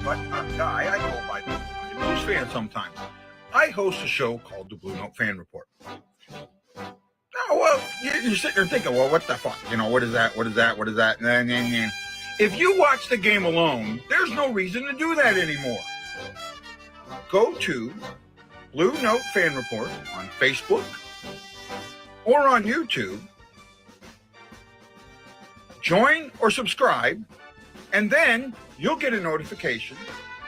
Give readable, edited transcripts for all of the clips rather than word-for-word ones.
but I'm Guy. I go by the Blues fan sometimes. I host a show called the Blue Note Fan Report. Oh, well, you're sitting there thinking, well, what the fuck? You know, what is that? What is that? What is that? And if you watch the game alone, there's no reason to do that anymore. Go to Blue Note Fan Report on Facebook or on YouTube. Join or subscribe, and then you'll get a notification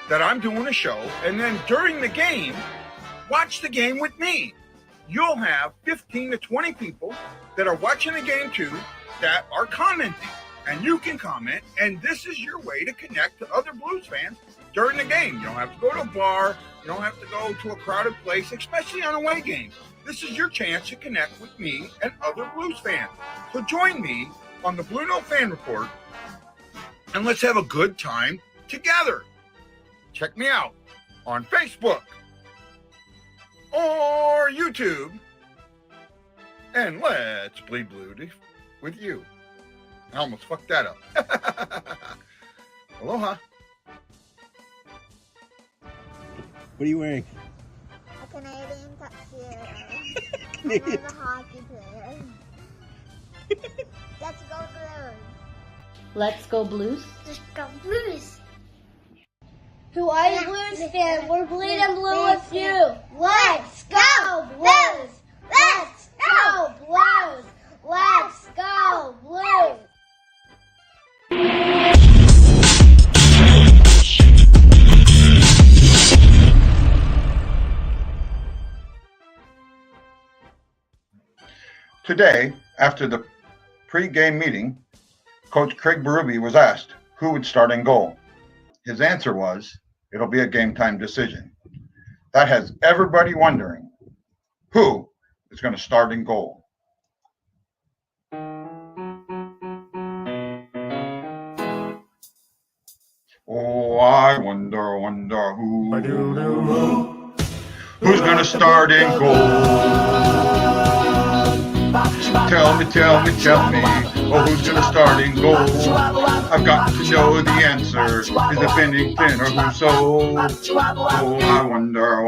that I'm doing a show. And then during the game, watch the game with me. You'll have 15 to 20 people that are watching the game too that are commenting. And you can comment, and this is your way to connect to other Blues fans during the game. You don't have to go to a bar. You don't have to go to a crowded place, especially on away games. This is your chance to connect with me and other Blues fans. So join me on the Blue Note Fan Report, and let's have a good time together. Check me out on Facebook or YouTube, and let's bleed blue with you. I almost fucked that up. Aloha. What are you wearing? A Canadian tuxedo. Canadian. I'm a hockey player. Let's go Blues. Let's go Blues. Let's go Blues. Who are you, Blues fans? We're bleeding blue with you. Let's go Blues! Let's go Blues! Let's go Blues! Today, after the pre-game meeting, Coach Craig Berube was asked who would start in goal. His answer was, it'll be a game-time decision. That has everybody wondering, who is going to start in goal? Oh, I wonder who's going to start in goal? Tell me, oh, who's going to start in goal? I've got to know the answer. Is it Bennington or who so? Oh, I wonder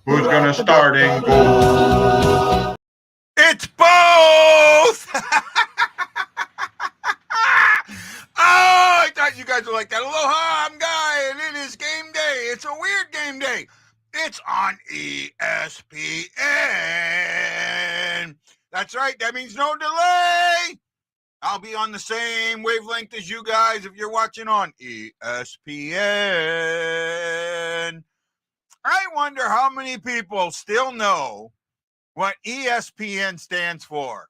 who's going to start in goal? It's both! Oh, I thought you guys were like that. Aloha, I'm Guy, and it is game day. It's a weird game day. It's on ESPN. That's right. That means no delay. I'll be on the same wavelength as you guys if you're watching on ESPN. I wonder how many people still know what ESPN stands for.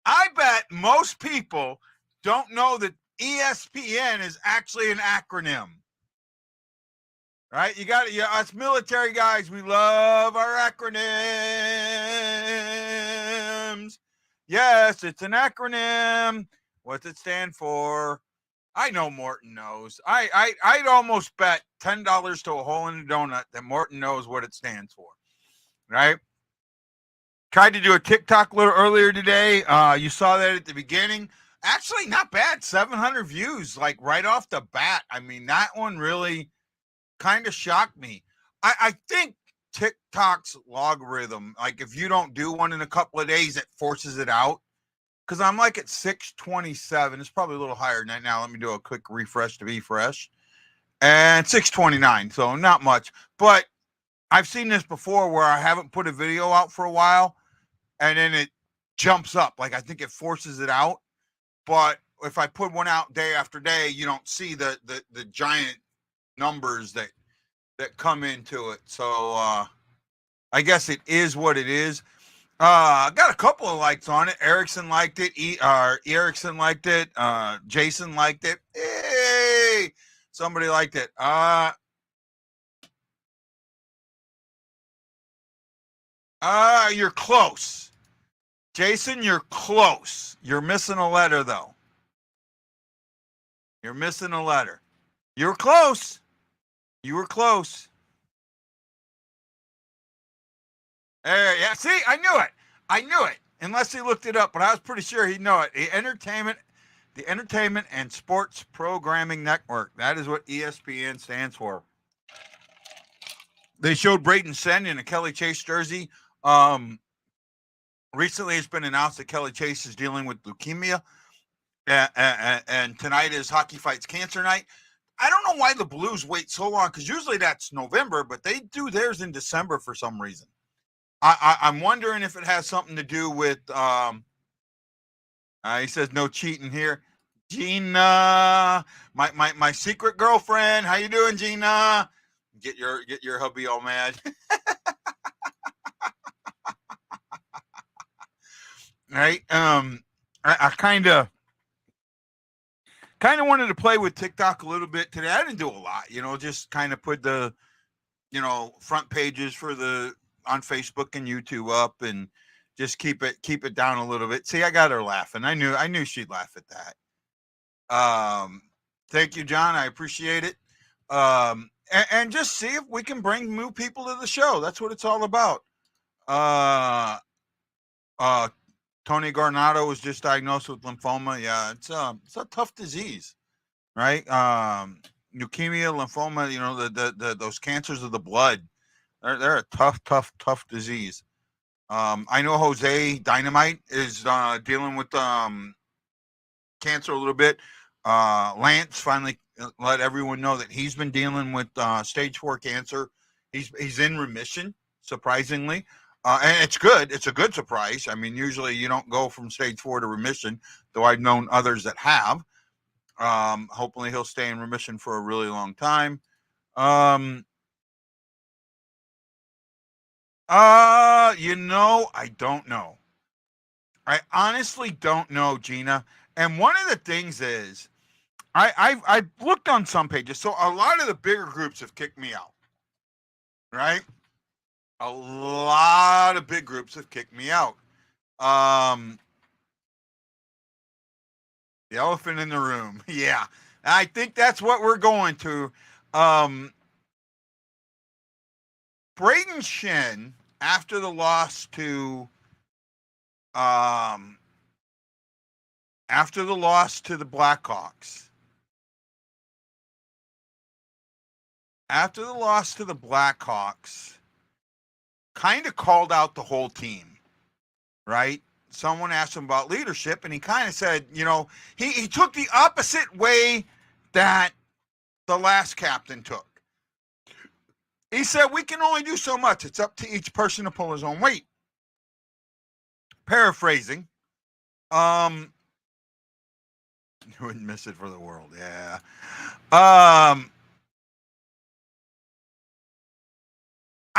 I bet most people don't know that ESPN is actually an acronym. Right? You got it. Us military guys, we love our acronyms. Yes, it's an acronym. What's it stand for? I know Morton knows. I'd almost bet $10 to a hole in a donut that Morton knows what it stands for. Right? Tried to do a TikTok a little earlier today. You saw that at the beginning. Actually, not bad. 700 views, like right off the bat. I mean, that one really kind of shocked me. I think TikTok's logarithm, like if you don't do one in a couple of days, it forces it out. Because I'm like at 627. It's probably a little higher than that now. Let me do a quick refresh to be fresh. And 629, so not much. But I've seen this before where I haven't put a video out for a while, and then it jumps up. Like I think it forces it out. But if I put one out day after day, you don't see the giant numbers that come into it. So I guess it is what it is. I got a couple of likes on it. Erickson liked it. Erickson liked it. Jason liked it. Hey, somebody liked it. You're close. Jason, you're close. You're missing a letter though. You're missing a letter. You were close. You were close. Yeah, see, I knew it. Unless he looked it up, but I was pretty sure he'd know it. Entertainment The Entertainment and Sports Programming Network. That is what ESPN stands for. They showed Braden Schenn in a Kelly Chase jersey. Recently, it's been announced that Kelly Chase is dealing with leukemia, and tonight is Hockey Fights Cancer Night. I don't know why the Blues wait so long, because usually that's November, but they do theirs in December for some reason. I'm wondering if it has something to do with. He says no cheating here. Gina, my secret girlfriend. How you doing, Gina? Get your hubby all mad. Right. I kind of wanted to play with TikTok a little bit today. I didn't do a lot, just kind of put the, front pages for on Facebook and YouTube up, and just keep it down a little bit. See, I got her laughing. I knew she'd laugh at that. Thank you, John. I appreciate it. And just see if we can bring new people to the show. That's what it's all about. Tony Garnato was just diagnosed with lymphoma. Yeah, it's a tough disease, right? Leukemia, lymphoma, the those cancers of the blood, they're a tough disease. I know Jose Dynamite is dealing with cancer a little bit. Lance finally let everyone know that he's been dealing with stage 4 cancer. He's in remission, surprisingly. And it's good. It's a good surprise. I mean, usually you don't go from stage 4 to remission, though I've known others that have. Hopefully he'll stay in remission for a really long time. I don't know. I honestly don't know, Gina. And one of the things is, I've looked on some pages. So a lot of the bigger groups have kicked me out, right? A lot of big groups have kicked me out. The elephant in the room. Yeah. I think that's what we're going to. Braden Schenn, after the loss to the Blackhawks, kind of called out the whole team, right? Someone asked him about leadership, and he kind of said, he took the opposite way that the last captain took. He said, we can only do so much. It's up to each person to pull his own weight. Paraphrasing. You wouldn't miss it for the world. Yeah. I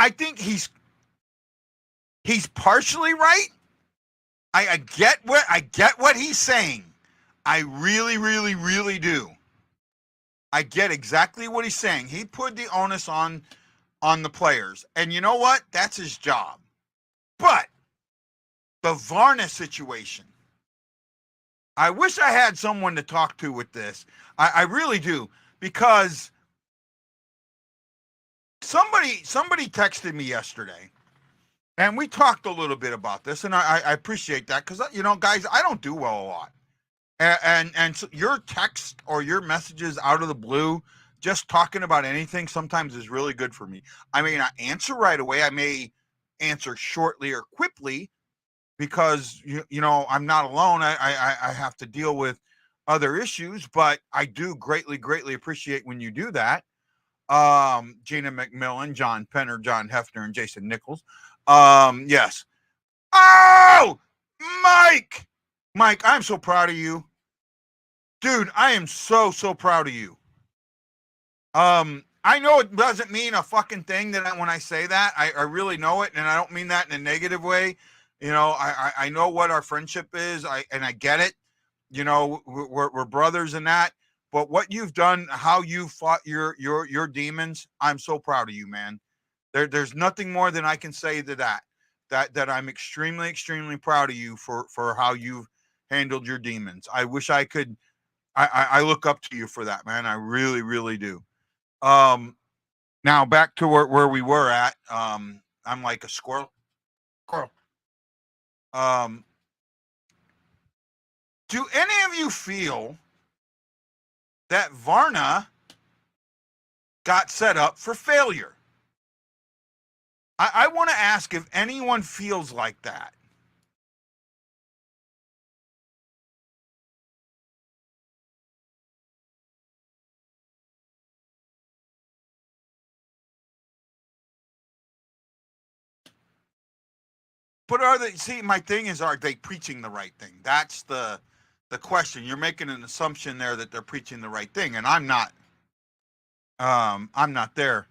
think he's partially right. I get what he's saying. I really, really, really do. I get exactly what he's saying. He put the onus on the players. And you know what? That's his job. But the Vrana situation, I wish I had someone to talk to with this. I really do, because somebody texted me yesterday, and we talked a little bit about this, and I appreciate that, because, guys, I don't do well a lot. And so your text or your messages out of the blue, just talking about anything, sometimes is really good for me. I may not answer right away. I may answer shortly or quickly, because I'm not alone. I have to deal with other issues, but I do greatly appreciate when you do that. Gina McMillan, John Penner, John Hefner, and Jason Nichols. Yes. Oh, Mike, I'm so proud of you, dude. I am so proud of you. I know it doesn't mean a fucking thing when I say that. I really know it, and I don't mean that in a negative way. I know what our friendship is. I get it. We're brothers in that. But what you've done, how you fought your demons, I'm so proud of you, man. There's nothing more than I can say to that I'm extremely proud of you for how you've handled your demons. I wish I could. I look up to you for that, man. I really do. Now back to where we were at. I'm like a squirrel. Dude, do any of you feel that Vrana got set up for failure? I want to ask if anyone feels like that. But are they, see, my thing is, are they preaching the right thing? That's the question. You're making an assumption there that they're preaching the right thing, and I'm not. I'm not there.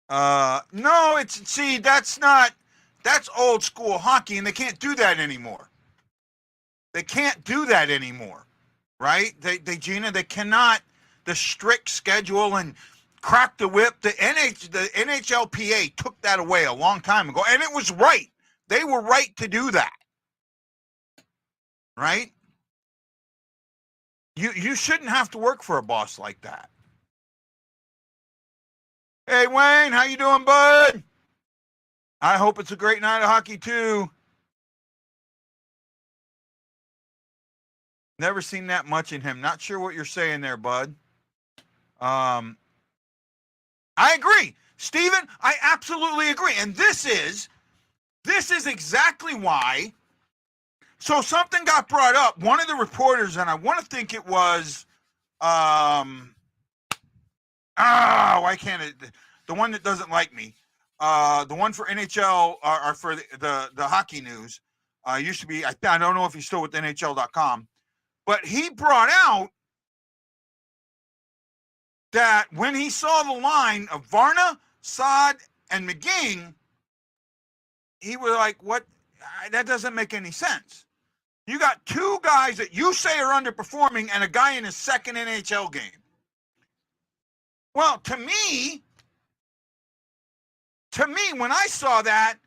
No, that's old school hockey, and they can't do that anymore. They can't do that anymore, right? They Gina, they cannot. The strict schedule and crack the whip. The NHLPA took that away a long time ago, and it was right. They were right to do that, right? You shouldn't have to work for a boss like that. Hey, Wayne, how you doing, bud? I hope it's a great night of hockey, too. Never seen that much in him. Not sure what you're saying there, bud. I agree. Steven, I absolutely agree. And this is exactly why. So something got brought up. One of the reporters, and I want to think it was, why can't it? The one that doesn't like me. The one for NHL or for the hockey news used to be, I don't know if he's still with NHL.com, but he brought out that when he saw the line of Vrana, Saad, and McGing, he was like, what? That doesn't make any sense. You got two guys that you say are underperforming and a guy in his second NHL game. Well, to me, when I saw that,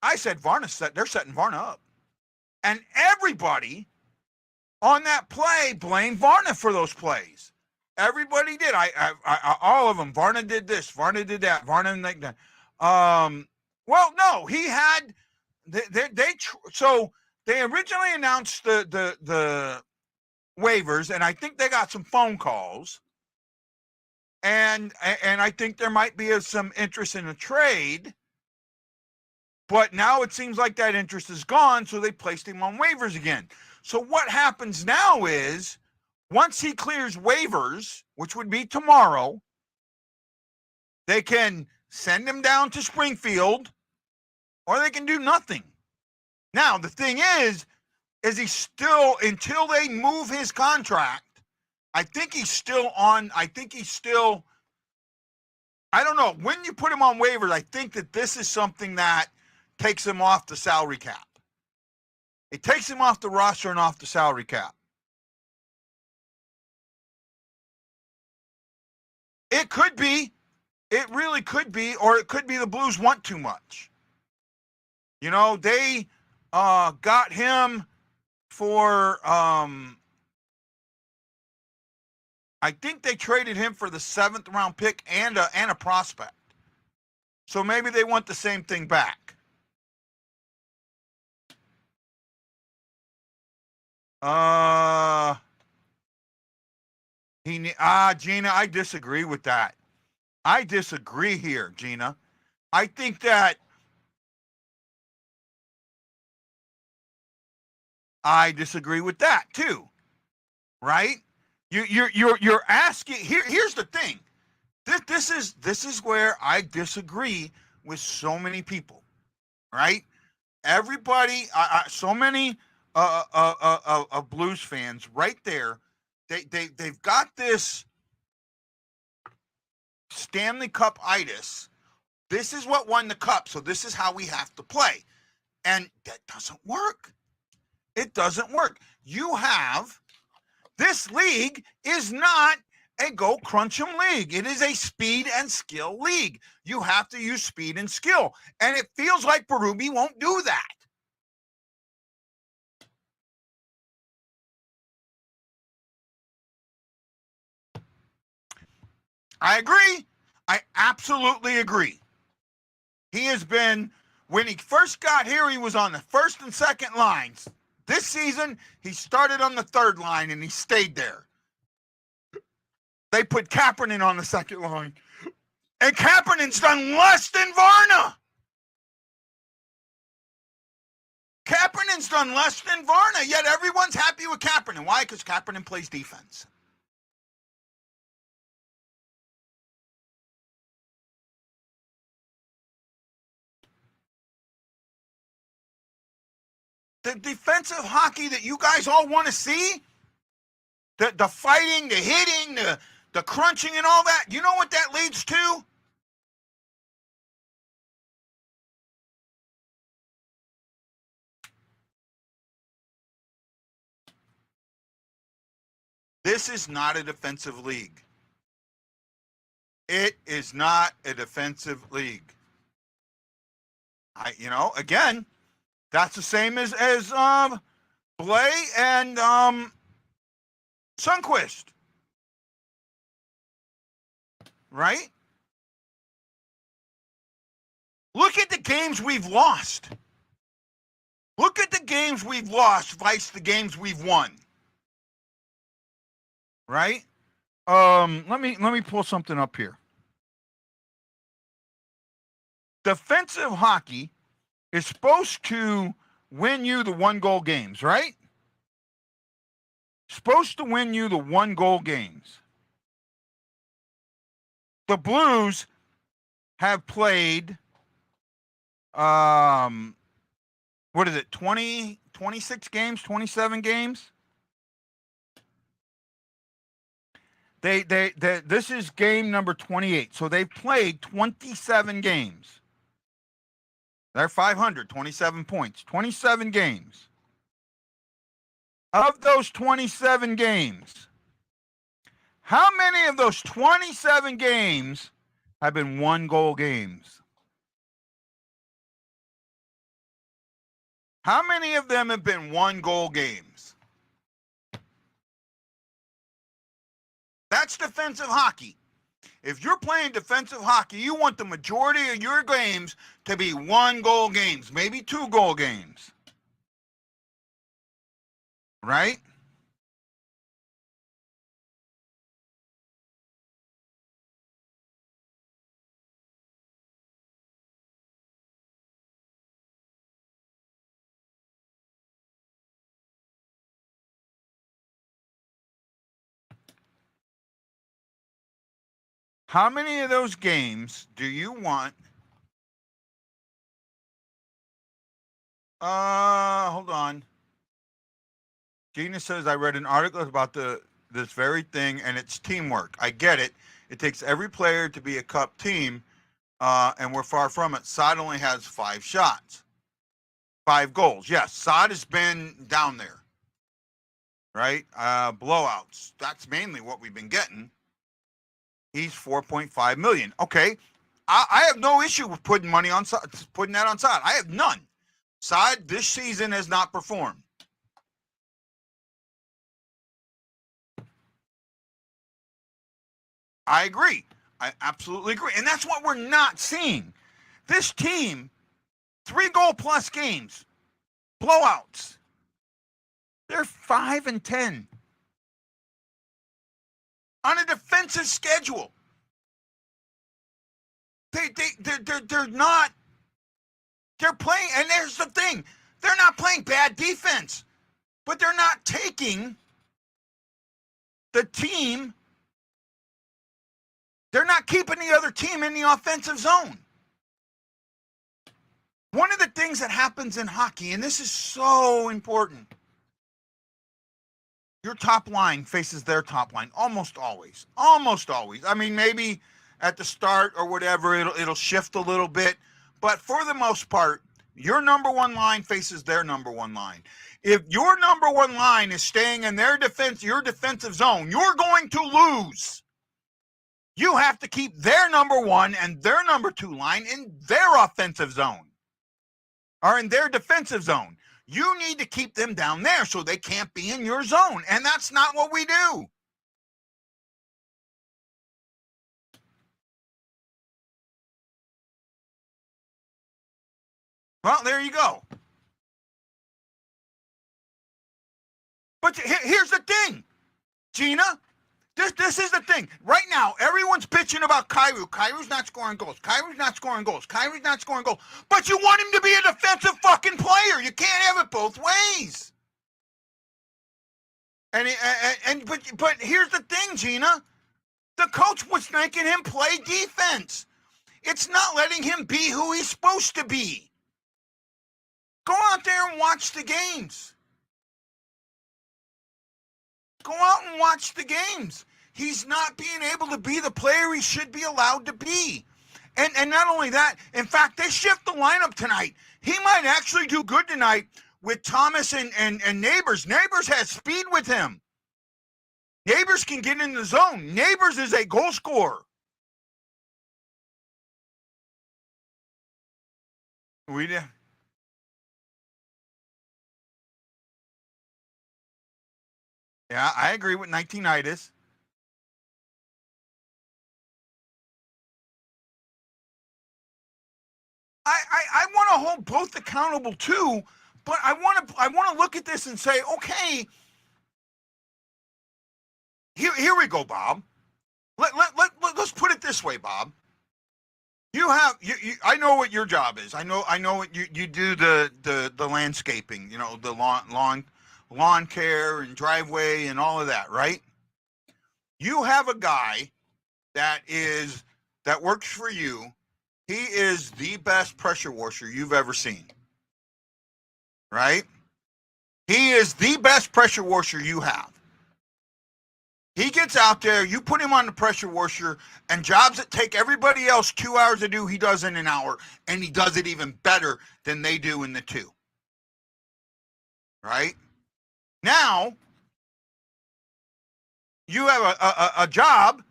I said, they're setting Vrana up. And everybody on that play blamed Vrana for those plays. Everybody did. I all of them. Vrana did this. Vrana did that. Vrana like that. Well, no, he had. So they originally announced the waivers, and I think they got some phone calls, and I think there might be some interest in a trade. But now it seems like that interest is gone, so they placed him on waivers again. So what happens now is, once he clears waivers, which would be tomorrow, they can send him down to Springfield, or they can do nothing. Now, the thing is he still, until they move his contract, I think he's still, I don't know. When you put him on waivers, I think that this is something that takes him off the salary cap. It takes him off the roster and off the salary cap. It could be. It really could be. Or it could be the Blues want too much. You know, they got him for, I think they traded him for the 7th round pick and a prospect. So maybe they want the same thing back. Gina, I disagree with that. I disagree here, Gina. I think that I disagree with that too. Right? You're asking. Here's the thing. This is where I disagree with so many people. Right? Everybody, so many Blues fans right there. They've got this Stanley Cup-itis. This is what won the cup, so this is how we have to play. And that doesn't work. It doesn't work. This league is not a go crunch 'em league. It is a speed and skill league. You have to use speed and skill. And it feels like Berube won't do that. I agree. I absolutely agree. He has been, when he first got here, he was on the first and second lines. This season, he started on the third line and he stayed there. They put Kapanen on the second line. And Kapanen's done less than Vrana. Kapanen's done less than Vrana, yet everyone's happy with Kapanen. Why? Because Kapanen plays defense. The defensive hockey that you guys all want to see, the fighting, the hitting, the crunching and all that, you know what that leads to? This is not a defensive league. It is not a defensive league. Again, that's the same as Blay and Sundqvist. Right? Look at the games we've lost. Look at the games we've lost vice the games we've won. Right? Let me pull something up here. Defensive hockey is supposed to win you the 1-goal games, right? Supposed to win you the 1-goal games. The Blues have played, 26 games, 27 games? This is game number 28. So they've played 27 games. They're 500, 27 points, 27 games. Of those 27 games, how many of those 27 games have been 1-goal games? How many of them have been 1-goal games? That's defensive hockey. If you're playing defensive hockey, you want the majority of your games to be 1-goal games, maybe 2-goal games. Right? How many of those games do you want? Hold on. Gina says, I read an article about this very thing, and it's teamwork. I get it. It takes every player to be a cup team, and we're far from it. Saad only has 5 shots. 5 goals. Yes, Saad has been down there. Right? Blowouts. That's mainly what we've been getting. He's $4.5 million. Okay, I have no issue with putting that on Saad. I have none. Saad this season has not performed. I agree. I absolutely agree, and that's what we're not seeing. This team, 3-goal plus games, blowouts. They're 5-10. On a defensive schedule. They're not. They're playing, and there's the thing. They're not playing bad defense, but they're not taking the team. They're not keeping the other team in the offensive zone. One of the things that happens in hockey, and this is so important, your top line faces their top line almost always. Almost always. I mean, maybe at the start or whatever, it'll shift a little bit. But for the most part, your number one line faces their number one line. If your number one line is staying in their defense, your defensive zone, you're going to lose. You have to keep their number one and their number 2 line in their offensive zone or in their defensive zone. You need to keep them down there so they can't be in your zone. And that's not what we do. Well, there you go. But here's the thing, Gina. This is the thing. Right now, everyone's bitching about Kyrou. Kyrou's not scoring goals. Kyrou's not scoring goals. Kyrou's not scoring goals. But you want him to be a defensive fucking player. You can't have it both ways. But here's the thing, Gina. The coach was making him play defense. It's not letting him be who he's supposed to be. Go out there and watch the games. Go out and watch the games. He's not being able to be the player he should be allowed to be. And not only that, in fact, they shift the lineup tonight. He might actually do good tonight with Thomas and Neighbors. Neighbors has speed with him. Neighbors can get in the zone. Neighbors is a goal scorer. We did. Yeah, I agree with 19itis. I want to hold both accountable too, but I want to look at this and say, okay, here we go, Bob. Let's put it this way, Bob. You have I know what your job is. I know what you do, the landscaping, the lawn care and driveway and all of that, right? You have a guy that works for you. He is the best pressure washer you've ever seen. Right? He is the best pressure washer you have. He gets out there, you put him on the pressure washer, and jobs that take everybody else 2 hours to do, he does in an hour, and he does it even better than they do in the 2. Right? Now, you have a job,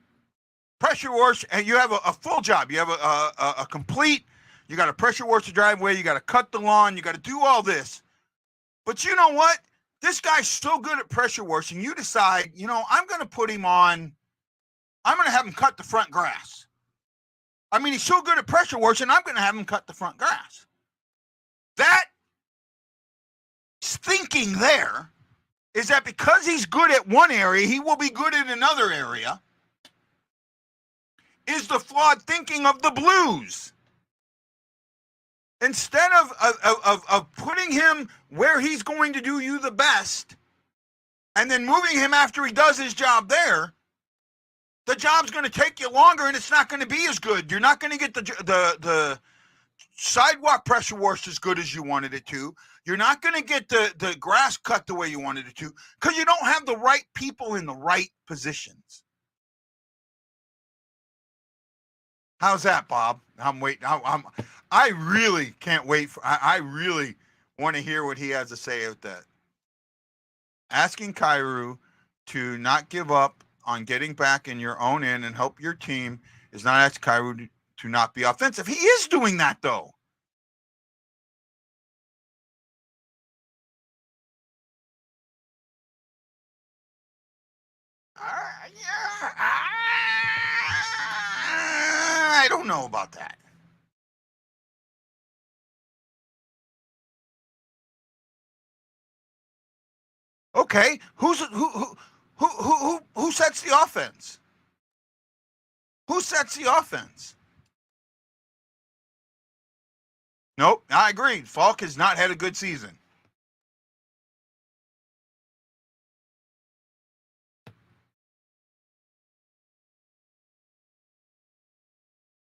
pressure wash, and you have a full job. You have a complete, you got to pressure wash the driveway, you got to cut the lawn, you got to do all this. But you know what? This guy's so good at pressure washing, you decide, I'm going to put him on, I'm going to have him cut the front grass. I mean, he's so good at pressure washing, I'm going to have him cut the front grass. That thinking there is that because he's good at one area, he will be good in another area, is the flawed thinking of the Blues. Instead of putting him where he's going to do you the best and then moving him after he does his job there, the job's going to take you longer and it's not going to be as good. You're not going to get the sidewalk pressure washed as good as you wanted it to. You're not going to get the grass cut the way you wanted it to because you don't have the right people in the right positions. How's that, Bob? I'm waiting. I really can't wait for. I really want to hear what he has to say about that. Asking Kyrou to not give up on getting back in your own end and help your team is not asking Kyrou to not be offensive. He is doing that though. I don't know about that. Okay, who sets the offense? Who sets the offense? Nope, I agree. Falk has not had a good season.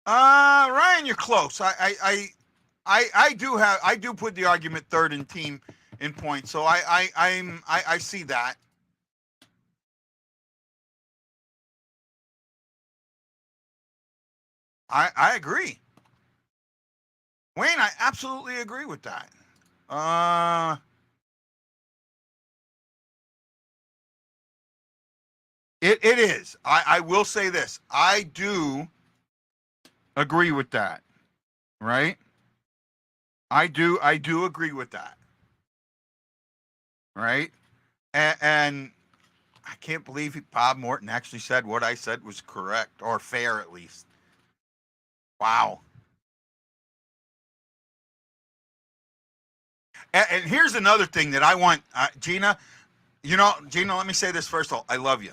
Ryan, you're close. I do put the argument third in team in points, so I see that. I agree. Wayne, I absolutely agree with that. It is. I will say this. I do agree with that. Right? I do agree with that. Right? And I can't believe Bob Morton actually said what I said was correct, or fair at least. Wow. And here's another thing that I want, Gina. Gina, let me say this first of all. I love you.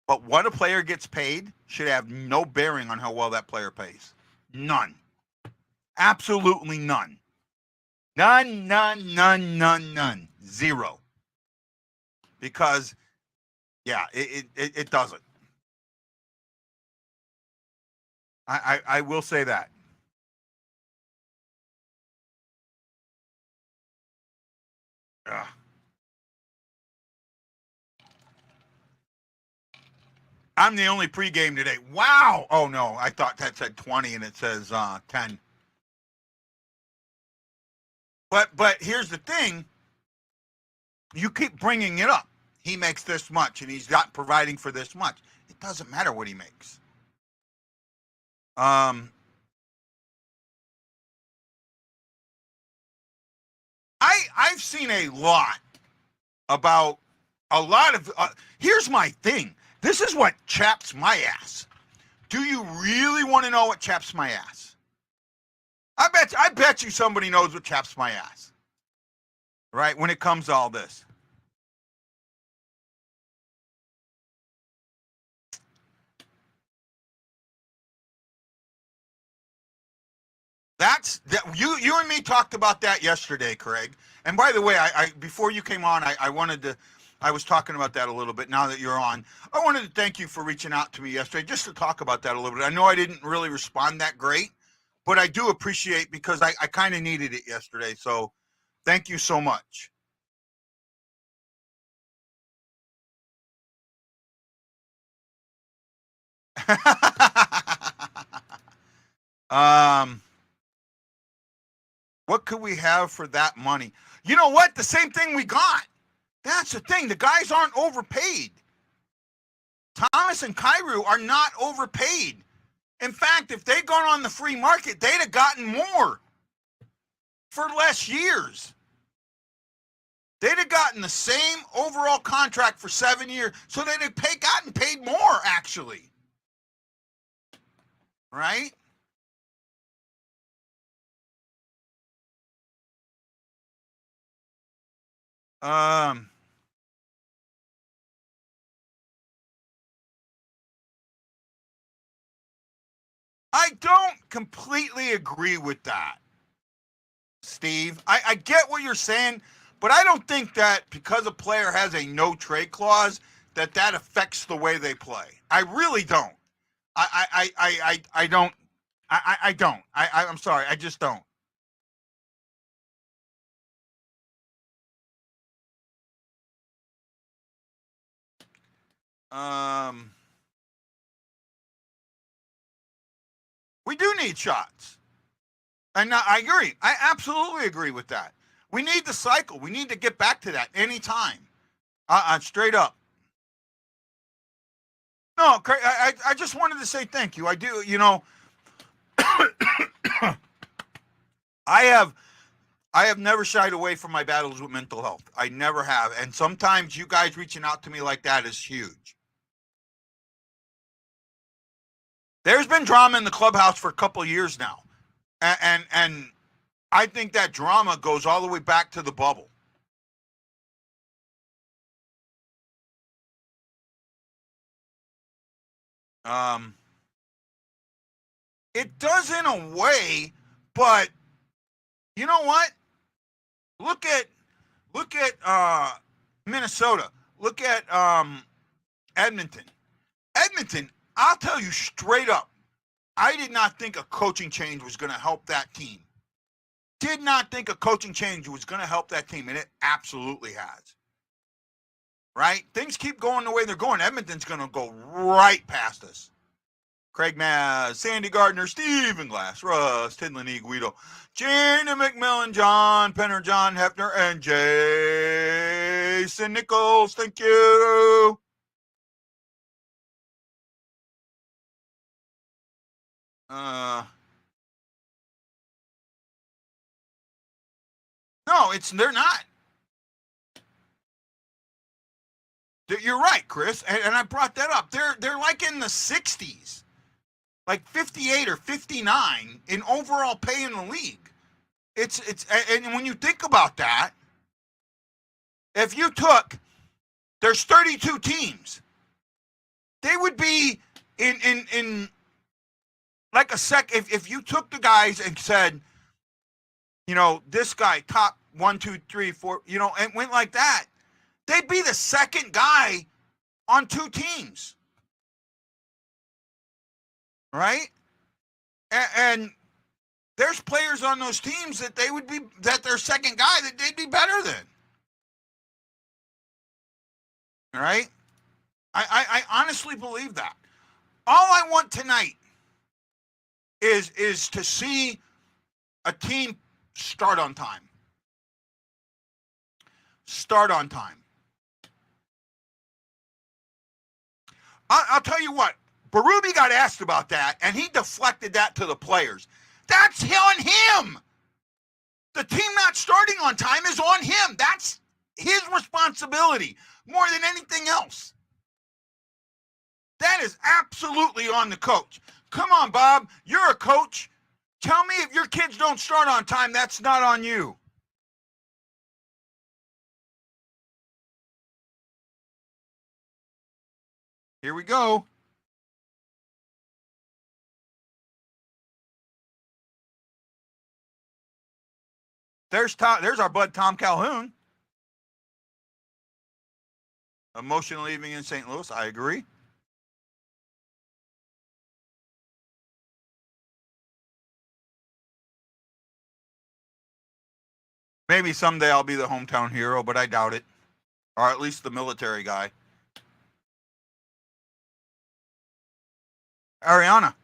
But what a player gets paid should have no bearing on how well that player pays. None. Absolutely none. None, none, none, none, none. Zero. Because, yeah, it doesn't. I will say that. Ugh. I'm the only pregame today. Wow. Oh, no. I thought that said 20 and it says 10. But here's the thing. You keep bringing it up. He makes this much and he's not providing for this much. It doesn't matter what he makes. I've seen a lot about a lot of. Here's my thing. This is what chaps my ass. Do you really want to know what chaps my ass? I bet you somebody knows what chaps my ass. Right? When it comes to all this. You and me talked about that yesterday, Craig. And by the way, I before you came on, I was talking about that a little bit. Now that you're on, I wanted to thank you for reaching out to me yesterday just to talk about that a little bit. I know I didn't really respond that great, but I do appreciate because I kind of needed it yesterday. So thank you so much. What could we have for that money? You know what? The same thing we got. That's the thing. The guys aren't overpaid. Thomas and Kyrou are not overpaid. In fact, if they'd gone on the free market, they'd have gotten more for less years. They'd have gotten the same overall contract for 7 years, so they'd have gotten paid more, actually. Right? I don't completely agree with that, Steve. I get what you're saying, but I don't think that because a player has a no trade clause that affects the way they play. I really don't. I don't. I don't. I'm sorry. I just don't. We do need shots. And I agree. I absolutely agree with that. We need the cycle. We need to get back to that anytime. Straight up. No, I just wanted to say thank you. I do, I have never shied away from my battles with mental health. I never have. And sometimes you guys reaching out to me like that is huge. There's been drama in the clubhouse for a couple of years now. And I think that drama goes all the way back to the bubble. It does in a way, but you know what? Look at Minnesota. Look at Edmonton. Edmonton, I'll tell you straight up, I did not think a coaching change was going to help that team. Did not think a coaching change was going to help that team, and it absolutely has. Right? Things keep going the way they're going. Edmonton's going to go right past us. Craig Maz, Sandy Gardner, Stephen Glass, Russ, Tidlin E. Guido, Gina McMillan, John Penner, John Hefner, and Jason Nichols. Thank you. No, they're not. You're right, Chris, and I brought that up. They're like in the 60s, like 58 or 59 in overall pay in the league. And when you think about that, if you took, there's 32 teams, they would be in like a sec. If you took the guys and said, this guy top 1, 2, 3, 4, and went like that, they'd be the second guy on 2 teams, right? And there's players on those teams that their second guy that they'd be better than. Right? I honestly believe that. All I want tonight is to see a team start on time. Start on time. I'll tell you what, Berube got asked about that, and he deflected that to the players. That's on him. The team not starting on time is on him. That's his responsibility more than anything else. That is absolutely on the coach. Come on, Bob. You're a coach. Tell me if your kids don't start on time, that's not on you. Here we go. There's our bud Tom Calhoun. Emotional evening in St. Louis. I agree. Maybe someday I'll be the hometown hero, but I doubt it. Or at least the military guy. Ariana.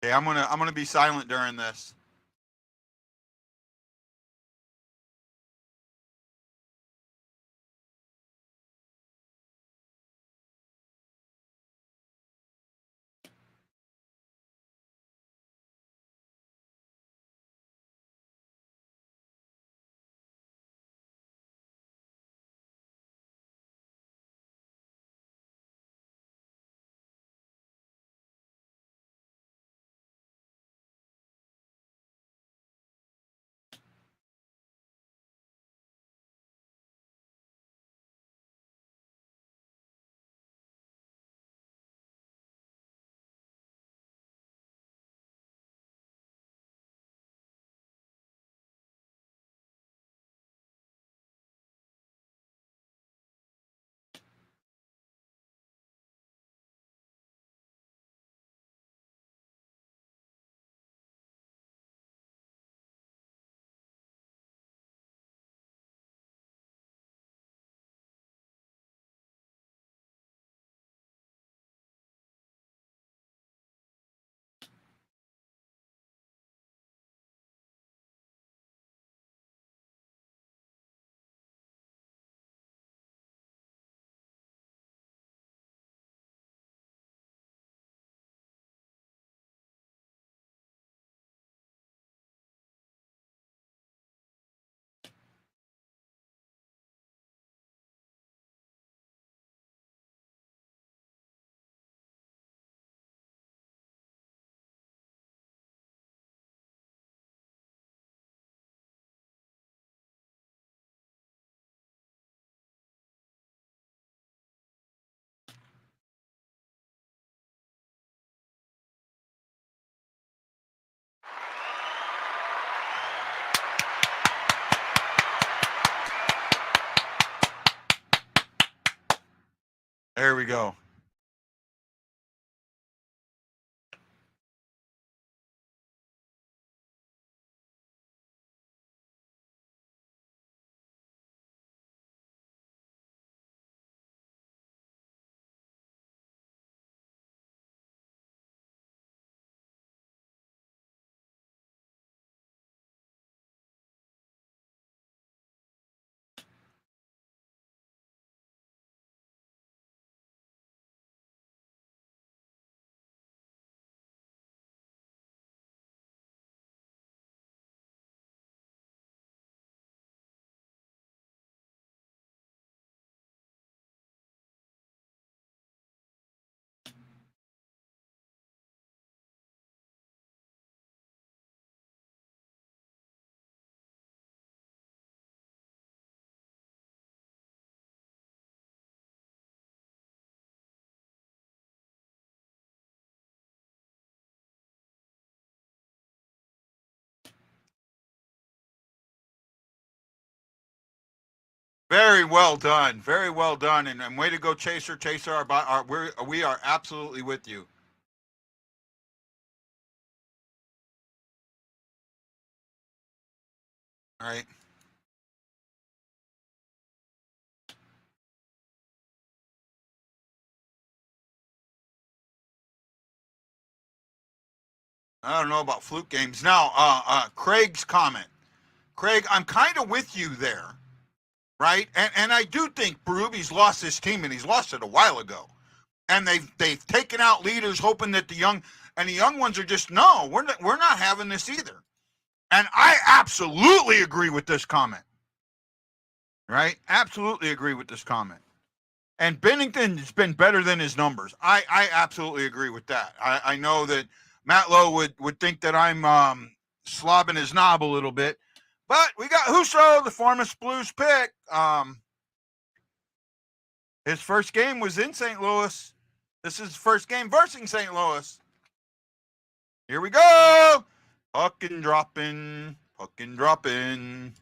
Okay, I'm gonna be silent during this. There we go. Very well done. Very well done. And way to go, Chaser. Chaser, we are absolutely with you. All right. I don't know about fluke games. Now, Craig's comment. Craig, I'm kind of with you there, right? And I do think Berube's lost this team, and he's lost it a while ago. And they've taken out leaders, hoping that the young ones are just, no, we're not having this either. And I absolutely agree with this comment. Right? Absolutely agree with this comment. And Bennington's been better than his numbers. I absolutely agree with that. I know that Matt Lowe would think that I'm slobbing his knob a little bit. But we got Husso, the former Blues pick. His first game was in St. Louis. This is his first game versus St. Louis. Here we go. Puck and dropping. Puck and dropping.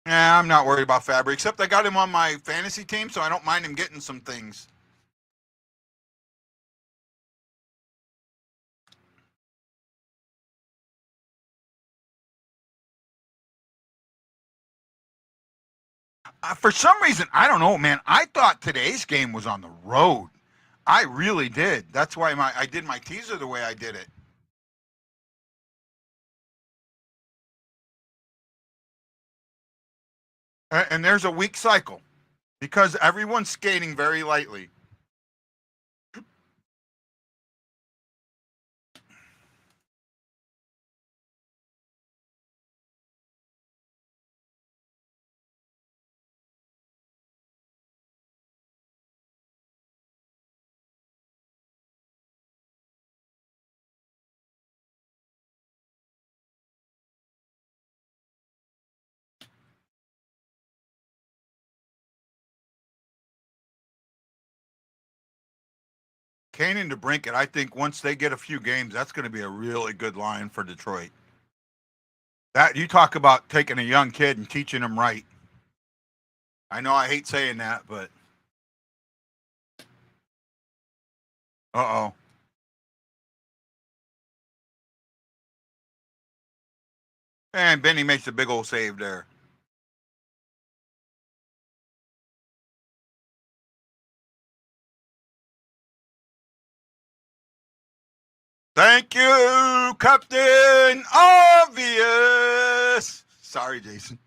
Yeah, I'm not worried about Fabry, except I got him on my fantasy team, so I don't mind him getting some things. For some reason, I don't know, man. I thought today's game was on the road. I really did. That's why I did my teaser the way I did it. And there's a weak cycle because everyone's skating very lightly. Kane and DeBrincat, I think once they get a few games, that's going to be a really good line for Detroit. That you talk about taking a young kid and teaching him right. I know I hate saying that, but uh-oh. And Benny makes a big old save there. Thank you, Captain Obvious. Sorry, Jason.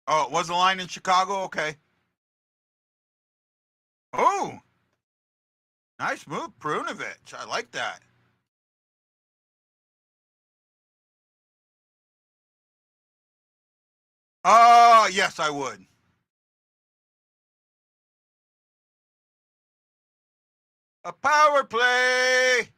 Oh, it was a line in Chicago? Okay. Oh, nice move, Prunovich. I like that. Oh, yes, I would. A power play.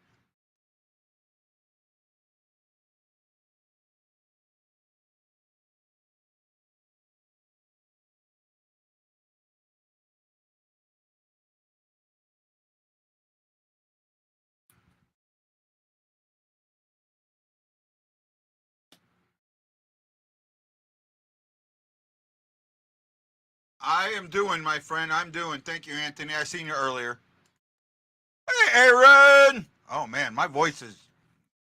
I am doing, my friend. I'm doing. Thank you, Anthony. I seen you earlier. Hey, Aaron. Oh, man, my voice is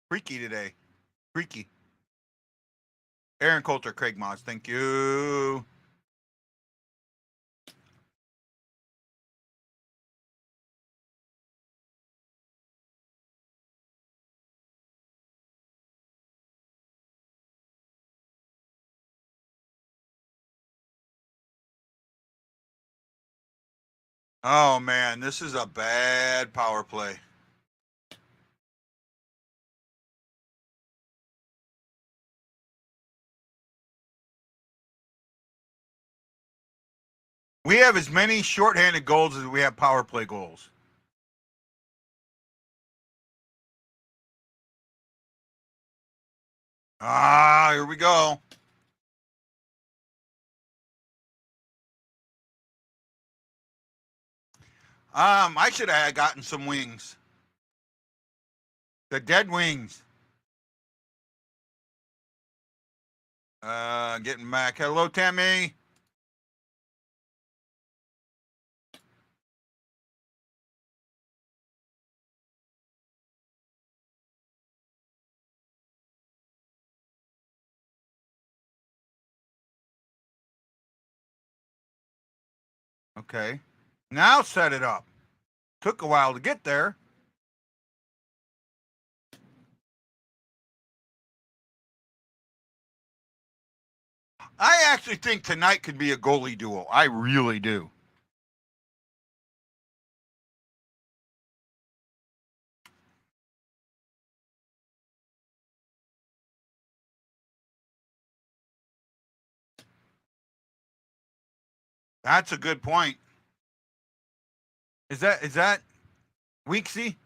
freaky today. Freaky. Aaron Coulter, Craig Moss. Thank you. Oh, man, this is a bad power play. We have as many shorthanded goals as we have power play goals. Ah, here we go. I should have gotten some wings. The dead wings. Getting back. Hello, Tammy. Okay. Now set it up. Took a while to get there. I actually think tonight could be a goalie duel. I really do. That's a good point. Is that Weeksy?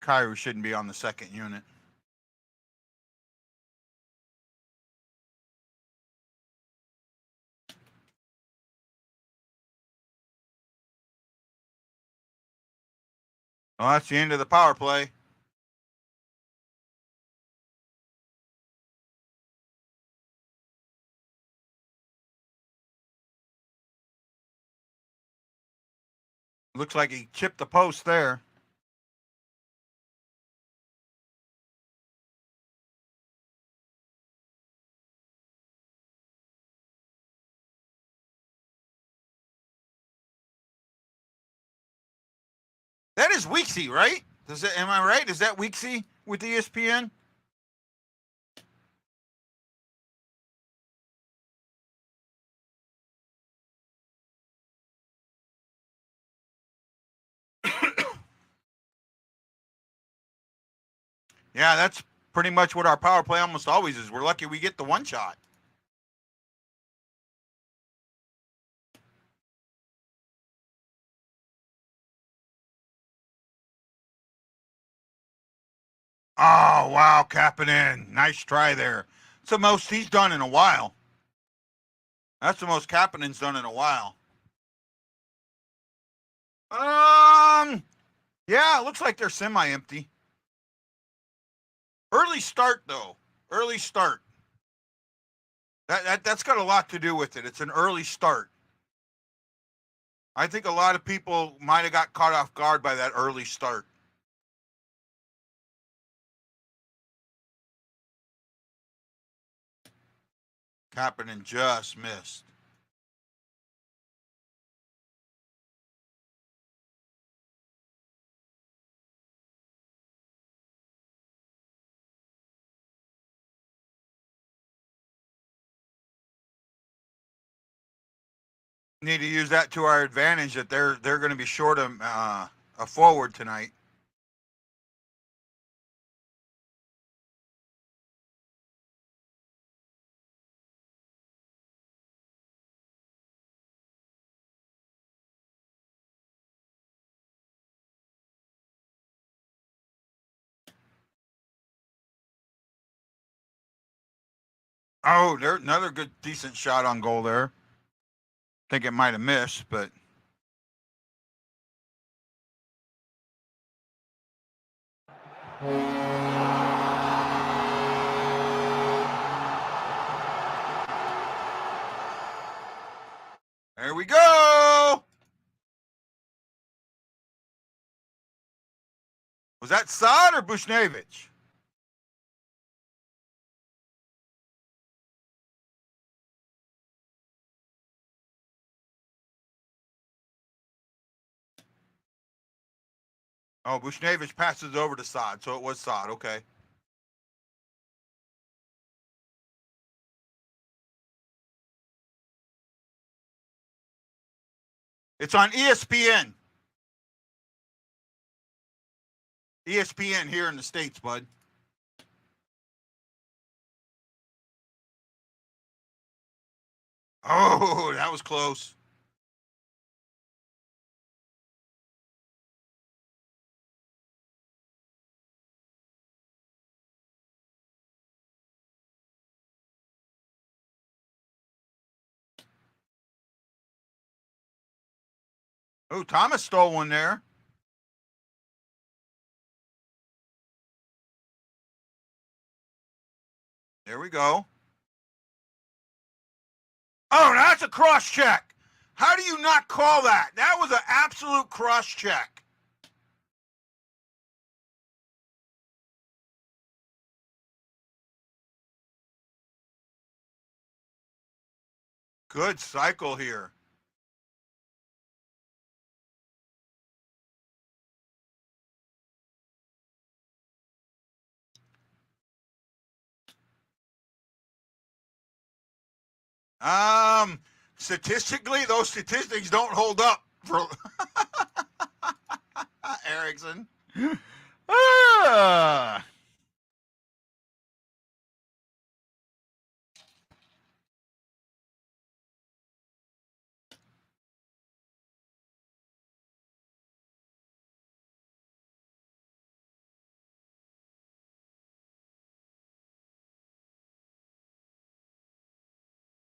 Kyrie shouldn't be on the second unit. Well, that's the end of the power play. Looks like he chipped the post there. That is Weeksy, right? Am I right? Is that Weeksy with ESPN? Yeah, that's pretty much what our power play almost always is. We're lucky we get the one shot. Oh, wow, Kapanen. Nice try there. It's the most he's done in a while. That's the most Kapanen's done in a while. Yeah, it looks like they're semi-empty. Early start, though. Early start. That's got a lot to do with it. It's an early start. I think a lot of people might have got caught off guard by that early start. Kapanen just missed. Need to use that to our advantage that they're going to be short a forward tonight. Oh, there's another good, decent shot on goal there. Think it might have missed, but there we go. Was that Saad or Bushnevich? Oh, Bushnevich passes over to Saad, so it was Saad. Okay. It's on ESPN. ESPN here in the States, bud. Oh, that was close. Oh, Thomas stole one there. There we go. Oh, that's a cross check. How do you not call that? That was an absolute cross check. Good cycle here. Statistically, those statistics don't hold up for Erickson. Ah.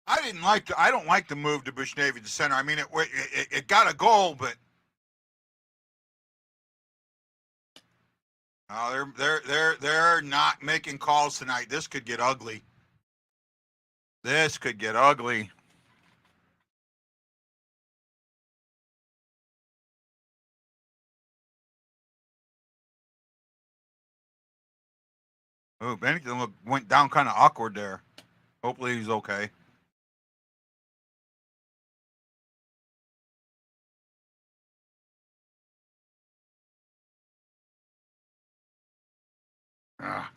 I don't like the move to Bush Navy to center. I mean, it got a goal, but they're not making calls tonight. This could get ugly. This could get ugly. Oh, Bennington went down kind of awkward there. Hopefully he's okay. Ah.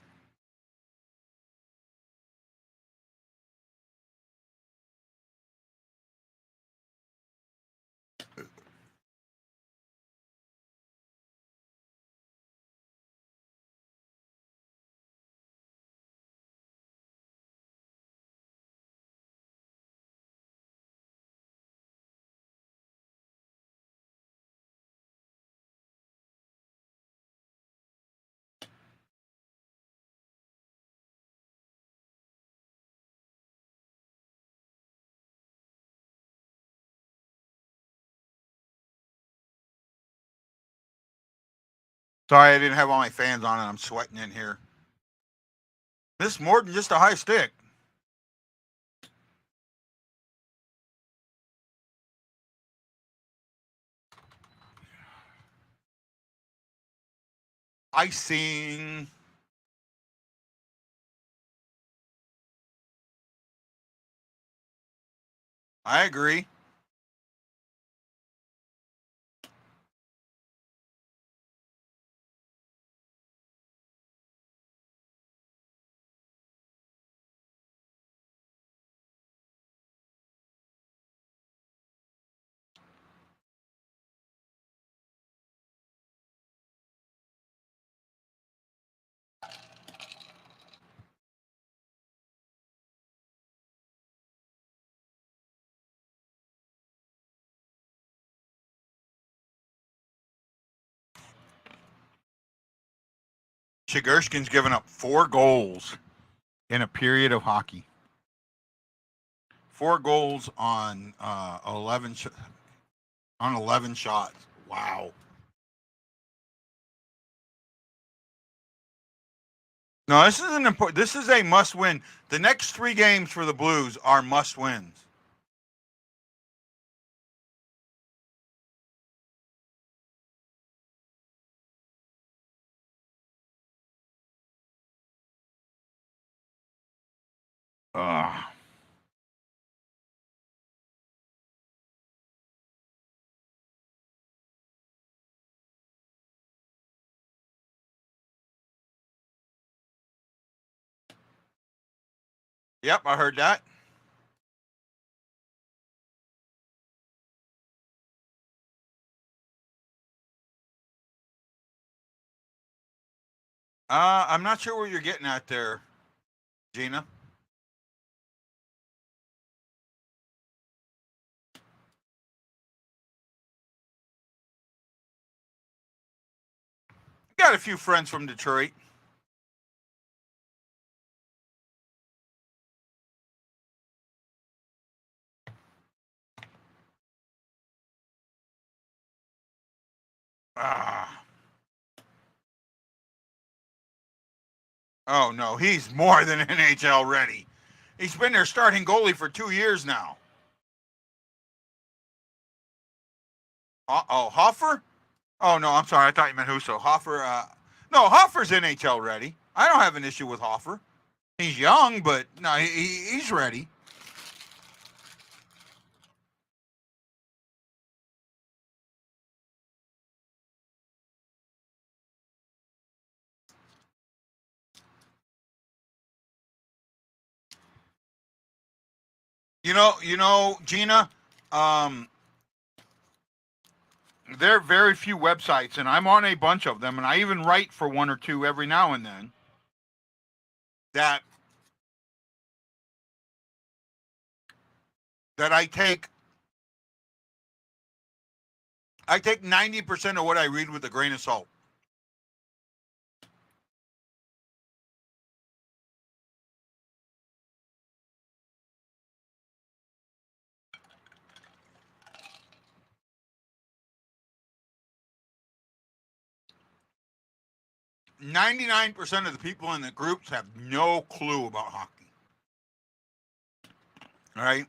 Sorry, I didn't have all my fans on and I'm sweating in here. This is more than just a high stick. Icing. I agree. Shigurshkin's given up 4 goals in a period of hockey. 4 goals on 11 shots. Wow. No, this isn't important. This is a must-win. The next 3 games for the Blues are must-wins. Ugh. Yep, I heard that. I'm not sure where you're getting at there, Gina. Got a few friends from Detroit. Ah. Oh no, he's more than NHL ready. He's been their starting goalie for 2 years now. Hoffer? Oh no, I'm sorry. I thought you meant Husso. Hoffer. No, Hoffer's NHL ready. I don't have an issue with Hoffer. He's young, but no, he's ready. Gina. There are very few websites, and I'm on a bunch of them, and I even write for one or two every now and then. That I take 90% of what I read with a grain of salt. .99% of the people in the groups have no clue about hockey. All right?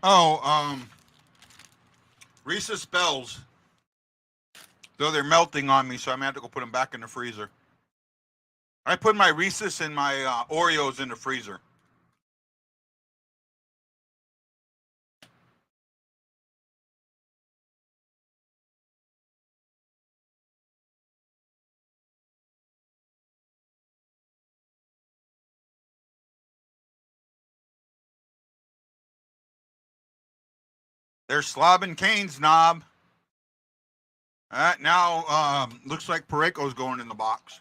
Oh, Reese's Spells, though they're melting on me, so I'm going to have to go put them back in the freezer. I put my Reese's and my Oreos in the freezer. They're slobbing Canes, knob. Now, looks like Pareko's going in the box.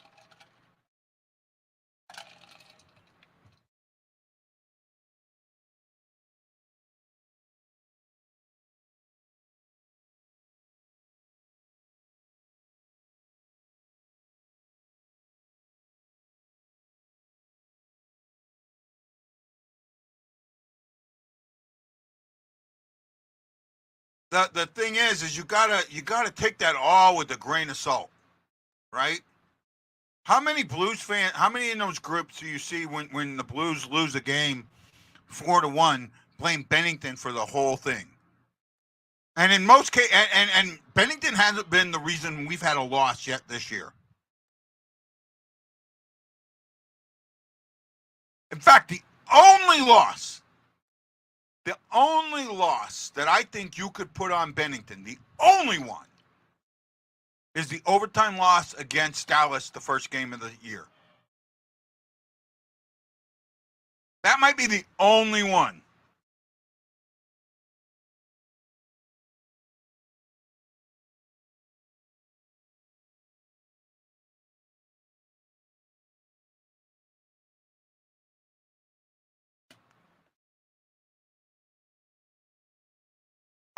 The thing is you gotta take that all with a grain of salt, right? How many how many in those groups do you see when the Blues lose a game 4-1, blame Bennington for the whole thing? And in most cases, and Bennington hasn't been the reason we've had a loss yet this year. In fact, the only loss that I think you could put on Bennington, the only one, is the overtime loss against Dallas the first game of the year. That might be the only one.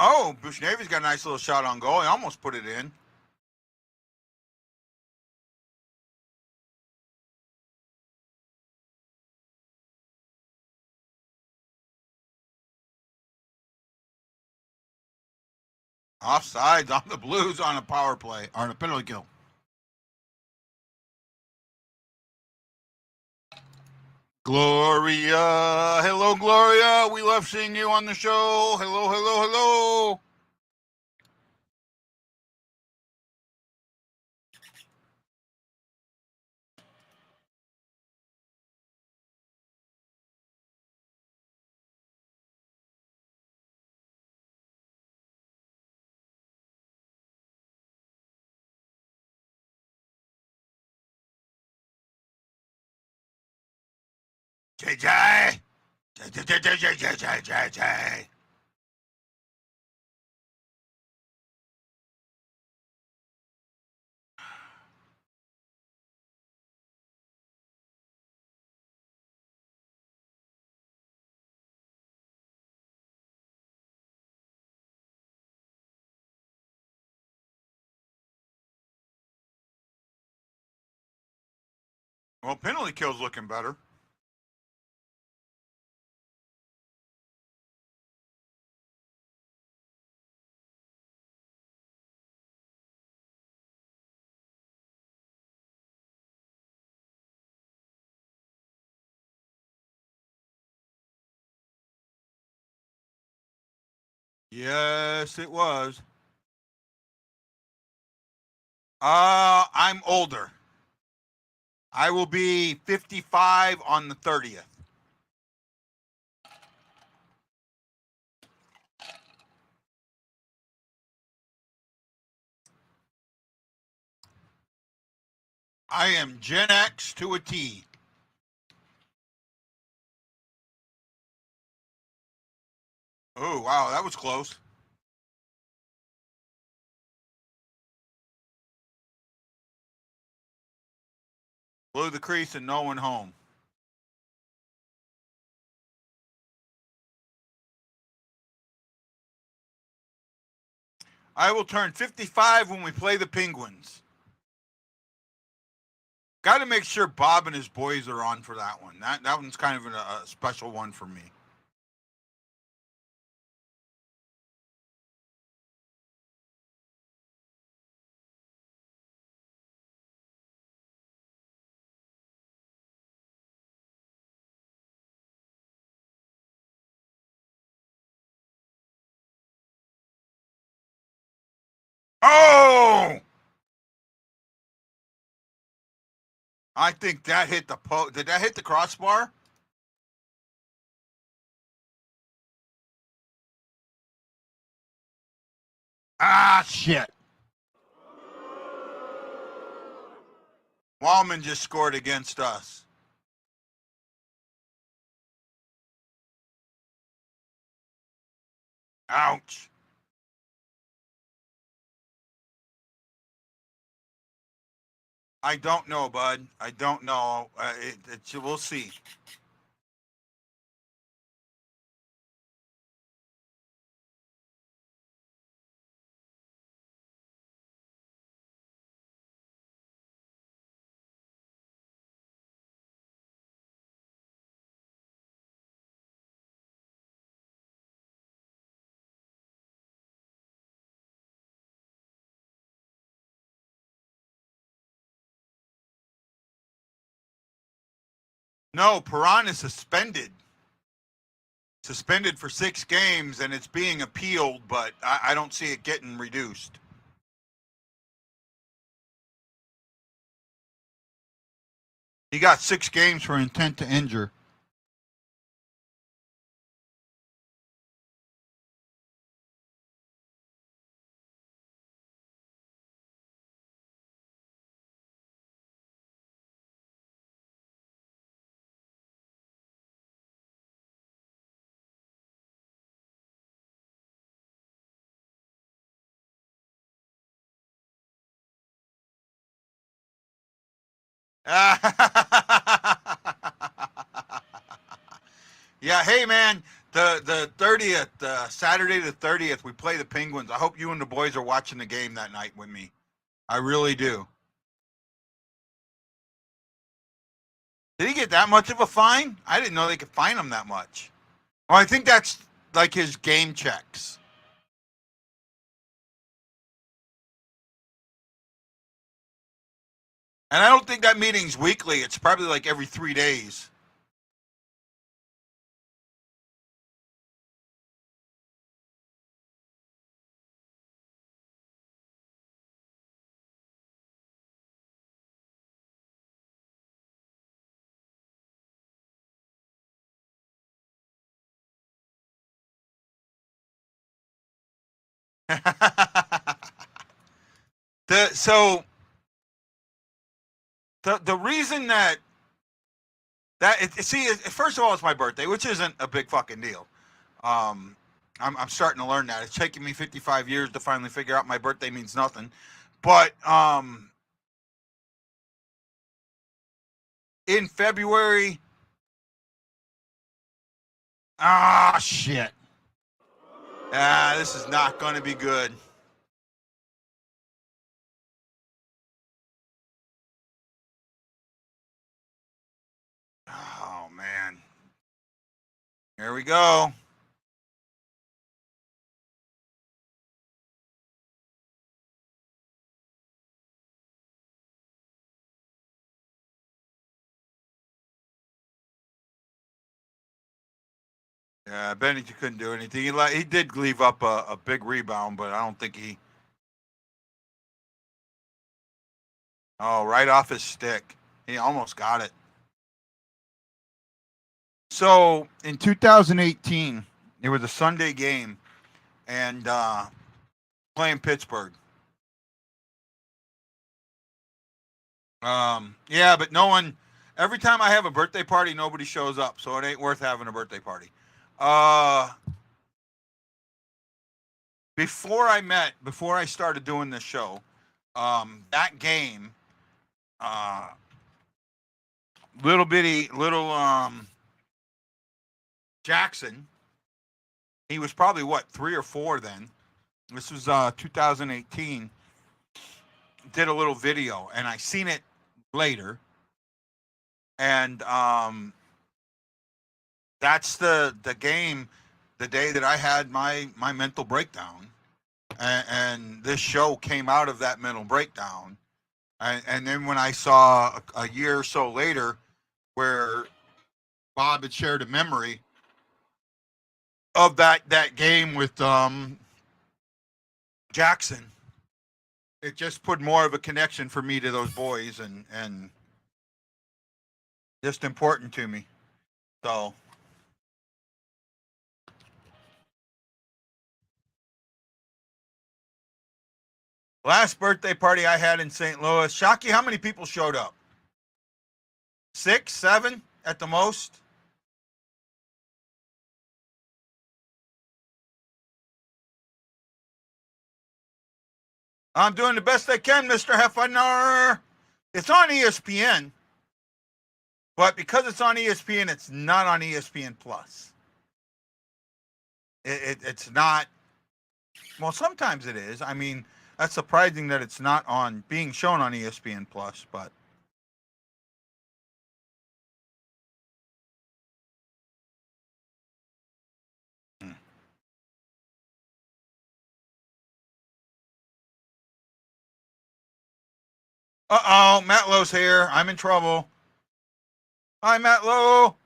Oh, Bushnavy's got a nice little shot on goal. He almost put it in. Offsides on the Blues on a power play, or on a penalty kill. Gloria. Hello, Gloria. We love seeing you on the show. Hello, hello, hello. JJ. JJ. Well, penalty kill's looking better. Yes, it was. I'm older. I will be 55 on the 30th. I am Gen X to a T. Oh, wow, that was close. Blew the crease and no one home. I will turn 55 when we play the Penguins. Got to make sure Bob and his boys are on for that one. That one's kind of a special one for me. Oh! I think that hit the post. Did that hit the crossbar? Ah, shit. Wallman just scored against us. Ouch. I don't know, bud. I don't know. We'll see. No, Perron is suspended. Suspended for 6 games, and it's being appealed, but I don't see it getting reduced. He got 6 games for intent to injure. Yeah, hey man, the 30th, Saturday the 30th, we play the Penguins. I hope you and the boys are watching the game that night with me. I really do. Did he get that much of a fine? I didn't know they could fine him that much. Well, I think that's like his game checks. And I don't think that meeting's weekly. It's probably like every 3 days. So the reason first of all, it's my birthday, which isn't a big fucking deal. I'm starting to learn that. It's taken me 55 years to finally figure out my birthday means nothing. But in February, shit. This is not going to be good. we go. Yeah, Bennington couldn't do anything. He did leave up a big rebound, but I don't think he. Oh, right off his stick. He almost got it. So in 2018, it was a Sunday game, and playing Pittsburgh. Yeah, but no one. Every time I have a birthday party, nobody shows up, so it ain't worth having a birthday party. Before I started doing this show, that game, uh, little Jackson, he was probably what 3 or 4 then. This was 2018. Did a little video, and I seen it later, and that's the game, the day that I had my mental breakdown, and this show came out of that mental breakdown, and then when I saw a year or so later where Bob had shared a memory of that game with Jackson, it just put more of a connection for me to those boys, and just important to me. So last birthday party I had in St. Louis, Shockey, how many people showed up? 6, 7 at the most. I'm doing the best I can, Mr. Hefner. It's on ESPN, but because it's on ESPN, it's not on ESPN Plus. It's not. Well, sometimes it is. I mean, that's surprising that it's not on being shown on ESPN Plus, but. Uh-oh, Matt Lowe's here. I'm in trouble. Hi, Matt Lowe.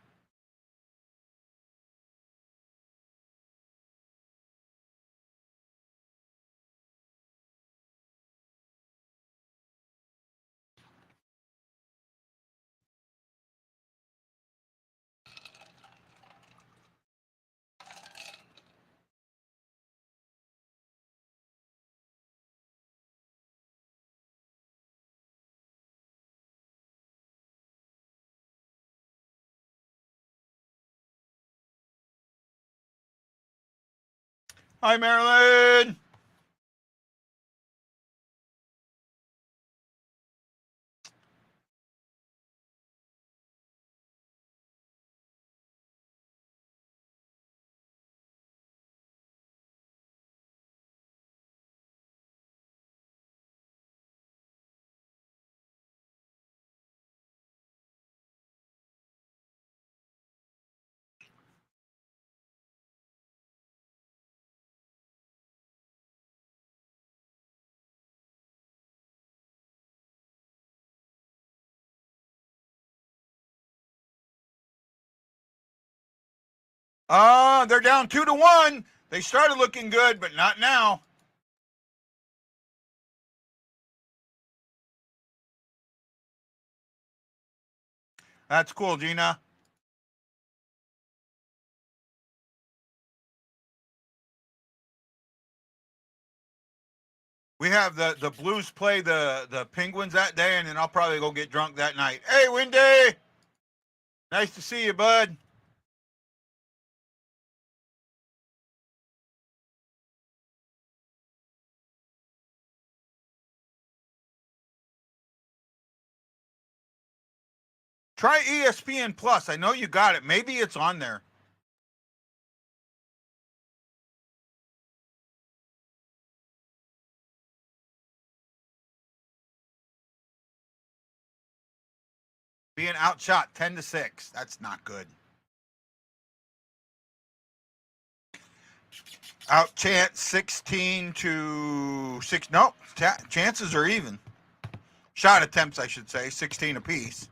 Hi, Marilyn. They're down 2-1. They started looking good, but not now. That's cool, Gina. We have the Blues play the Penguins that day, and then I'll probably go get drunk that night. Hey, Wendy. Nice to see you, bud. Try ESPN Plus. I know you got it. Maybe it's on there. Being outshot 10-6. That's not good. Out chance 16 to 6. No, chances are even. Shot attempts, I should say, 16 apiece.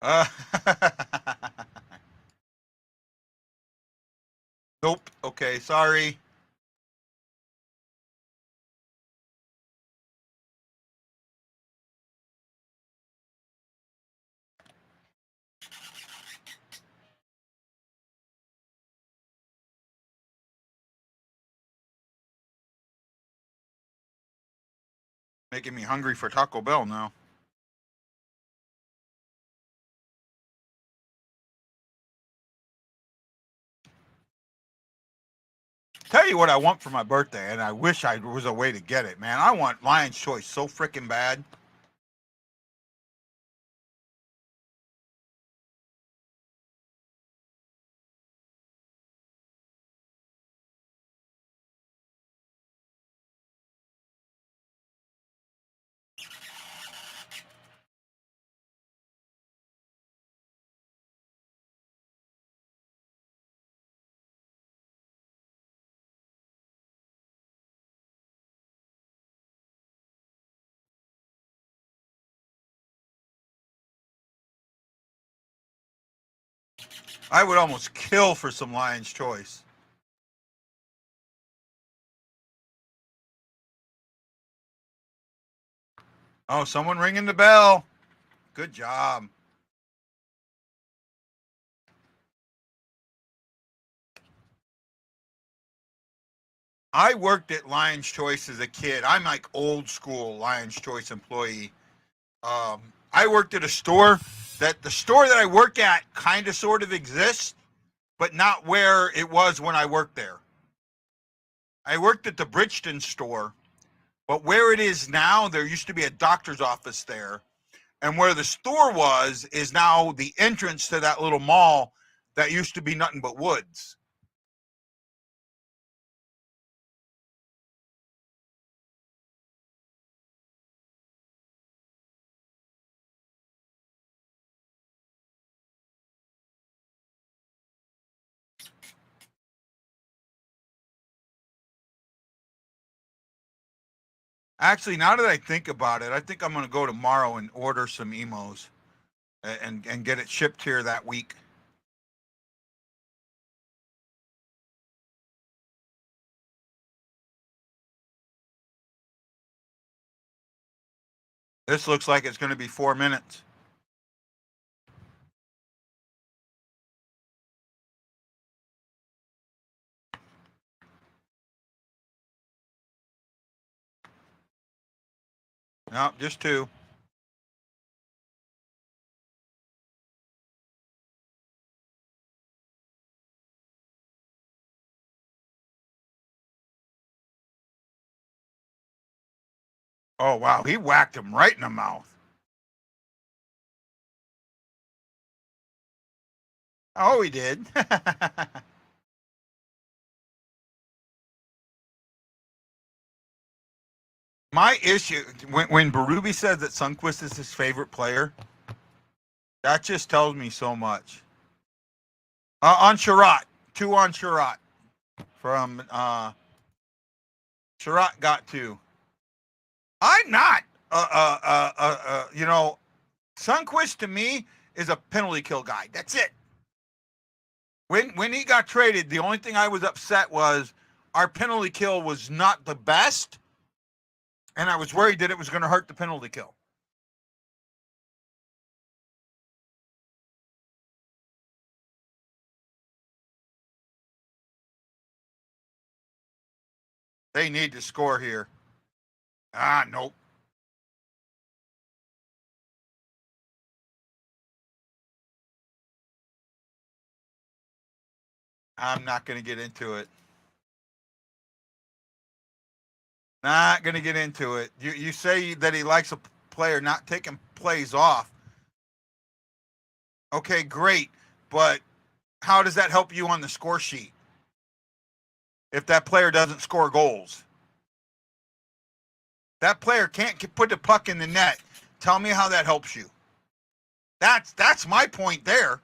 Uh, nope. Okay, sorry. Making me hungry for Taco Bell now. Tell you what I want for my birthday, and I wish I was a way to get it, man. I want Lion's Choice so freaking bad. I would almost kill for some Lion's Choice. Oh, someone ringing the bell. Good job. I worked at Lion's Choice as a kid. I'm like old school Lion's Choice employee. I worked at a store that the store that I work at kind of sort of exists, but not where it was when I worked there. I worked at the Bridgeton store, but where it is now, there used to be a doctor's office there. And where the store was is now the entrance to that little mall that used to be nothing but woods. Actually, now that I think about it, I think I'm going to go tomorrow and order some emos and get it shipped here that week. This looks like it's going to be 4 minutes. No, just 2. Oh, wow. He whacked him right in the mouth. Oh, he did. My issue, when Berube says that Sundqvist is his favorite player, that just tells me so much. On Sherratt. 2 on Sherratt. From Sherratt got 2. I'm not. Sundqvist to me is a penalty kill guy. That's it. When he got traded, the only thing I was upset was our penalty kill was not the best, and I was worried that it was going to hurt the penalty kill. They need to score here. Nope. I'm not going to get into it. Not going to get into it. You say that he likes a player not taking plays off. Okay, great. But how does that help you on the score sheet? if that player doesn't score goals. That player can't put the puck in the net. Tell me how that helps you. That's my point there.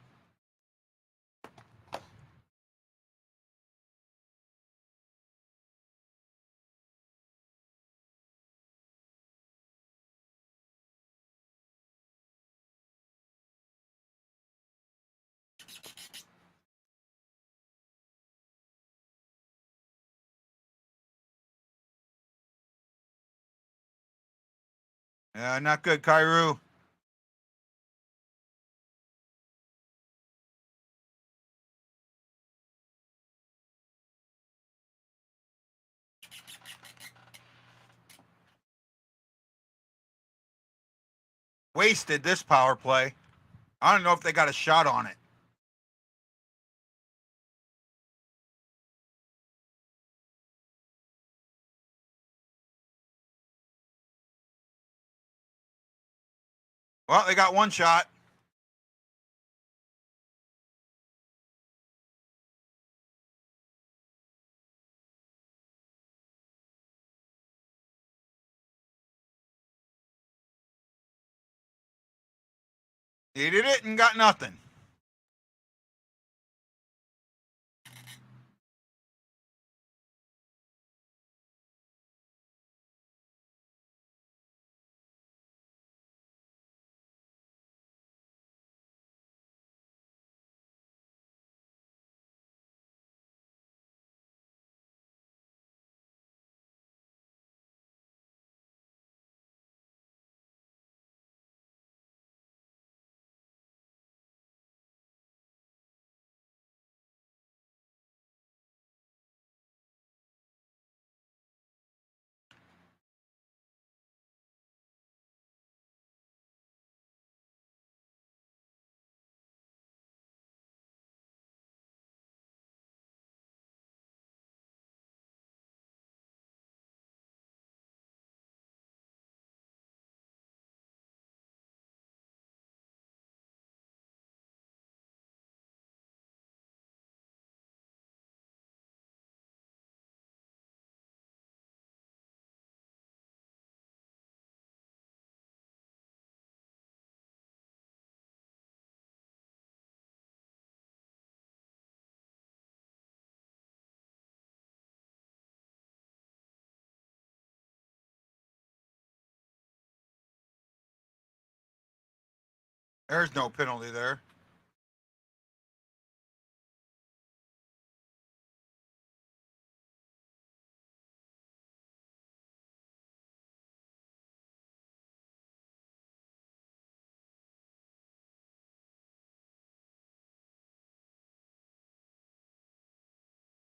Not good, Kairu. Wasted this power play. I don't know if they got a shot on it. Well, they got one shot. Needed it and got nothing. There's no penalty there.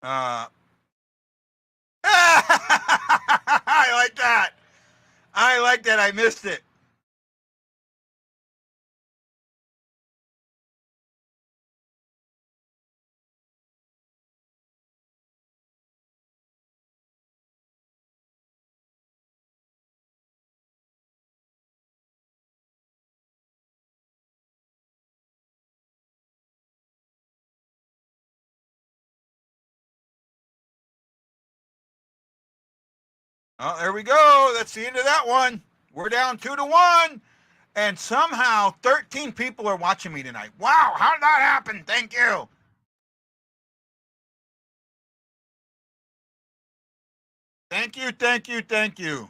I like that. I like that. I missed it. Oh, there we go. That's the end of that one. We're down 2-1. And somehow 13 people are watching me tonight. Wow, how did that happen? Thank you. Thank you, thank you, thank you.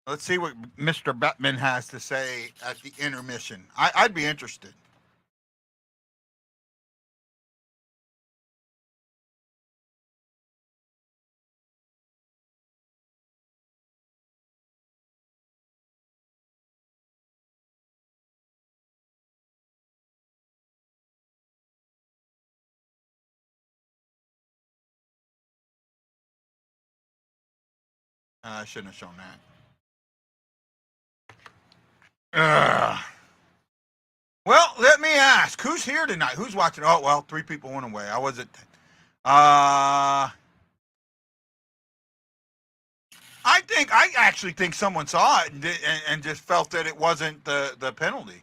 Let's see what Mr. Bettman has to say at the intermission. I'd be interested. I shouldn't have shown that. Well, let me ask, who's here tonight? Who's watching? Oh, well, 3 people went away. I wasn't. I actually think someone saw it and just felt that it wasn't the penalty.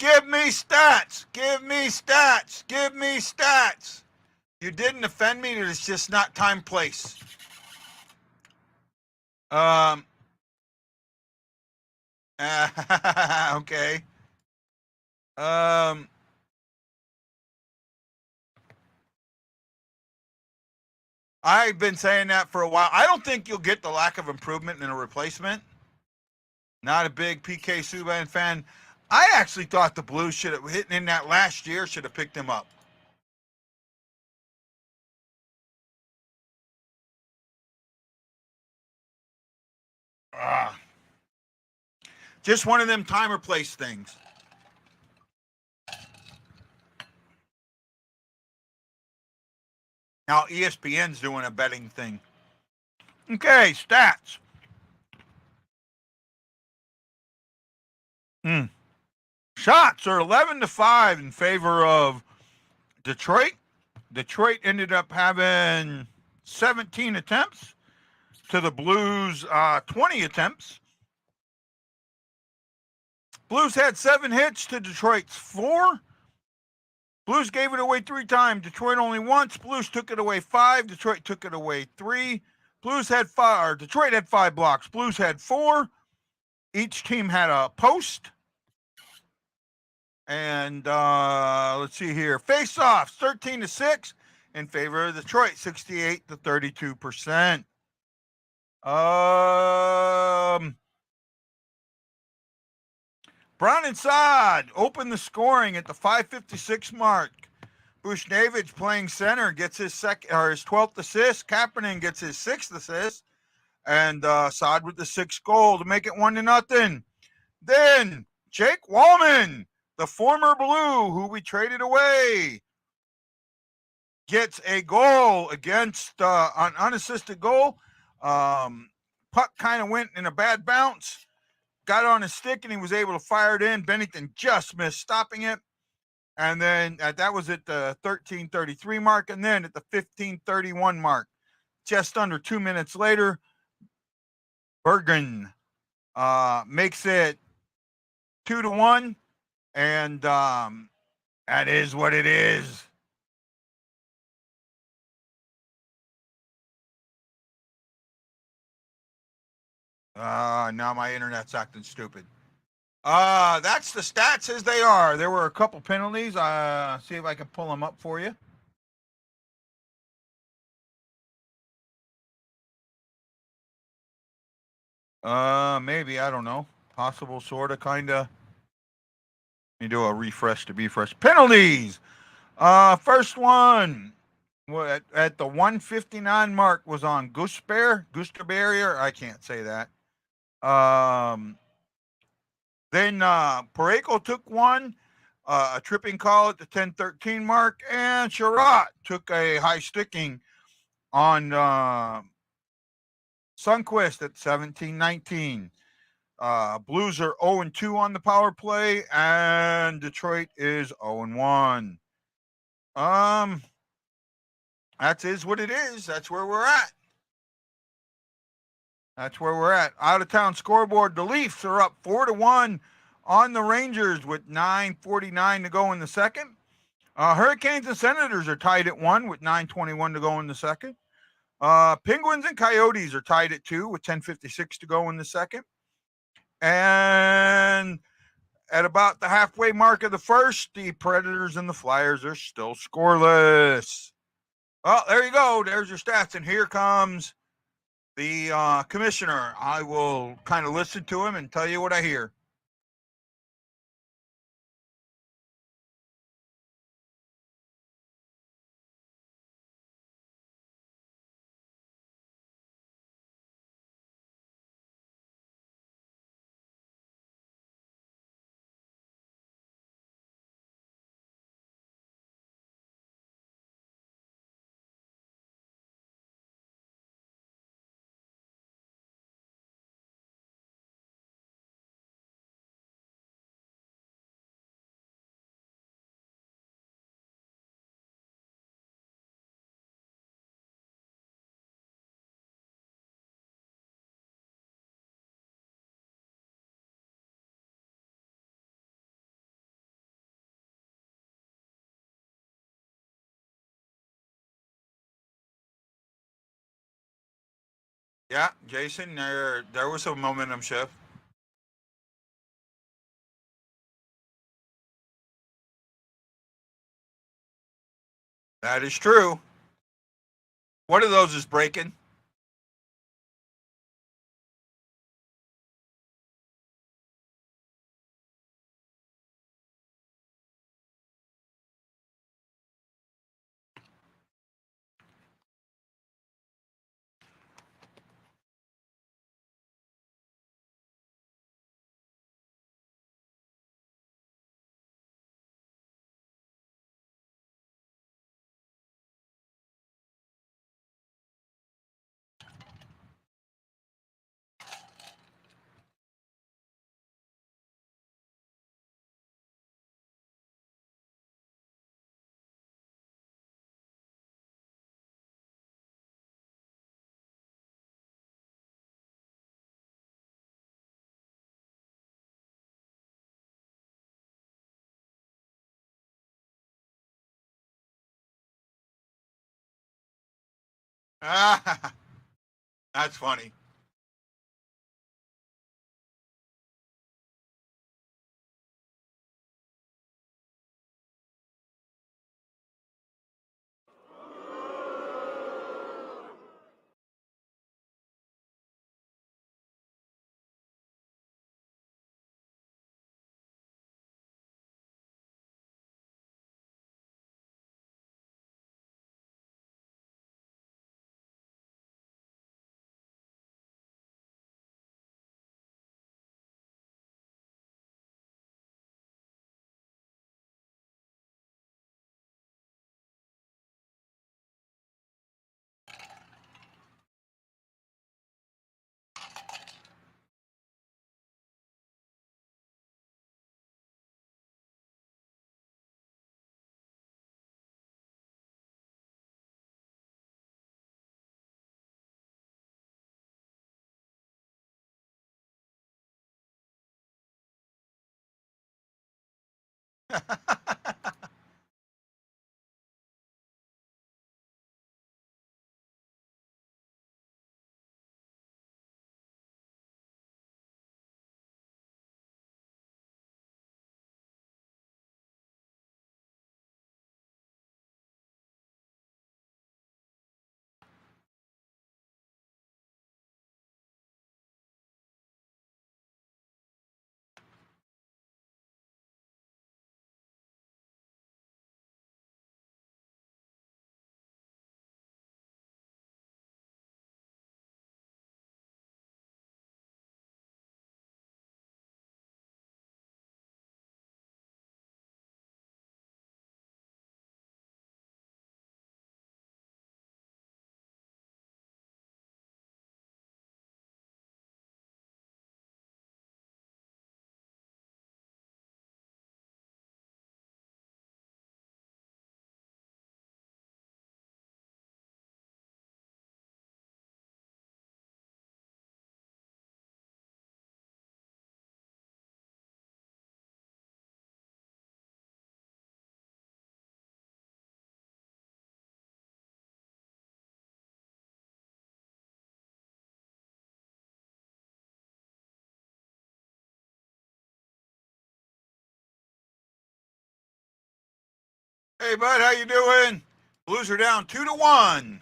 Give me stats. Give me stats. Give me stats. You didn't offend me. It's just not time, place. Okay. I've been saying that for a while. I don't think you'll get the lack of improvement in a replacement. Not a big PK Subban fan. I actually thought the Blues should have hit in that last year, should have picked him up. Just one of them time or place things. Now ESPN's doing a betting thing. Okay, stats. Shots are 11-5 in favor of Detroit. Detroit ended up having 17 attempts to the Blues, 20 attempts. Blues had 7 hits to Detroit's 4. Blues gave it away 3 times. Detroit only once. Blues took it away 5. Detroit took it away 3. Blues had 5. Detroit had 5 blocks. Blues had 4. Each team had a post. And let's see here. Face-offs, 13-6 in favor of Detroit, 68-32%. Brown and Saad opened the scoring at the 5:56 mark. Bushnevich playing center gets his 12th assist. Kapanen gets his 6th assist. And Saad with the 6th goal to make it 1-0. Then Jake Wallman, the former Blue who we traded away, gets a goal against an unassisted goal. Puck kind of went in a bad bounce, got on his stick, and he was able to fire it in. Bennington just missed stopping it. And then that was at the 13:33 mark. And then at the 15:31 mark, just under 2 minutes later, Bergen makes it 2-1. And that is what it is. Now my internet's acting stupid. That's the stats as they are. There were a couple penalties. See if I can pull them up for you. Maybe, I don't know. Possible, sorta, kinda. Let me do a refresh to be fresh. Penalties. First one at the 1:59 mark was on Gusterberger. I can't say that. Then Pareko took one, a tripping call at the 10:13 mark, and Sherratt took a high sticking on Sundqvist at 17:19. Blues are 0-2 on the power play, and Detroit is 0-1. That is what it is. That's where we're at. Out of town scoreboard, the Leafs are up 4-1 on the Rangers with 9:49 to go in the second. Hurricanes and Senators are tied at 1 with 9:21 to go in the second. Penguins and Coyotes are tied at 2 with 10:56 to go in the second. And at about the halfway mark of the first, the Predators and the Flyers are still scoreless. Well, there you go. There's your stats. And here comes the commissioner. I will kind of listen to him and tell you what I hear. Yeah, Jason, there was a momentum shift. That is true. One of those is breaking. Ah, that's funny. Hey, bud, how you doing? Blues are down 2-1.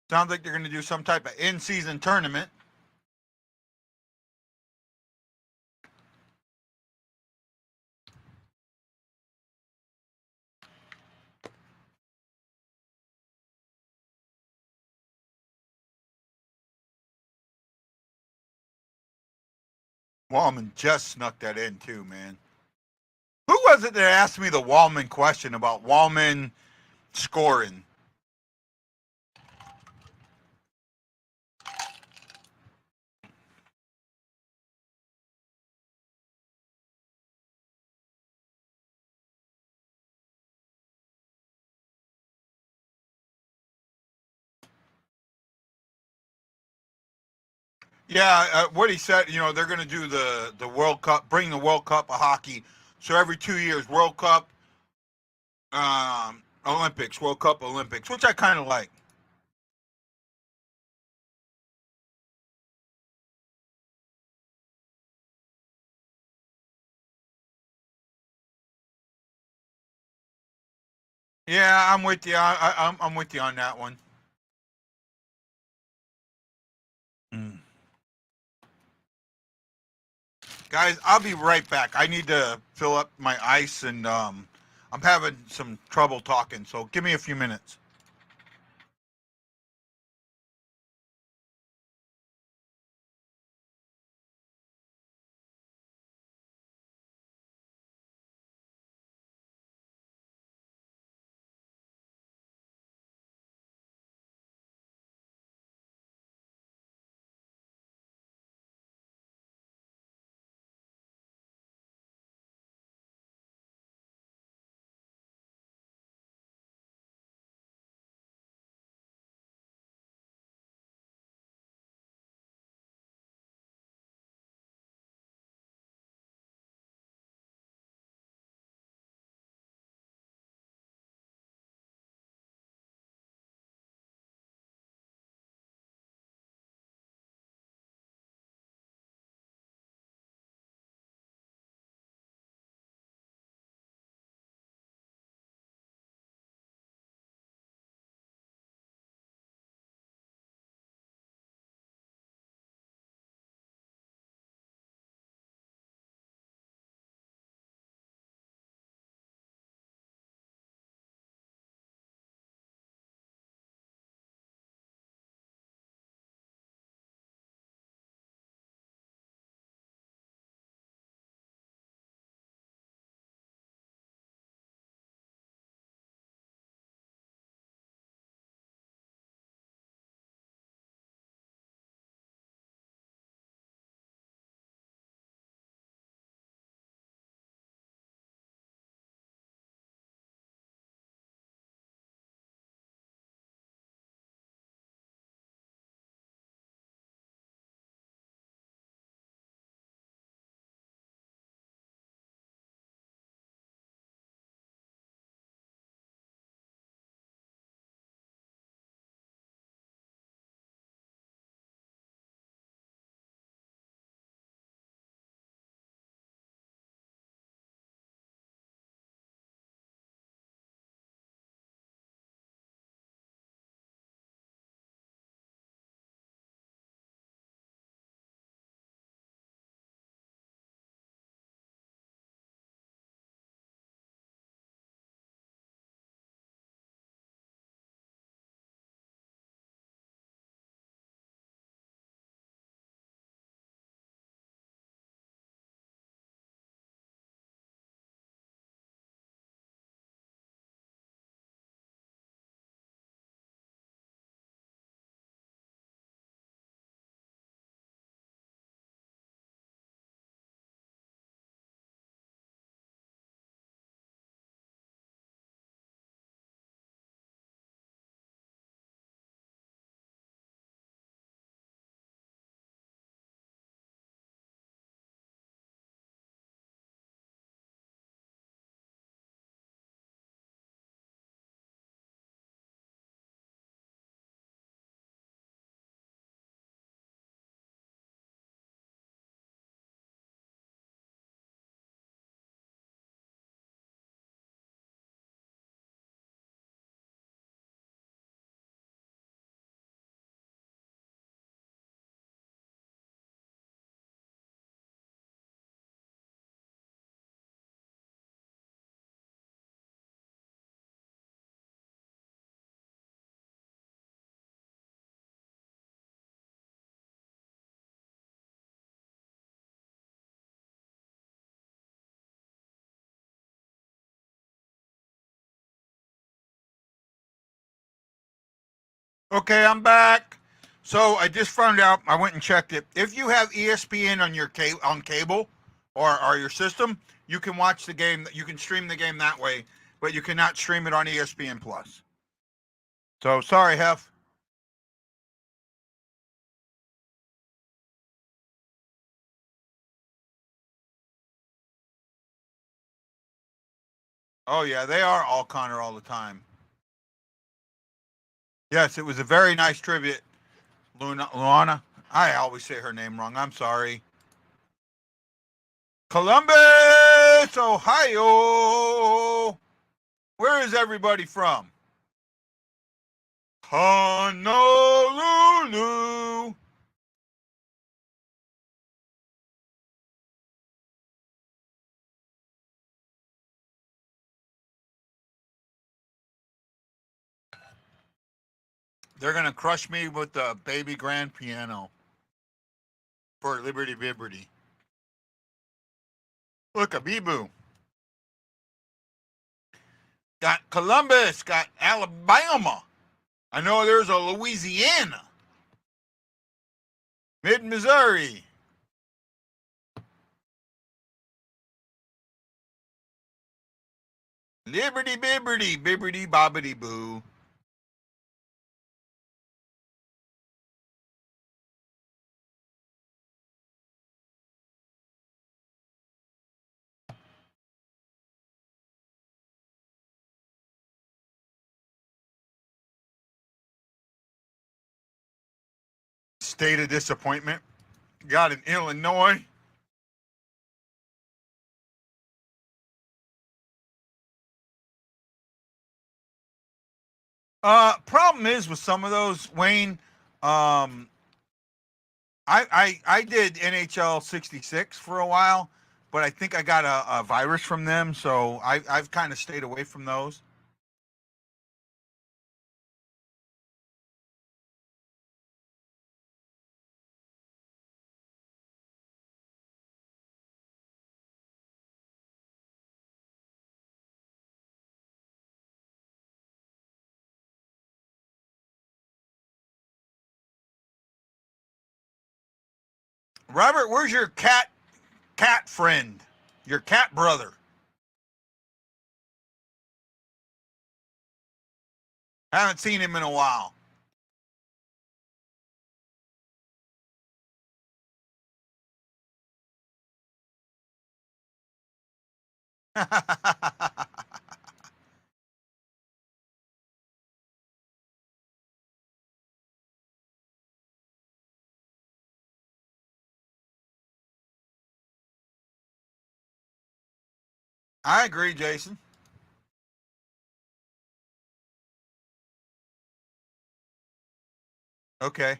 Sounds like they're going to do some type of in-season tournament. Wallman just snuck that in too, man. Who was it that asked me the Wallman question about Wallman scoring? Yeah, what he said, they're going to do the World Cup, bring the World Cup of hockey. So every 2 years, World Cup, Olympics, World Cup, Olympics, which I kind of like. Yeah, I'm with you. I'm with you on that one. Mm. Guys, I'll be right back. I need to fill up my ice, and I'm having some trouble talking. So give me a few minutes. Okay, I'm back. So I just found out. I went and checked it. If you have ESPN on your on cable or your system, you can watch the game. You can stream the game that way, but you cannot stream it on ESPN Plus. So sorry, Hef. Oh yeah, they are all Connor all the time. Yes, it was a very nice tribute, Luana. I always say her name wrong. I'm sorry. Columbus, Ohio. Where is everybody from? Honolulu. They're going to crush me with the baby grand piano for Liberty Bibberty. Look, a Bibu. Got Columbus, got Alabama. I know there's a Louisiana. Mid Missouri. Liberty Bibberty, Bibberty Bobbity Boo. State of disappointment. Got in Illinois. Problem is with some of those, Wayne. I did NHL 66 for a while, but I think I got a virus from them, so I've kind of stayed away from those. Robert, where's your cat friend? Your cat brother? Haven't seen him in a while. I agree, Jason. Okay.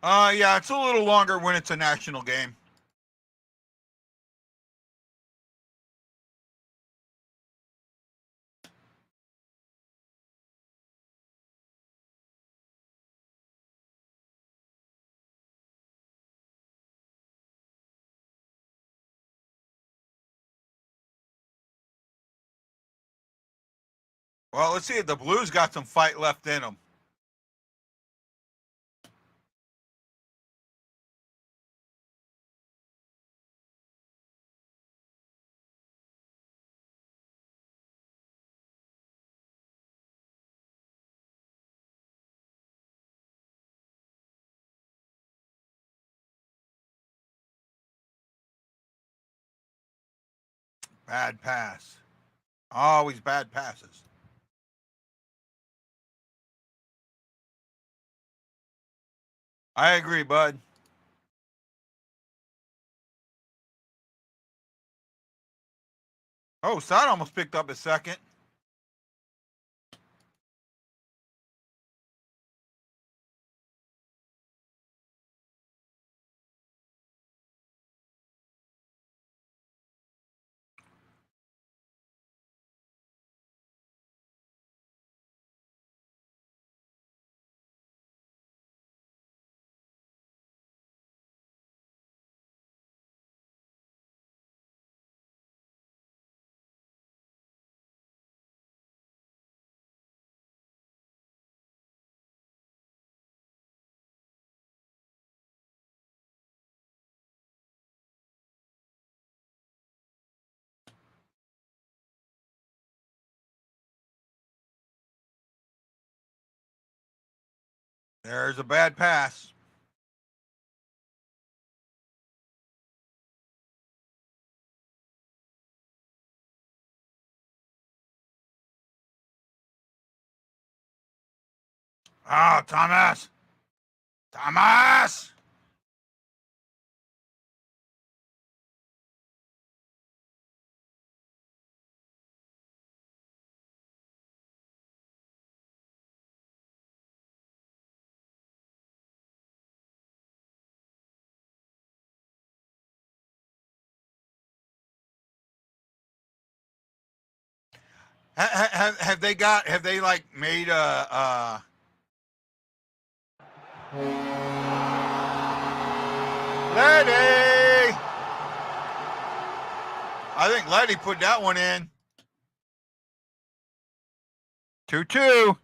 Yeah, it's a little longer when it's a national game. Well, let's see if the Blues got some fight left in them. Bad pass. Always bad passes. I agree, bud. Oh, Sod almost picked up a second. There's a bad pass. Oh, Thomas. Thomas. Have they like made a Letty? I think Letty put that one in. 2-2.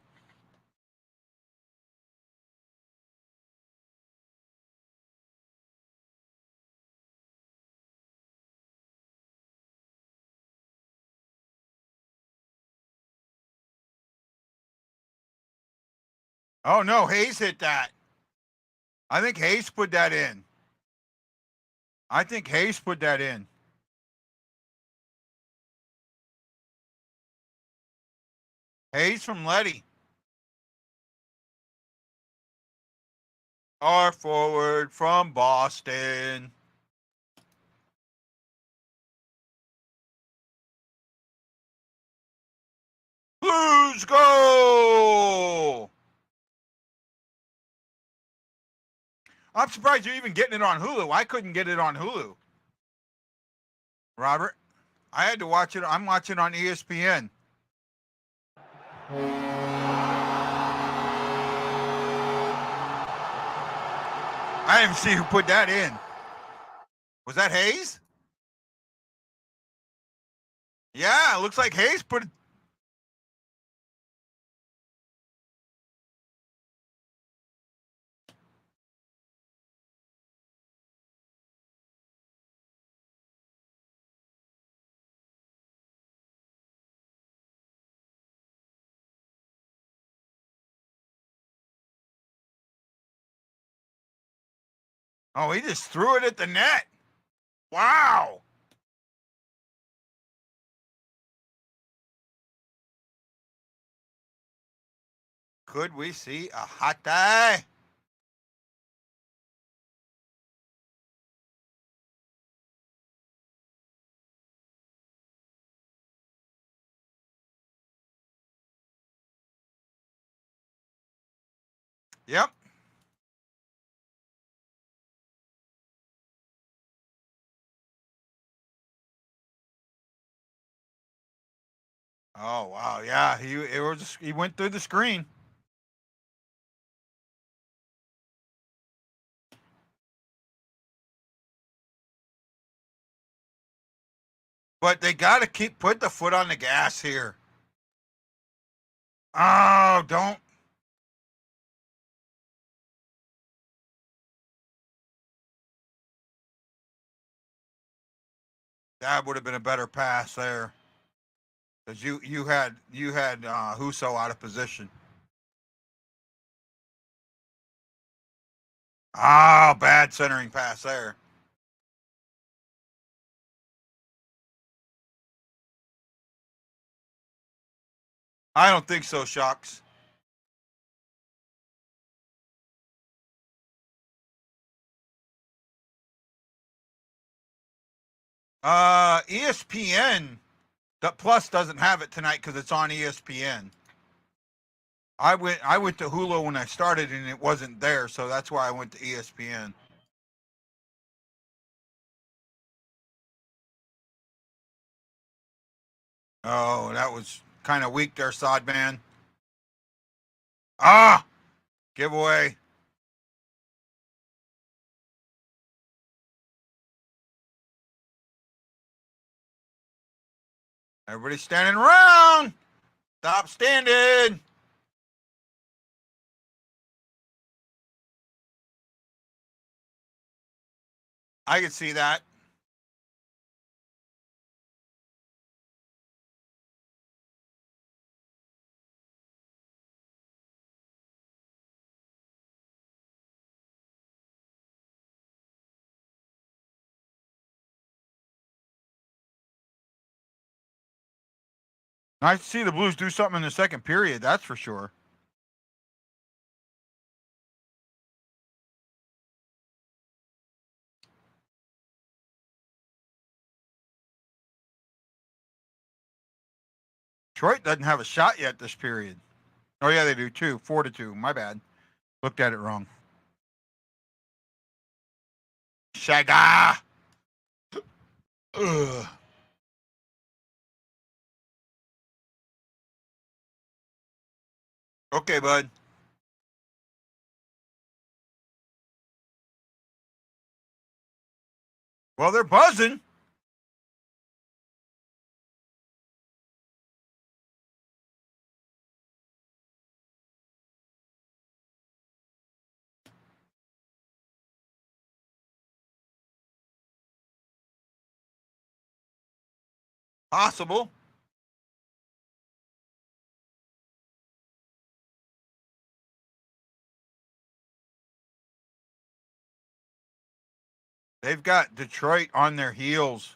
Oh no, Hayes hit that. I think Hayes put that in. Hayes from Letty. Our forward from Boston. Blues go! I'm surprised you're even getting it on Hulu. I couldn't get it on Hulu. Robert, I had to watch it. I'm watching on ESPN. I didn't see who put that in. Was that Hayes? Yeah, it looks like Hayes put it. Oh, he just threw it at the net. Wow. Could we see a hot day? Yep. Oh wow, yeah. He went through the screen. But they got to put the foot on the gas here. Oh, don't. That would have been a better pass there. Because you had Huso out of position. Oh, bad centering pass there. I don't think so, Shucks. ESPN, the Plus doesn't have it tonight because it's on ESPN. I went to Hulu when I started and it wasn't there, so that's why I went to ESPN. Oh, that was kind of weak there, Sodman. Ah, giveaway. Everybody standing around. Stop standing. I can see that. Nice to see the Blues do something in the second period, that's for sure. Detroit doesn't have a shot yet this period. Oh, yeah, they do, 4-2. My bad. Looked at it wrong. Shaga! Ugh. Okay, bud. Well, they're buzzing. Possible. They've got Detroit on their heels.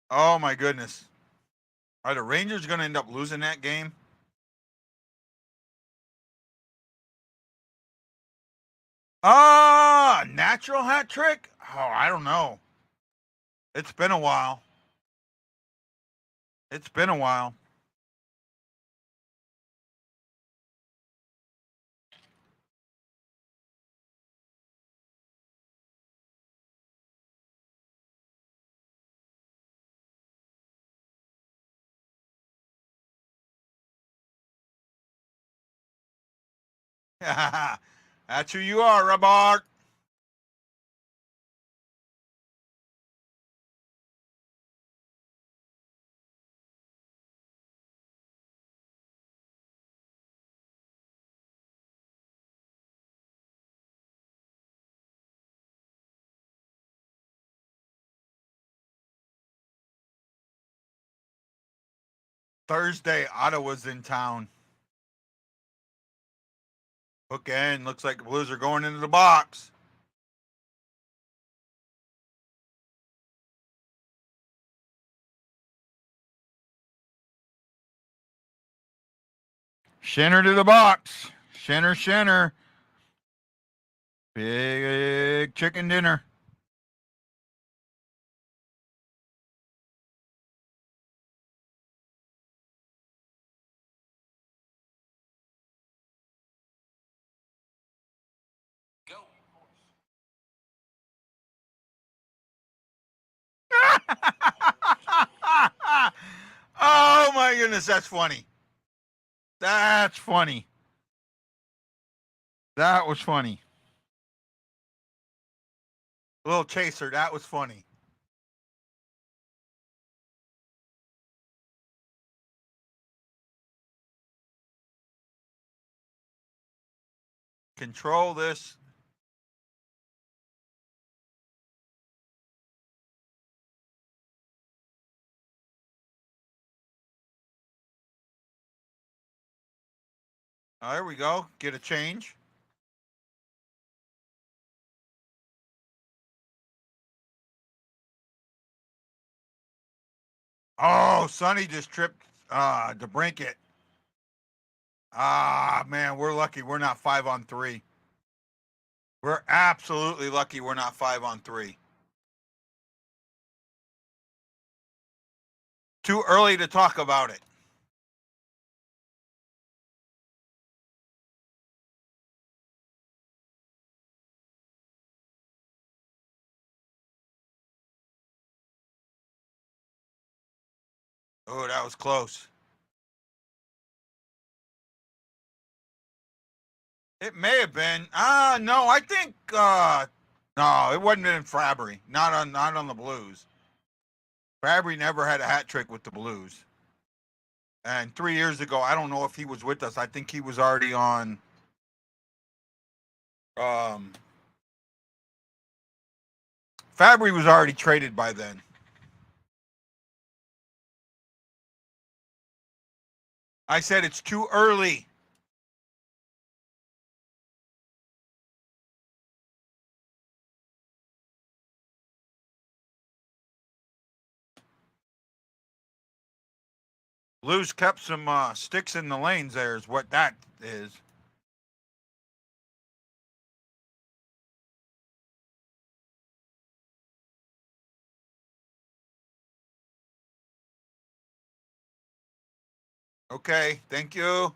Oh, my goodness. Are the Rangers going to end up losing that game? Natural hat trick? Oh, I don't know. It's been a while. It's been a while. That's who you are, Robart. Thursday, Ottawa's in town. Hook end. Looks like the Blues are going into the box. Schenner to the box. Schenner. Big chicken dinner. Go. Oh my goodness, that's funny. That's funny. That was funny. Little chaser, that was funny. Control this. Oh, there we go. Get a change. Oh, Sonny just tripped DeBrincat. Man, we're lucky we're not 5-on-3. We're absolutely lucky we're not 5-on-3. Too early to talk about it. Oh, that was close. It may have been. No, I think no, it wasn't in Fabry. Not on the Blues. Fabry never had a hat trick with the Blues. And 3 years ago, I don't know if he was with us. I think he was already on Fabry was already traded by then. I said it's too early. Blues kept some sticks in the lanes there is what that is. Okay, thank you.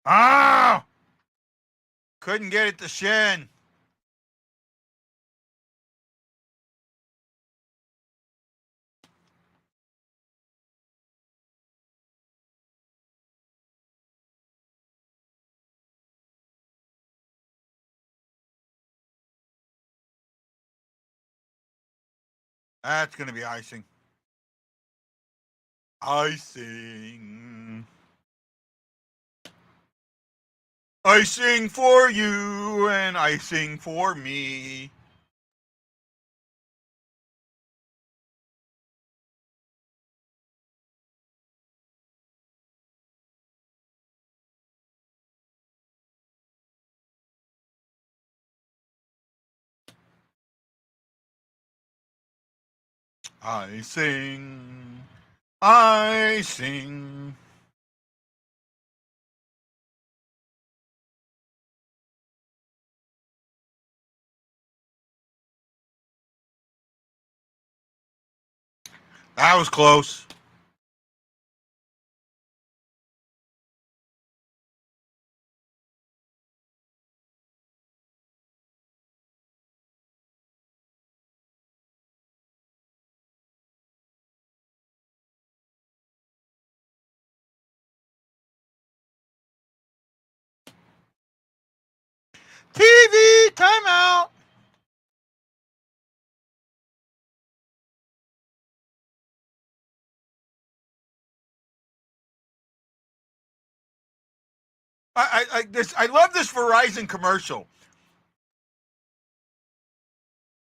Ah! Couldn't get it to Schenn. That's going to be icing. Icing. Icing for you and icing for me. Icing. Icing. That was close. TV timeout. I love this Verizon commercial.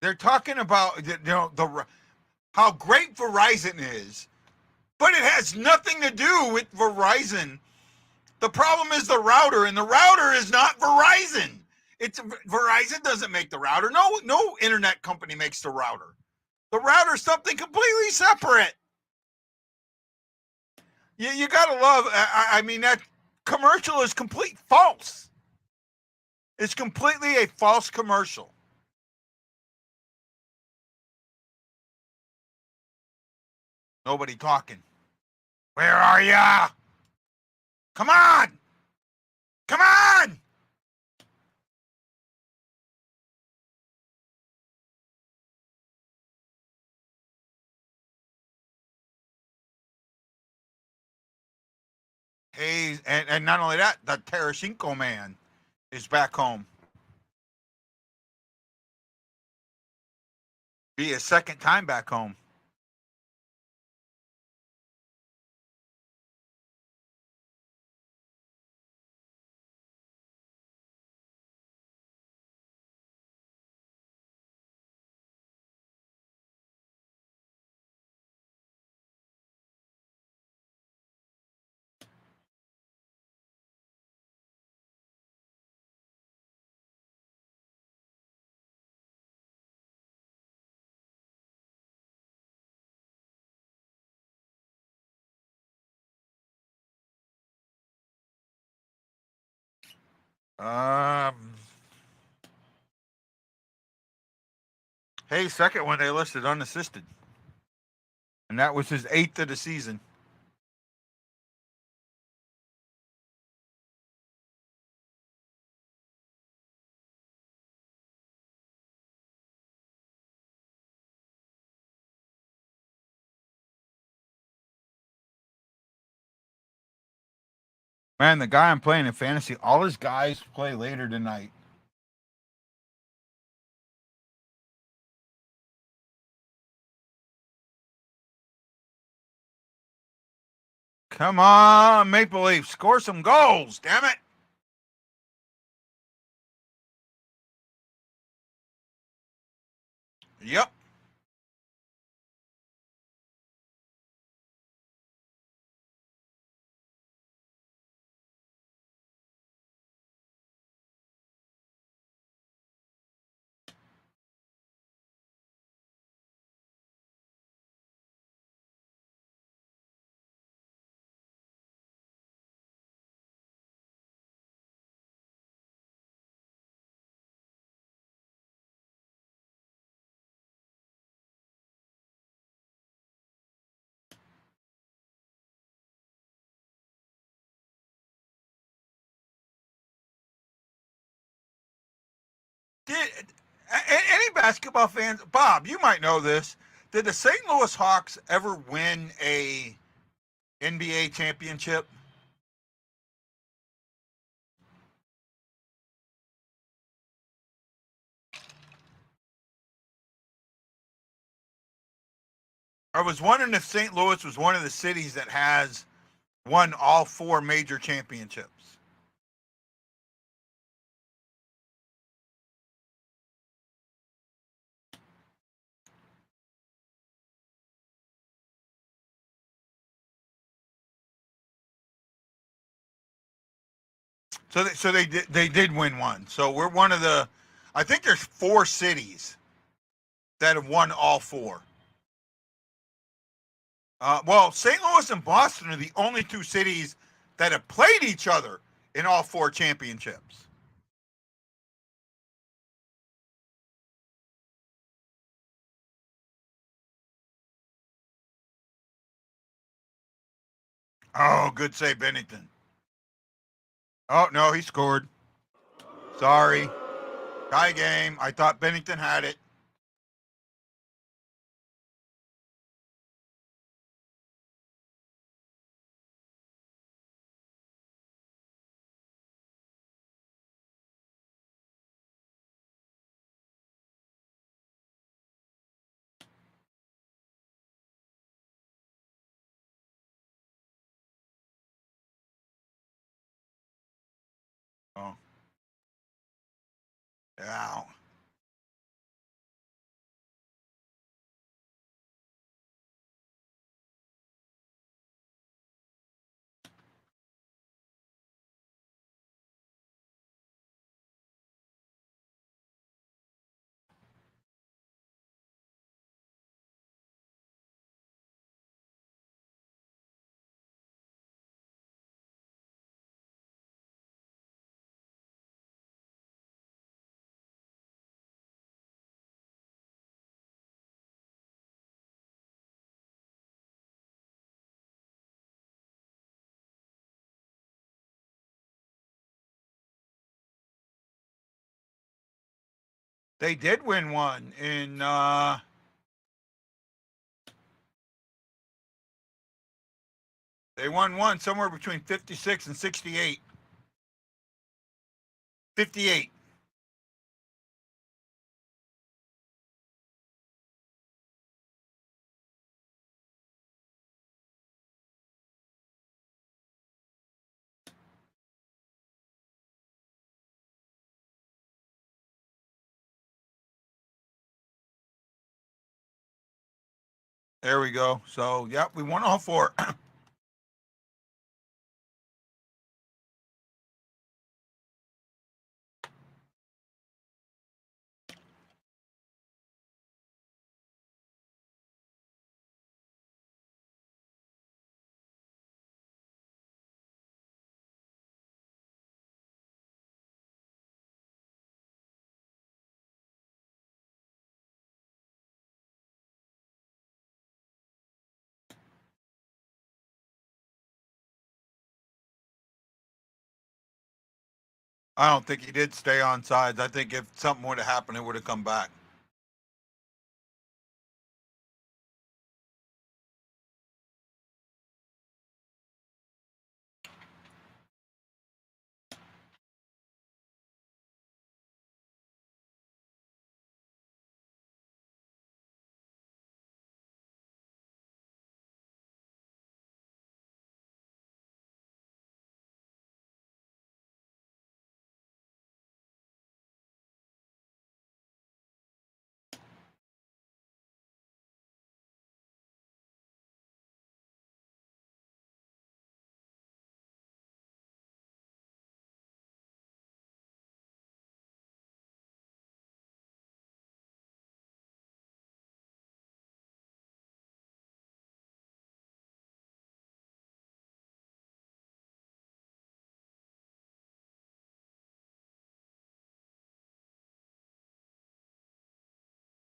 They're talking about how great Verizon is, but it has nothing to do with Verizon. The problem is the router, and the router is not Verizon. It's Verizon doesn't make the router. No internet company makes the router. The router is something completely separate. You gotta love. I mean, that commercial is complete false. It's completely a false commercial. Nobody talking. Where are ya? Come on! Come on! Hey, and not only that, the Terashinko man is back home. Be a second time back home. Hey, second one they listed unassisted, and that was his 8th of the season. Man, the guy I'm playing in fantasy, all his guys play later tonight. Come on, Maple Leafs, score some goals, damn it. Yep. Did any basketball fans, Bob, you might know this. Did the St. Louis Hawks ever win a NBA championship? I was wondering if St. Louis was one of the cities that has won all 4 major championships. So they did win one. So we're one of the, I think there's 4 cities that have won all 4. Well, St. Louis and Boston are the only 2 cities that have played each other in all 4 championships. Oh, good save, Bennington. Oh, no, he scored. Sorry. Tie game. I thought Bennington had it. Oh, yeah. They did win one in they won one somewhere between 56 and 68. 58. There we go. So, yep, we won all 4. I don't think he did stay on sides. I think if something would have happened, it would have come back.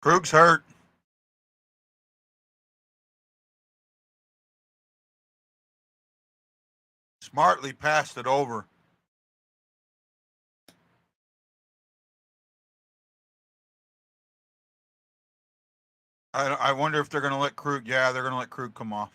Krug's hurt. Smartly passed it over. I wonder if they're going to let Krug. Yeah, they're going to let Krug come off.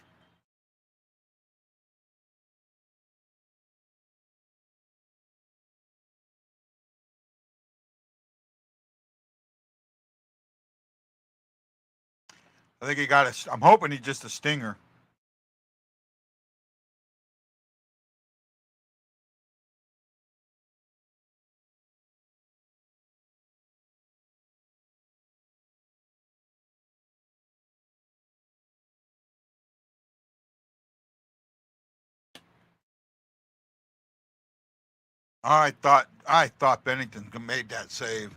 I think he got a. I'm hoping he's just a stinger. I thought Bennington made that save.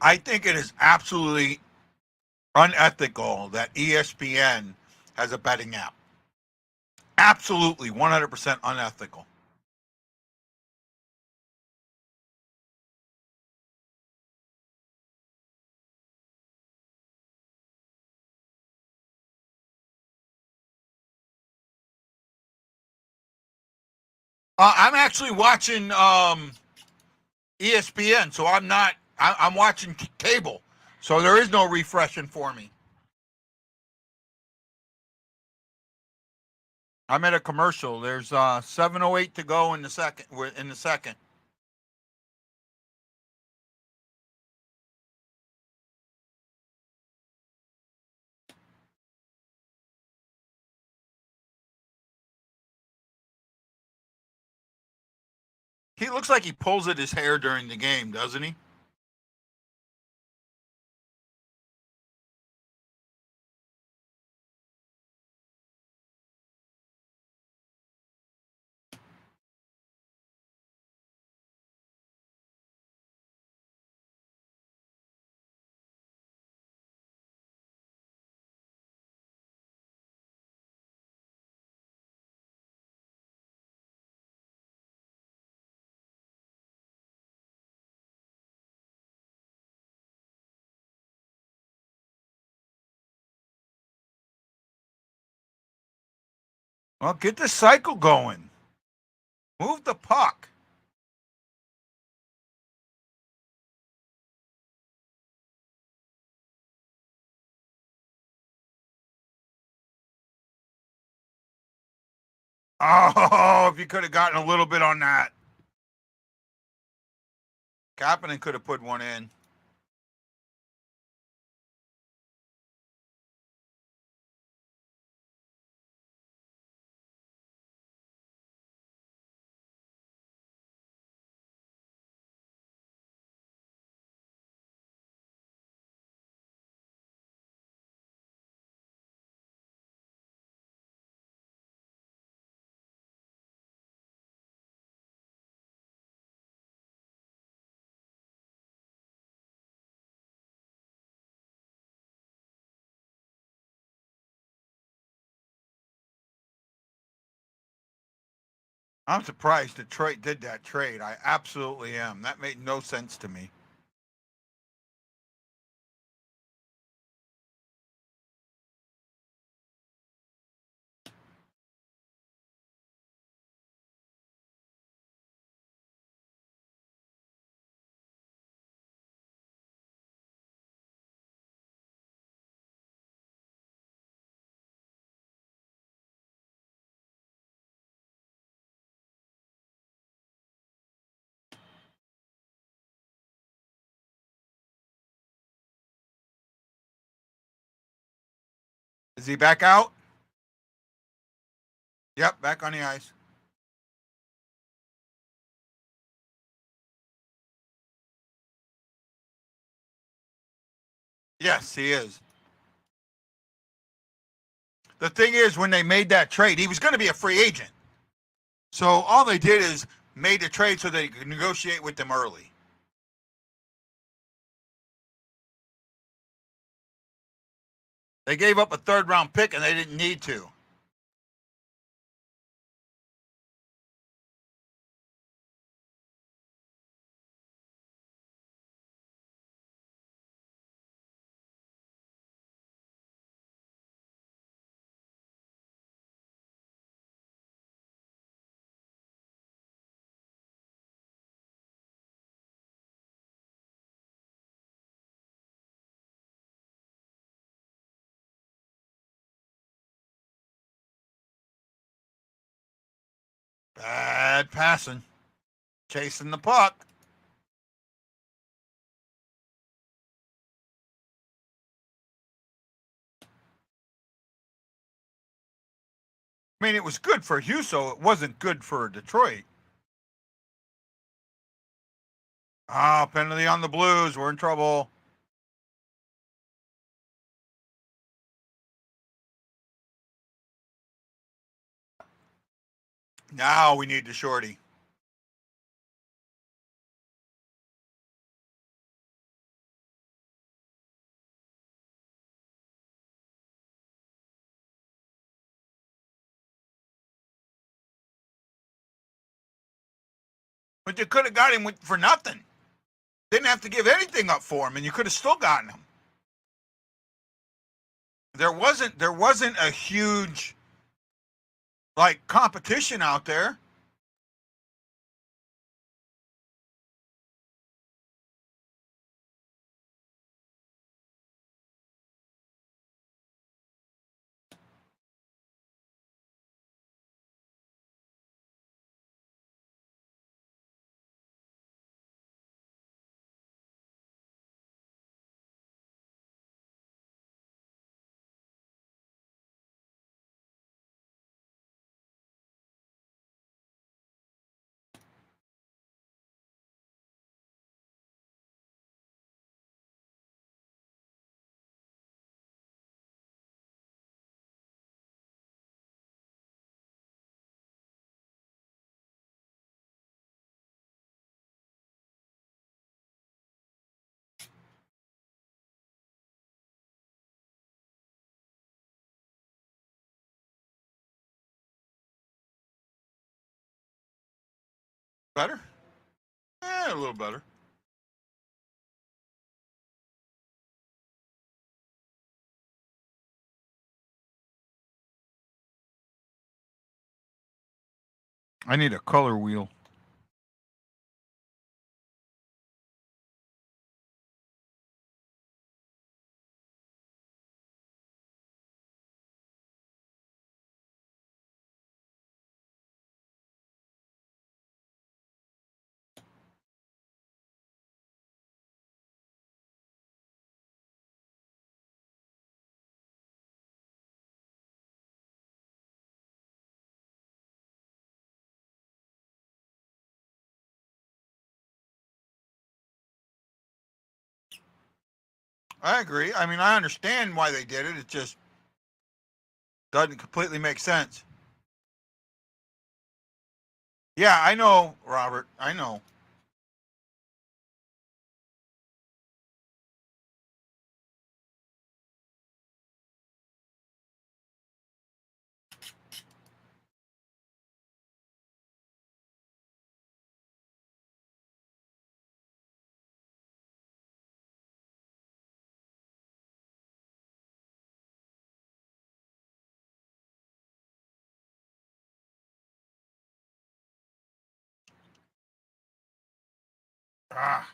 I think it is absolutely unethical that ESPN has a betting app. Absolutely 100% unethical. I'm actually watching ESPN, so I'm not. I'm watching cable, so there is no refreshing for me. I'm at a commercial. There's 7:08 to go in the second. We're in the second. He looks like he pulls at his hair during the game, doesn't he? Well, get the cycle going. Move the puck. Oh, if you could have gotten a little bit on that. Kapanen could have put one in. I'm surprised Detroit did that trade. I absolutely am. That made no sense to me. Is he back out? Yep, back on the ice. Yes, he is. The thing is, when they made that trade, he was going to be a free agent. So all they did is made the trade so they could negotiate with them early. They gave up a third-round pick, and they didn't need to. Bad passing. Chasing the puck. I mean, it was good for Huso. It wasn't good for Detroit. Penalty on the Blues. We're in trouble. Now we need the shorty. But you could have got him for nothing. Didn't have to give anything up for him, and you could have still gotten him. There wasn't a huge competition out there. Better? A little better. I need a color wheel. I agree. I mean, I understand why they did it. It just doesn't completely make sense. Yeah, I know, Robert. I know. Ah.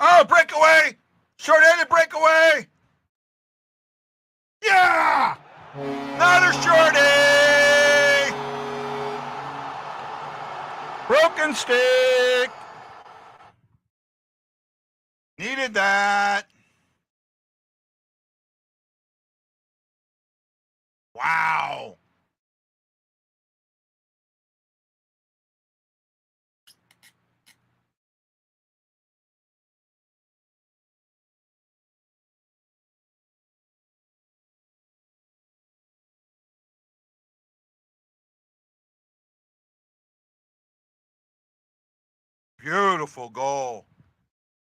Oh, breakaway! Short-handed breakaway! Yeah! Another shorty! Broken stick! Needed that. Wow. Beautiful goal.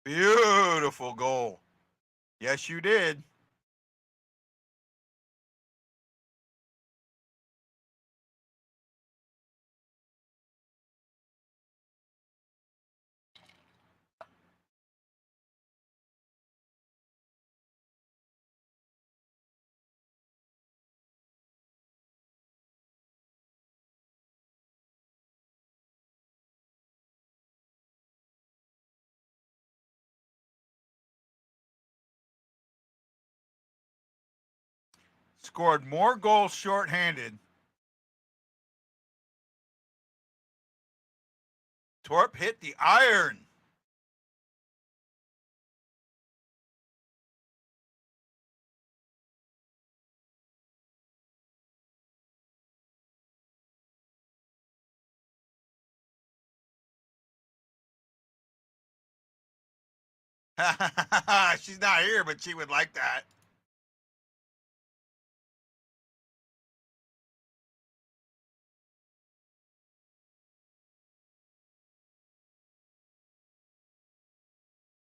Beautiful goal. Yes, you did. Scored more goals shorthanded. Torp hit the iron. She's not here, but she would like that.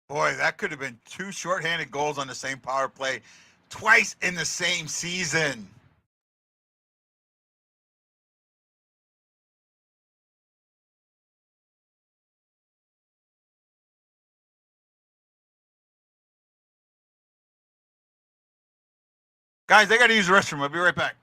Boy, that could have been two shorthanded goals on the same power play twice in the same season. Guys, I got to use the restroom. I'll be right back.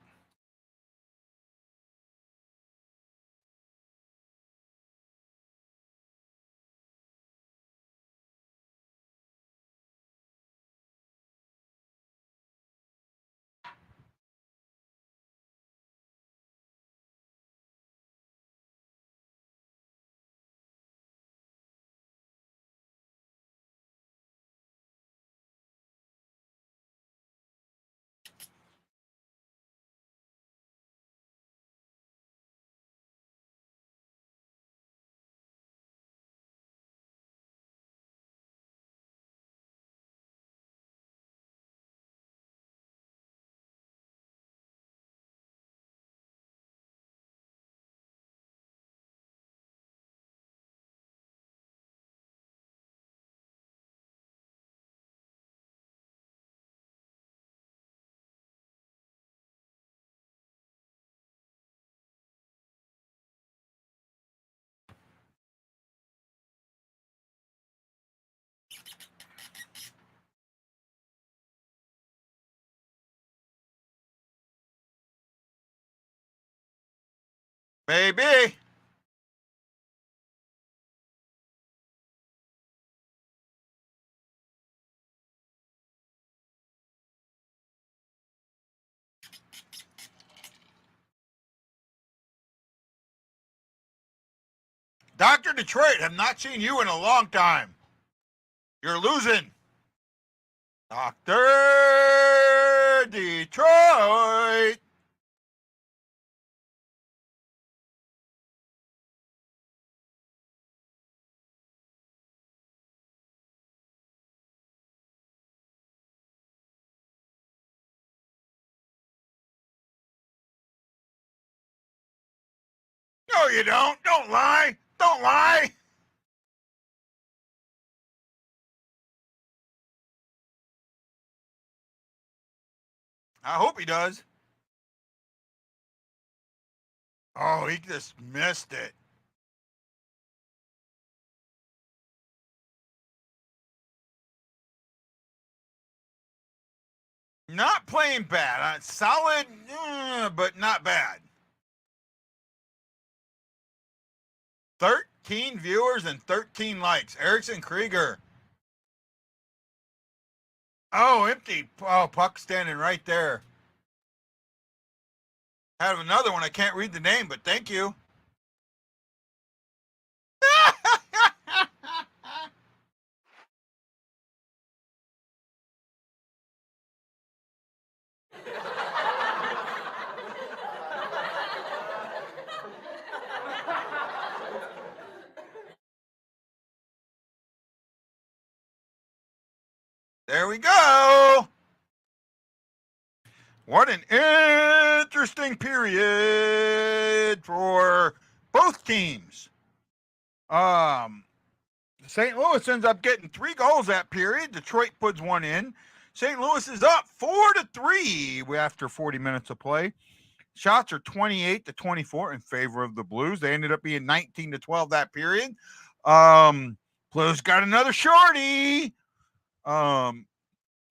Maybe. Dr. Detroit, have not seen you in a long time. You're losing. Dr. Detroit. No, you don't. Don't lie. Don't lie. I hope he does. Oh, he just missed it. Not playing bad. Solid, but not bad. 13 viewers and 13 likes. Erickson Krieger. Oh, empty. Oh, puck standing right there. I have another one. I can't read the name, but thank you. There we go. What an interesting period for both teams. St. Louis ends up getting 3 goals that period. Detroit puts 1 in. St. Louis is up 4-3 after 40 minutes of play. Shots are 28-24 in favor of the Blues. They ended up being 19-12 that period. Blues got another shorty. On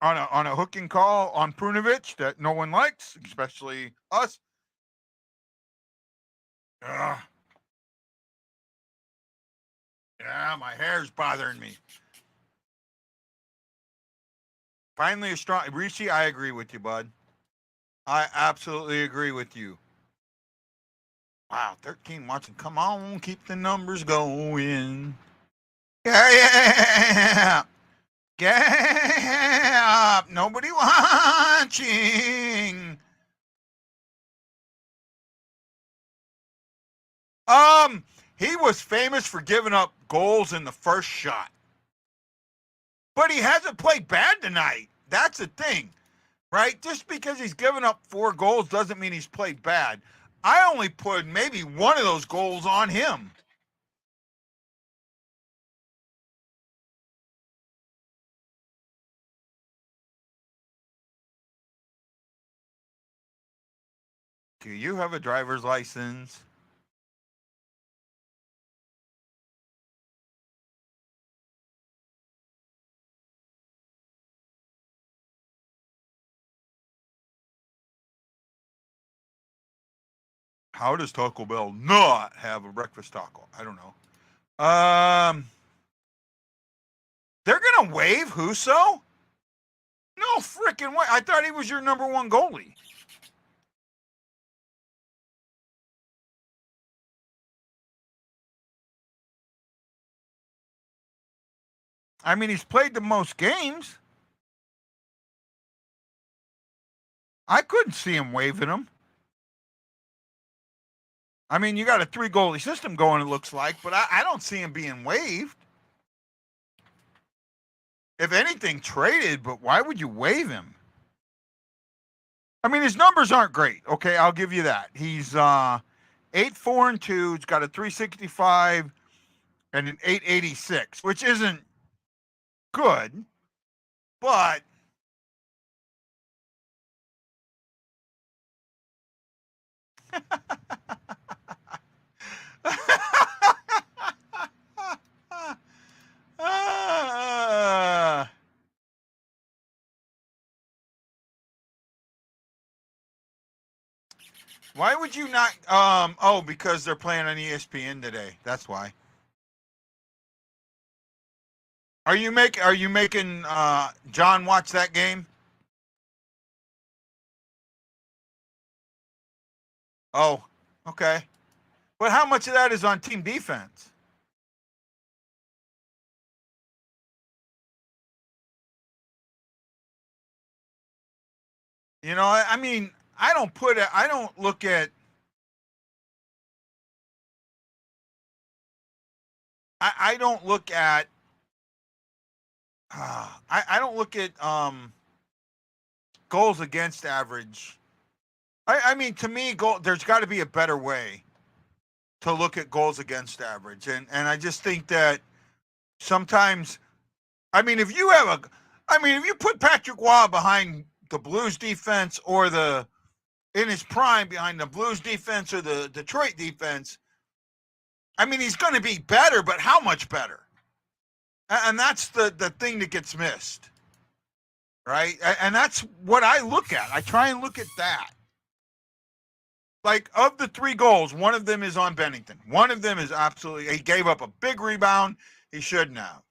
a hooking call on Prunovich that no one likes, especially us. Yeah, my hair's bothering me. Finally, a strong Rishi. I agree with you, bud. I absolutely agree with you. Wow, 13 watching. Come on, keep the numbers going. Yeah. Gap. Nobody watching. He was famous for giving up goals in the first shot. But he hasn't played bad tonight. That's the thing, right? Just because he's given up 4 goals doesn't mean he's played bad. I only put maybe one of those goals on him. Do you have a driver's license? How does Taco Bell not have a breakfast taco? I don't know. They're gonna waive Husso? No freaking way! I thought he was your number 1 goalie. I mean, he's played the most games. I couldn't see him waiving him. I mean, you got a 3 goalie system going, it looks like, but I don't see him being waived. If anything, traded, but why would you waive him? I mean, his numbers aren't great. Okay, I'll give you that. He's 8-4-2. He's got a 365 and an 886, which isn't good, but why would you not? Oh, because they're playing on ESPN today. That's why. Are you making John watch that game? Oh, okay. But how much of that is on team defense? You know, I mean, I don't look at. I don't look at. I don't look at goals against average. I mean, to me, there's got to be a better way to look at goals against average. And I just think that sometimes, I mean, if you put Patrick Waugh behind the Blues defense or in his prime behind the Blues defense or the Detroit defense, I mean, he's going to be better, but how much better? And that's the thing that gets missed, right? And that's what I look at. I try and look at that. Like, of the 3 goals, one of them is on Bennington. One of them is absolutely, he gave up a big rebound. He shouldn't have.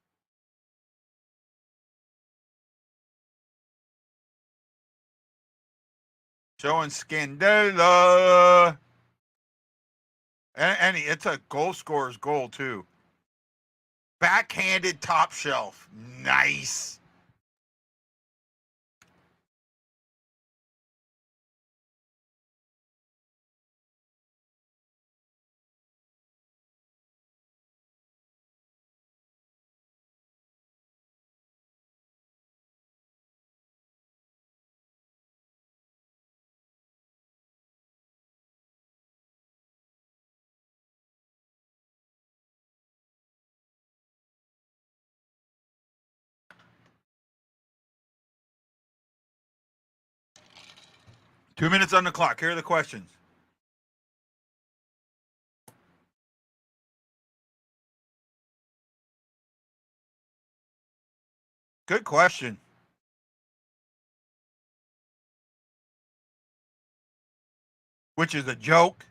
Showing Scandella. And it's a goal scorer's goal, too. Backhanded top shelf. Nice. Two minutes on the clock. Here are the questions. Good question. Which is a joke.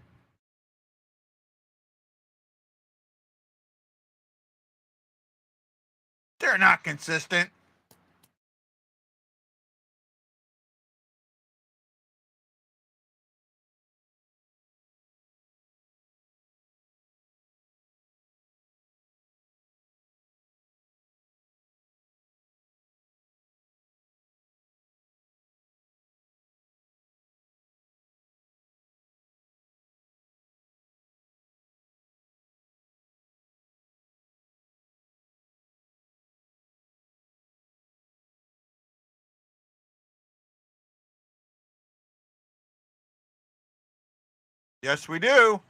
They're not consistent. Yes, we do.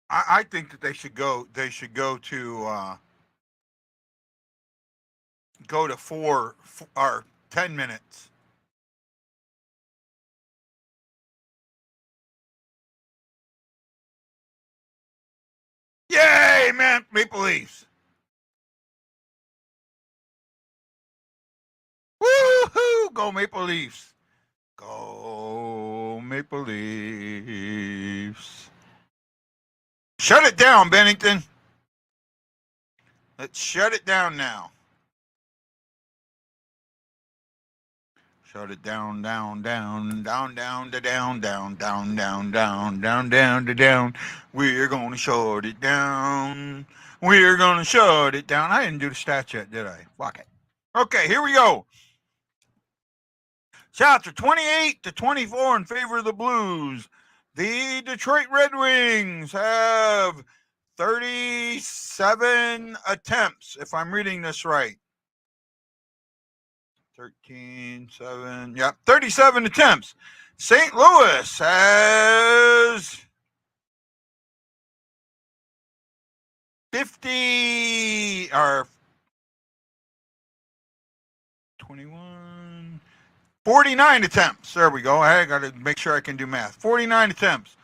I think that they should go to go to 4 or 10 minutes. Yay, man, Maple Leafs. Woo-hoo, go Maple Leafs. Go Maple Leafs. Shut it down, Bennington. Let's shut it down now. Shut it down, down, down, down, down, to down, down, down, down, down, down, down, to down. We're gonna shut it down. We're gonna shut it down. I didn't do the stats yet, did I? Fuck it. Okay, here we go. Shots are 28-24 in favor of the Blues. The Detroit Red Wings have 37 attempts, if I'm reading this right. 13-7. Yeah, 37 attempts. St. Louis has 50 or 21, 49 attempts. There we go. I got to make sure I can do math. 49 attempts.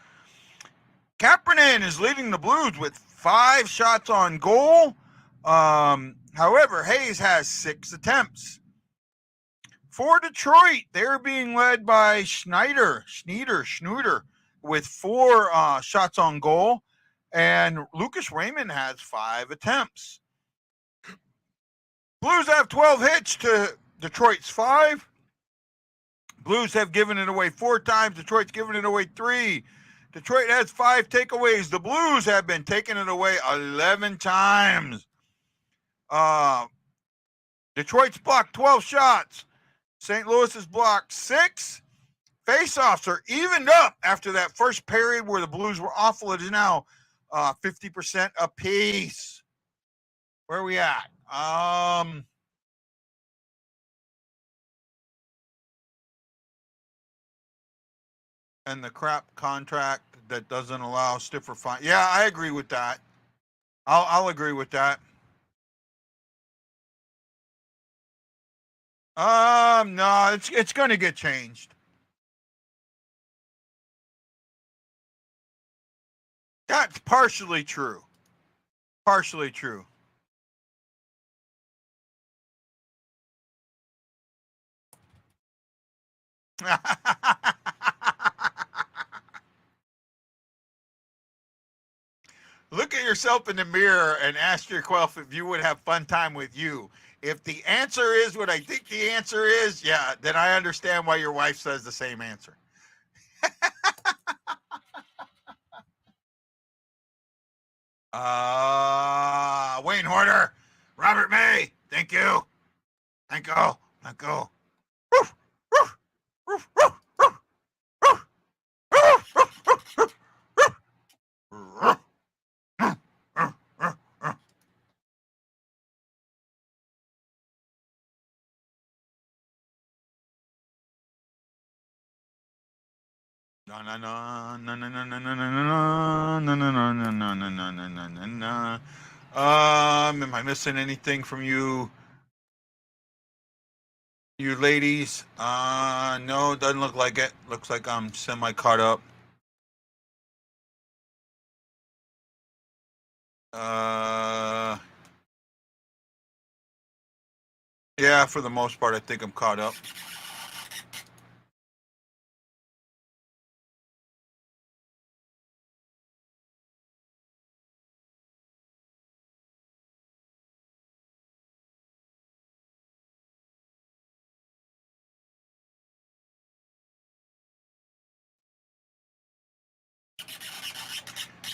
Kapanen is leading the Blues with 5 shots on goal. However, Hayes has 6 attempts. For Detroit, they're being led by Schneider with 4 shots on goal. And Lucas Raymond has 5 attempts. Blues have 12 hits to Detroit's 5. Blues have given it away 4 times. Detroit's given it away 3. Detroit has 5 takeaways. The Blues have been taking it away 11 times. Detroit's blocked 12 shots. St. Louis has blocked 6. Faceoffs are evened up after that first period where the Blues were awful. It is now 50% apiece. Where are we at? And the crap contract that doesn't allow stiffer fine. Yeah, I agree with that. I'll agree with that. No, it's going to get changed. That's partially true. Partially true. Look at yourself in the mirror and ask yourself if you would have fun time with you. If the answer is what I think the answer is, yeah, then I understand why your wife says the same answer. Wayne Horter, Robert May, thank you. Thank you. Thank you. Woof, woof, woof, woof, woof, woof, woof, woof, woof, woof, woof. Am I missing anything from you ladies? No, doesn't look like it. Looks like I'm semi caught up. Yeah, for the most part, I think I'm caught up.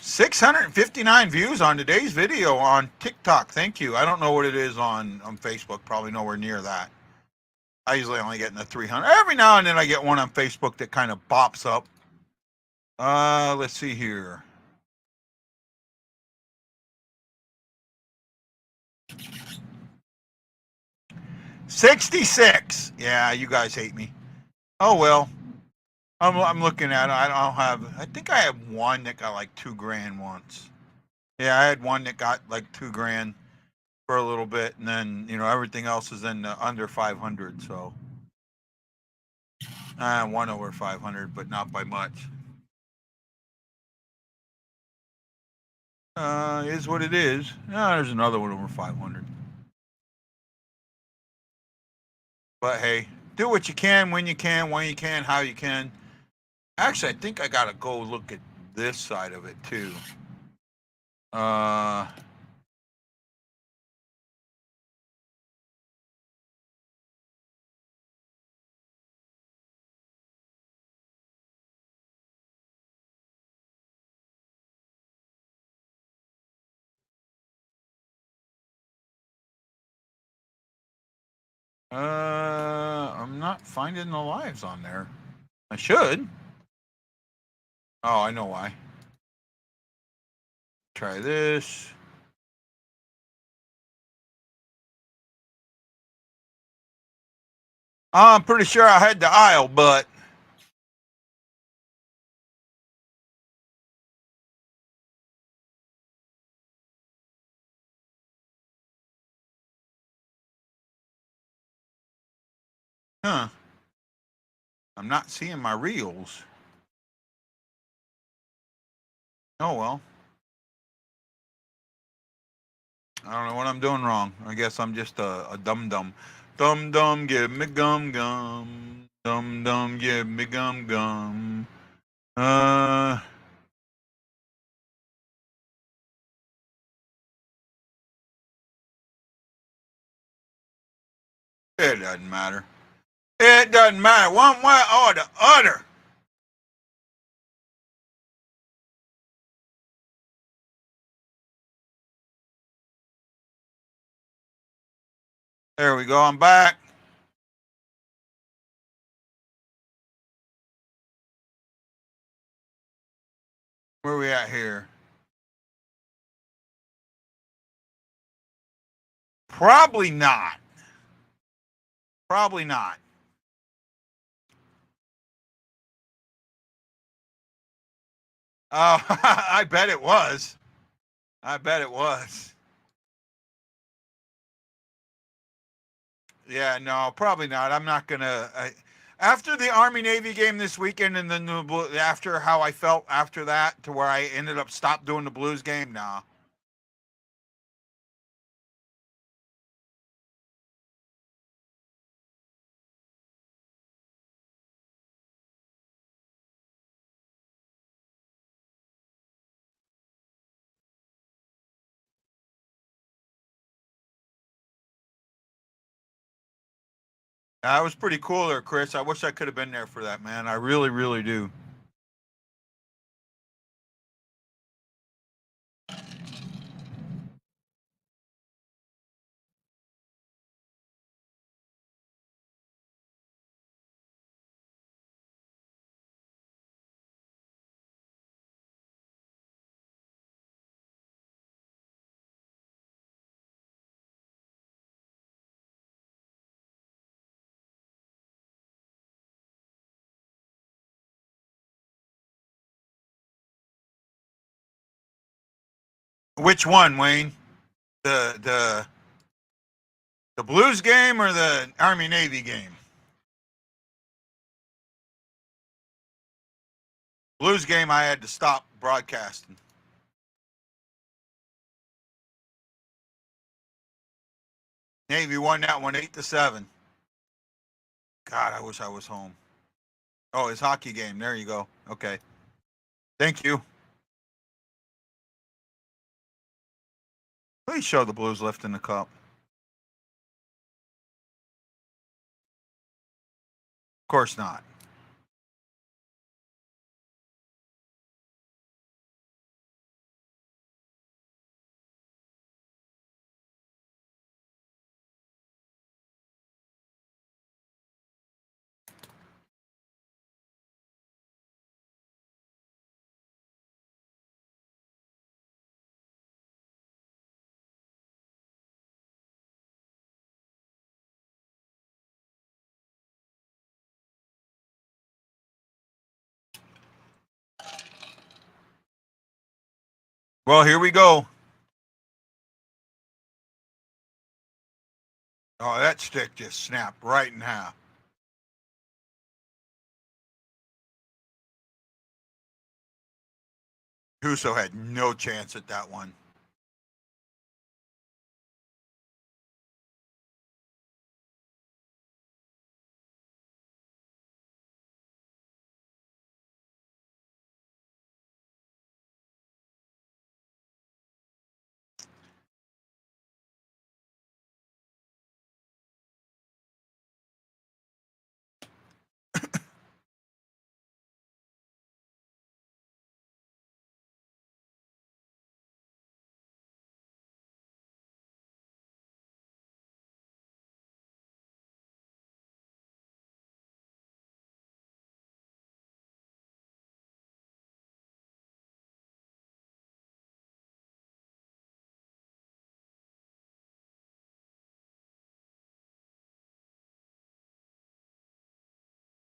$659 views on today's video on TikTok. Thank you. I don't know what it is on Facebook. Probably nowhere near that. I usually only get in the 300. Every now and then I get one on Facebook that kind of bops up. Let's see here. $66. Yeah, you guys hate me. Oh well. I'm looking at it. I think I had one that got like $2,000 once. Yeah, I had one that got like $2,000. for a little bit, and then everything else is in under 500. So one over 500, but not by much. Is what it is. There's another one over 500. But hey, do what you can, when you can, how you can. Actually, I think I gotta go look at this side of it too. I'm not finding the lives on there. I should. Oh, I know why. Try this. I'm pretty sure I had the aisle, but I'm not seeing my reels. Oh well. I don't know what I'm doing wrong. I guess I'm just a dum-dum. Dum-dum, give me gum-gum. Dum-dum, give me gum-gum. It doesn't matter. It doesn't matter one way or the other. There we go. I'm back. Where are we at here? Probably not. Probably not. Oh, I bet it was. I bet it was. Yeah, no, probably not. I'm not gonna. After the Army Navy game this weekend, and then after how I felt after that, to where I ended up stopped doing the Blues game. Nah. That was pretty cool there, Chris. I wish I could have been there for that, man. I really, really do. Which one, Wayne? The Blues game or the Army Navy game? Blues game, I had to stop broadcasting. Navy won that one 8-7. God, I wish I was home. Oh, his hockey game. There you go. Okay. Thank you. Please show the Blues lifting the cup. Of course not. Well, here we go. Oh, that stick just snapped right in half. Huso had no chance at that one.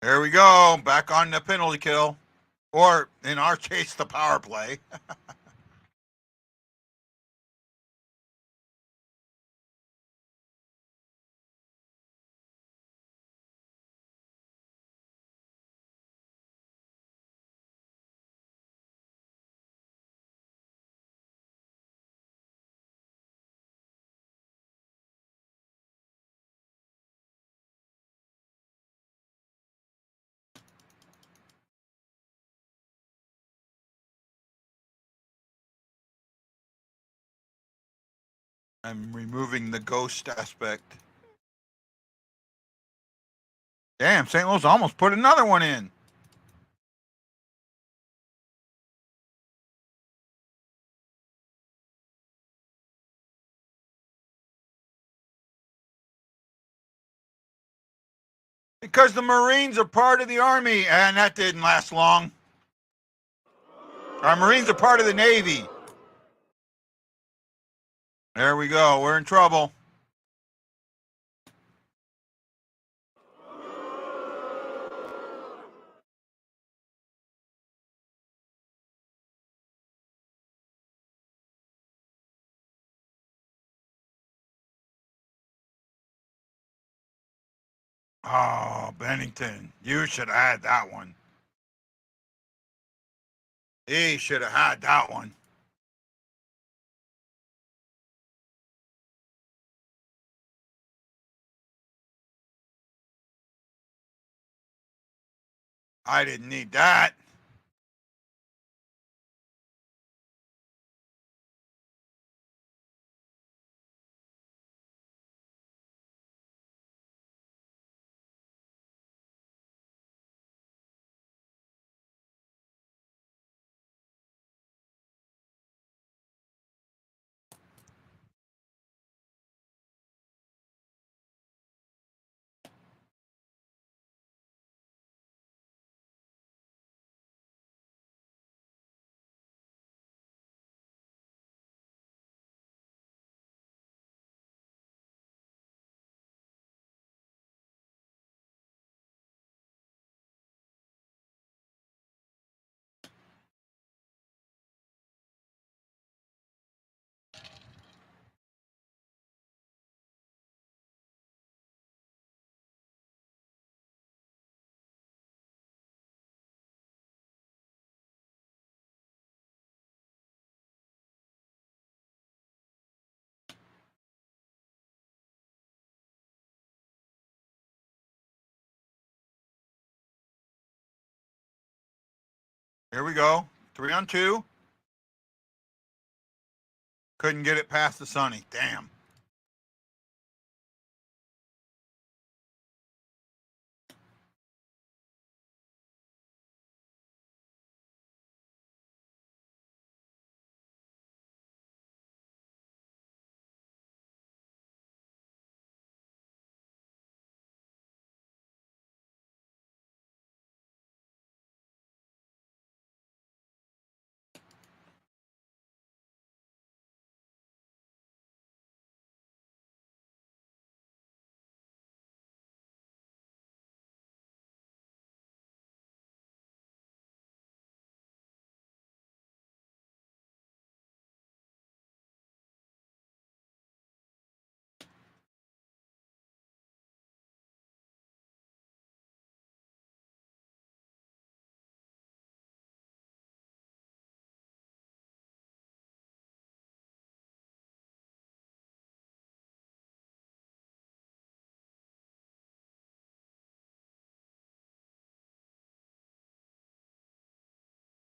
There we go. Back on the penalty kill. Or, in our case, the power play. I'm removing the ghost aspect. Damn, St. Louis almost put another one in. Because the Marines are part of the Army, and that didn't last long. Our Marines are part of the Navy. There we go. We're in trouble. Oh, Bennington, you should have had that one. He should have had that one. I didn't need that. Here we go. 3-on-2. Couldn't get it past the Sunny. Damn.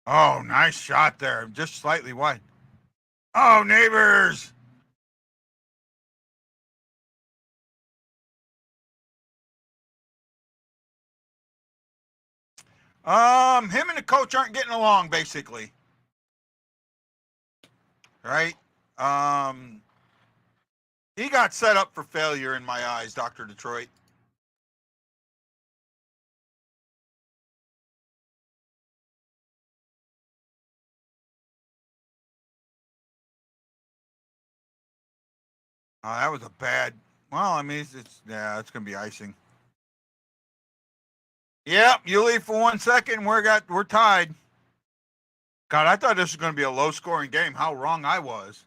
Oh, nice shot there. Just slightly wide. Oh, neighbors. Him and the coach aren't getting along, basically. Right? He got set up for failure in my eyes, Dr. Detroit. Oh, that was a bad. Well, I mean, it's going to be icing. Yep, you leave for 1 second. We're tied. God, I thought this was going to be a low-scoring game. How wrong I was.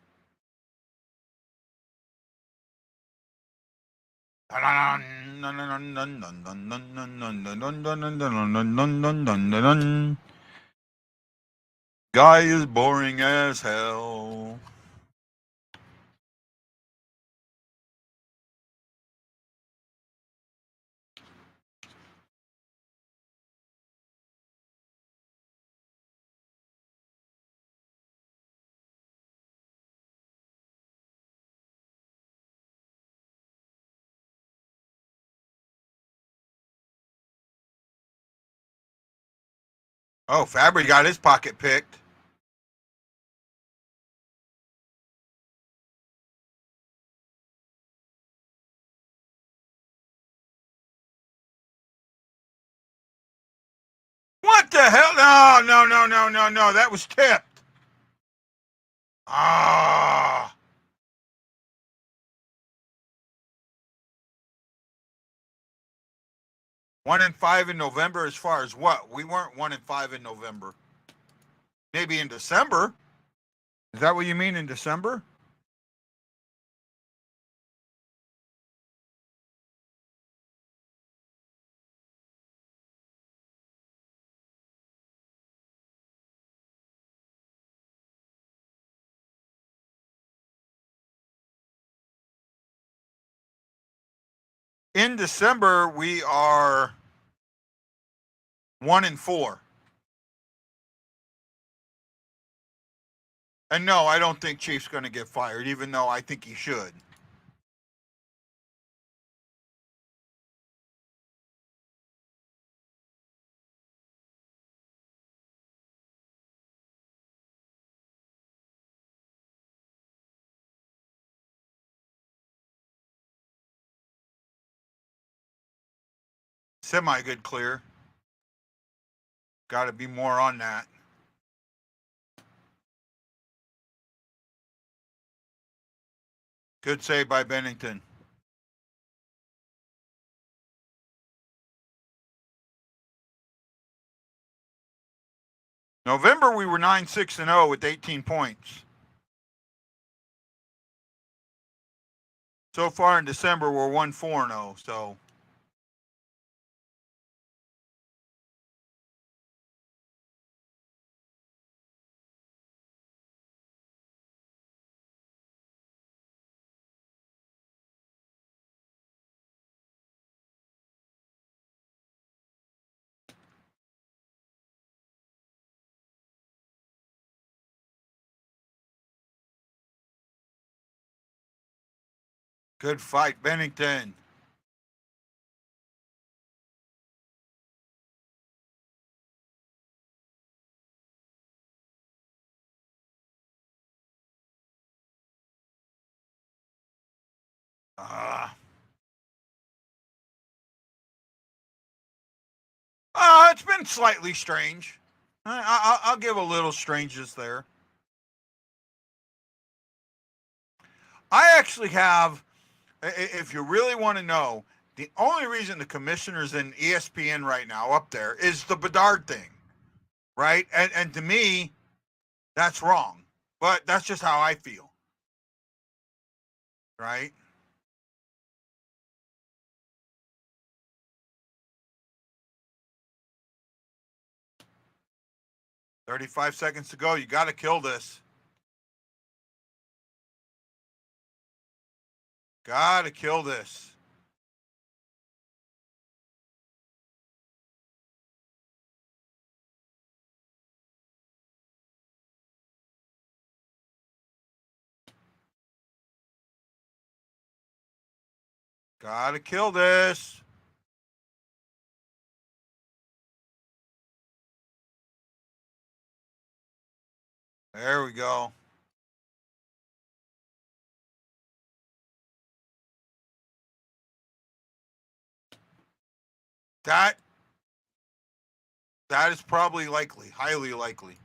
Guy is boring as hell. Oh, Fabry got his pocket picked. What the hell? No. That was tipped. Ah. 1-5 in November as far as what? We weren't 1-5 in November. Maybe in December. Is that what you mean in December? In December, we are 1-4. And no, I don't think Chief's going to get fired, even though I think he should. Semi good clear. Got to be more on that. Good save by Bennington. November, we were 9-6-0 with 18 points. So far in December, we're 1-4-0. So good fight, Bennington. It's been slightly strange. I'll give a little strangeness there. I actually have, if you really want to know, the only reason the commissioner's in ESPN right now up there is the Bedard thing, right? And to me, that's wrong. But that's just how I feel, right? "35 seconds to go. You got to kill this. Got to kill this." Gotta kill this. There we go. That is probably likely, highly likely.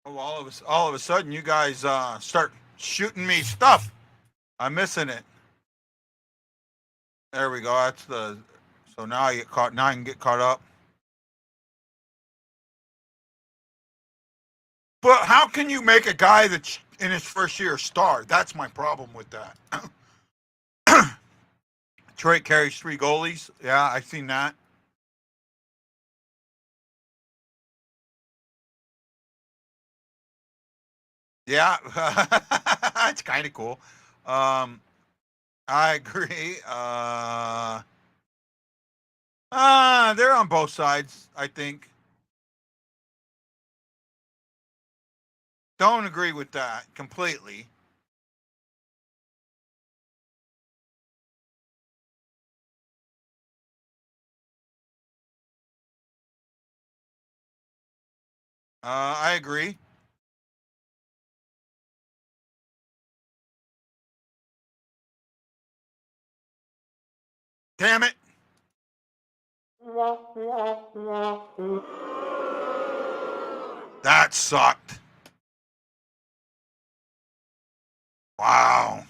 Oh, all of a sudden, you guys start shooting me stuff. I'm missing it. There we go. That's the. So now I get caught. Now I can get caught up. But how can you make a guy that's in his first year a star? That's my problem with that. Detroit carries 3 goalies. Yeah, I've seen that. Yeah, it's kind of cool. I agree. They're on both sides, I think. Don't agree with that completely. I agree. Damn it. That sucked. Wow.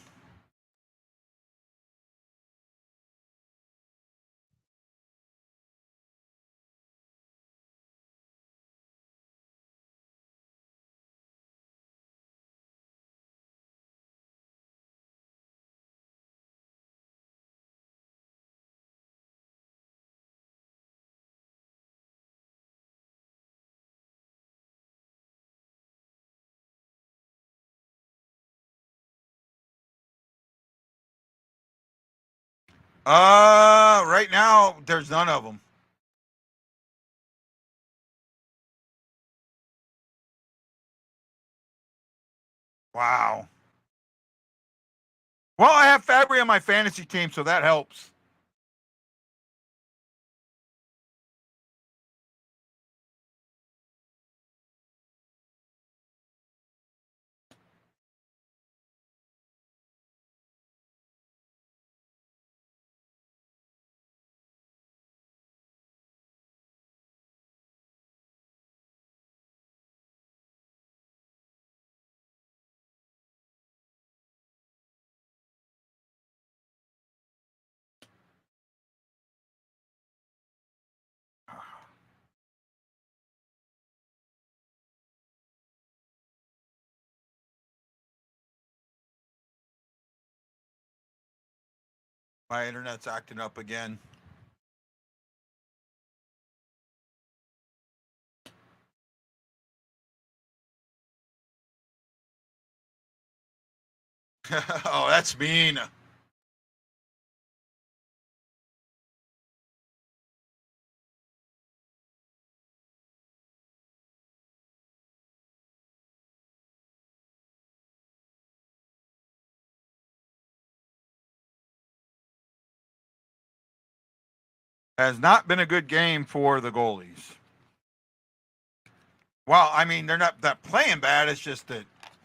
Right now there's none of them. Wow. Well, I have Fabry on my fantasy team, so that helps. My internet's acting up again. Oh, that's mean. Has not been a good game for the goalies. Well, I mean, they're not that playing bad. It's just that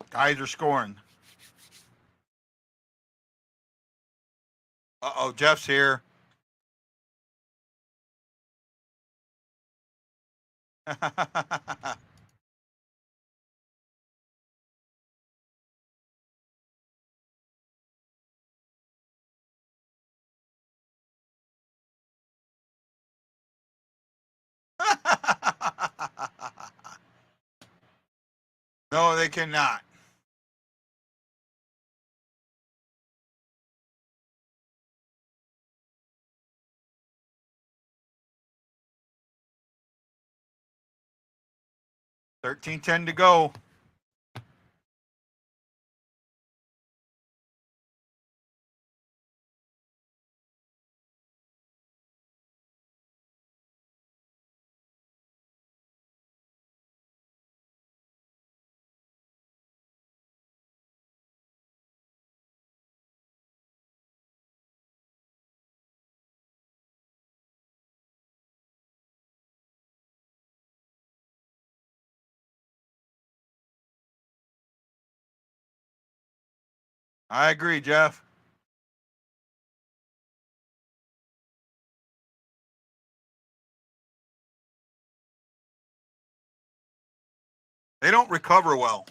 guys are scoring. Uh-oh, Jeff's here. No, they cannot. $13.10 to go. I agree, Jeff. They don't recover well.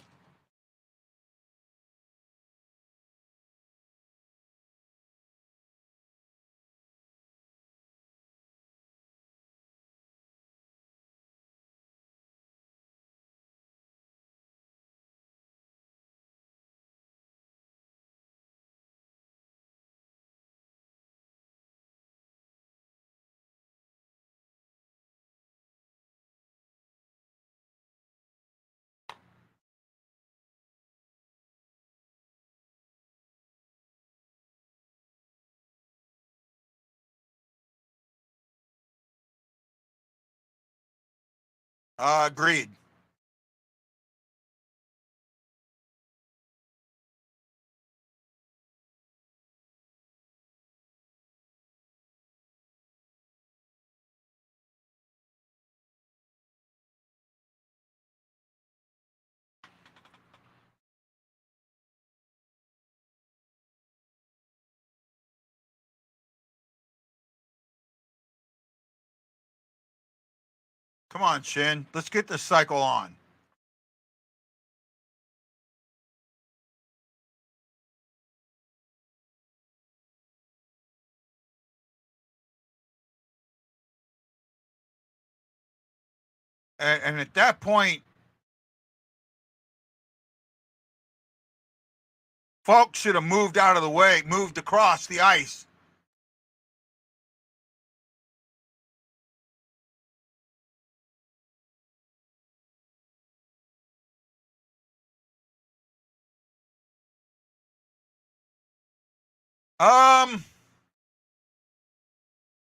Agreed. Come on, Schenn. Let's get this cycle on. And at that point, Falk should have moved out of the way, moved across the ice.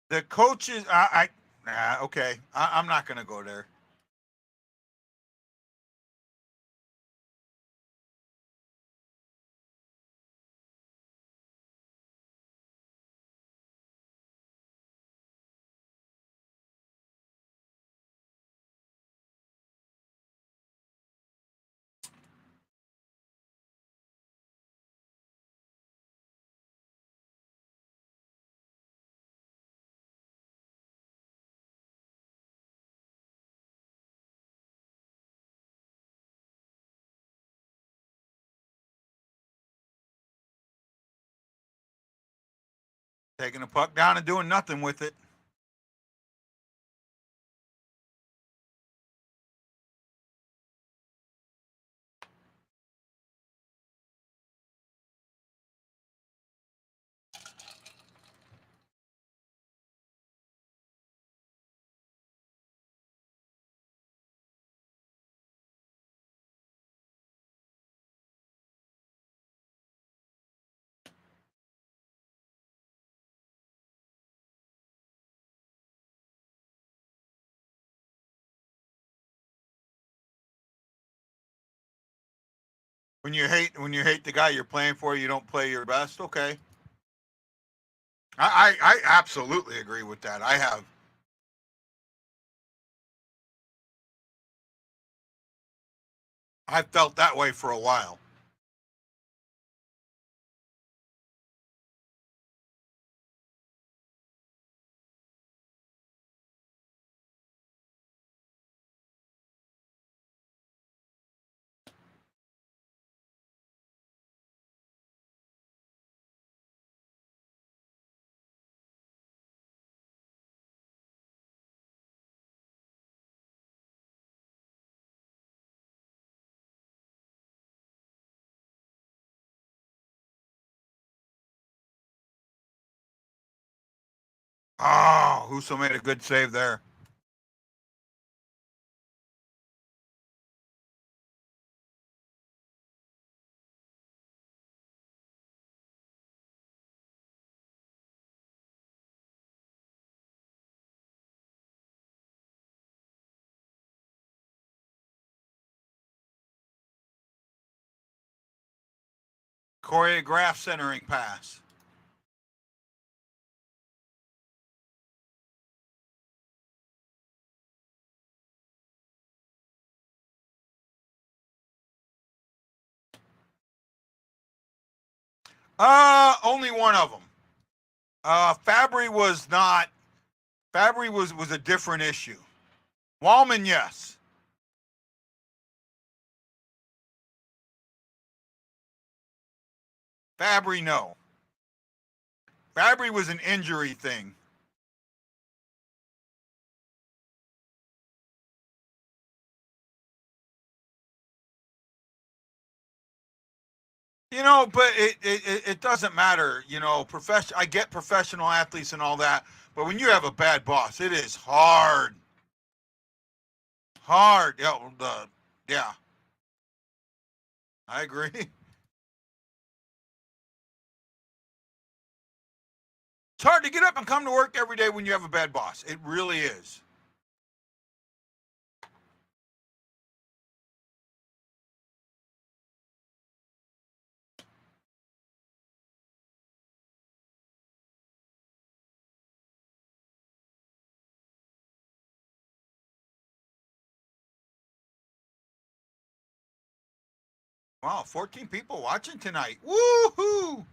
The coaches, okay. I'm not going to go there. Taking the puck down and doing nothing with it. When you hate the guy you're playing for, you don't play your best. Okay. I absolutely agree with that. I've felt that way for a while. Oh, Huso made a good save there. Choreographed centering pass. Only one of them. Fabry was not. Fabry was a different issue. Wallman, yes. Fabry, no. Fabry was an injury thing. You know, but it doesn't matter. You know, I get professional athletes and all that, but when you have a bad boss, it is hard. Hard. Yeah, I agree. It's hard to get up and come to work every day when you have a bad boss. It really is. Wow, 14 people watching tonight. Woohoo!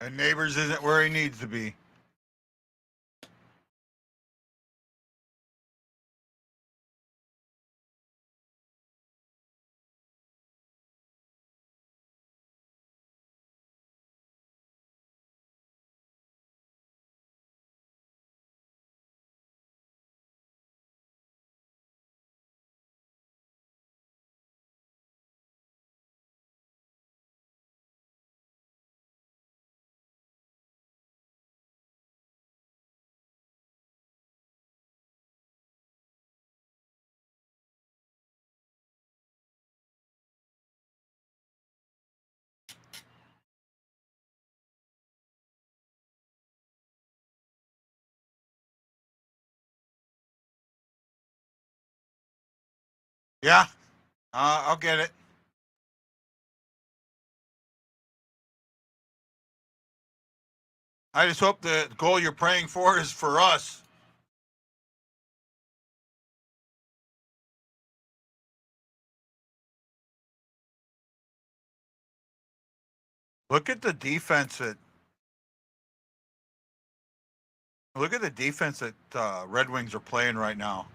And Neighbors isn't where he needs to be. Yeah, I'll get it. I just hope the goal you're praying for is for us. Look at the defense that Red Wings are playing right now.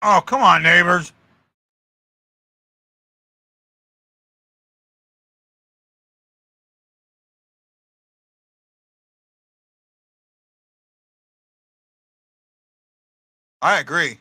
Oh, come on, Neighbors. I agree.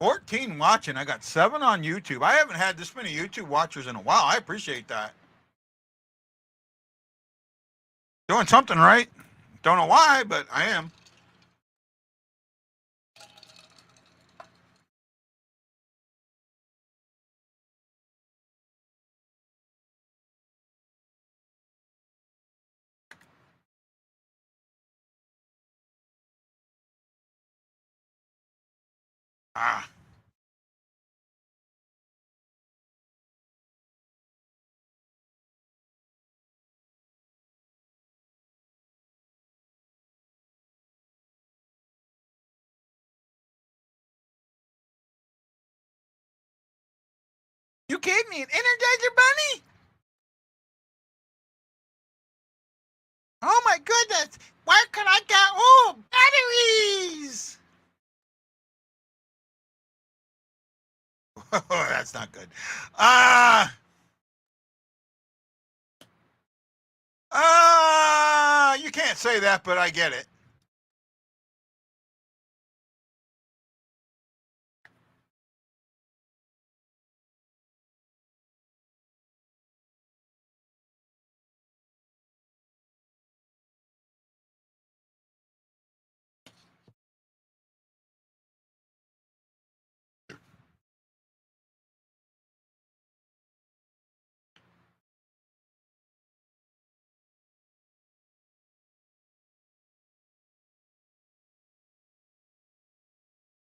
$14 watching. I got 7 on YouTube. I haven't had this many YouTube watchers in a while. I appreciate that. Doing something right. Don't know why, but I am. Ah. You gave me an Energizer Bunny? Oh my goodness. Where can I get batteries? Oh, that's not good. You can't say that, but I get it.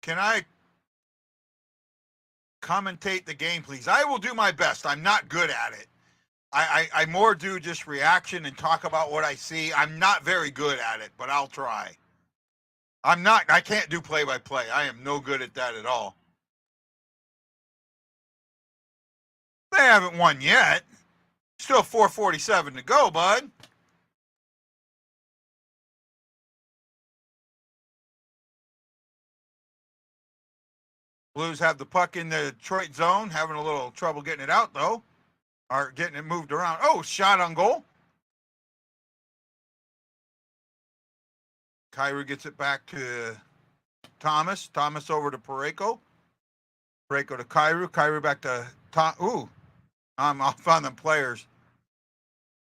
Can I commentate the game, please? I will do my best. I'm not good at it. I more do just reaction and talk about what I see. I'm not very good at it, but I'll try. I can't do play-by-play. I am no good at that at all. They haven't won yet. Still 4:47 to go, bud. Blues have the puck in the Detroit zone, having a little trouble getting it out, though. Or getting it moved around. Oh, shot on goal. Kyrou gets it back to Thomas. Thomas over to Parayko. Parayko to Kyrou. Kyrou back to Tom. Ooh, I'm off on the players.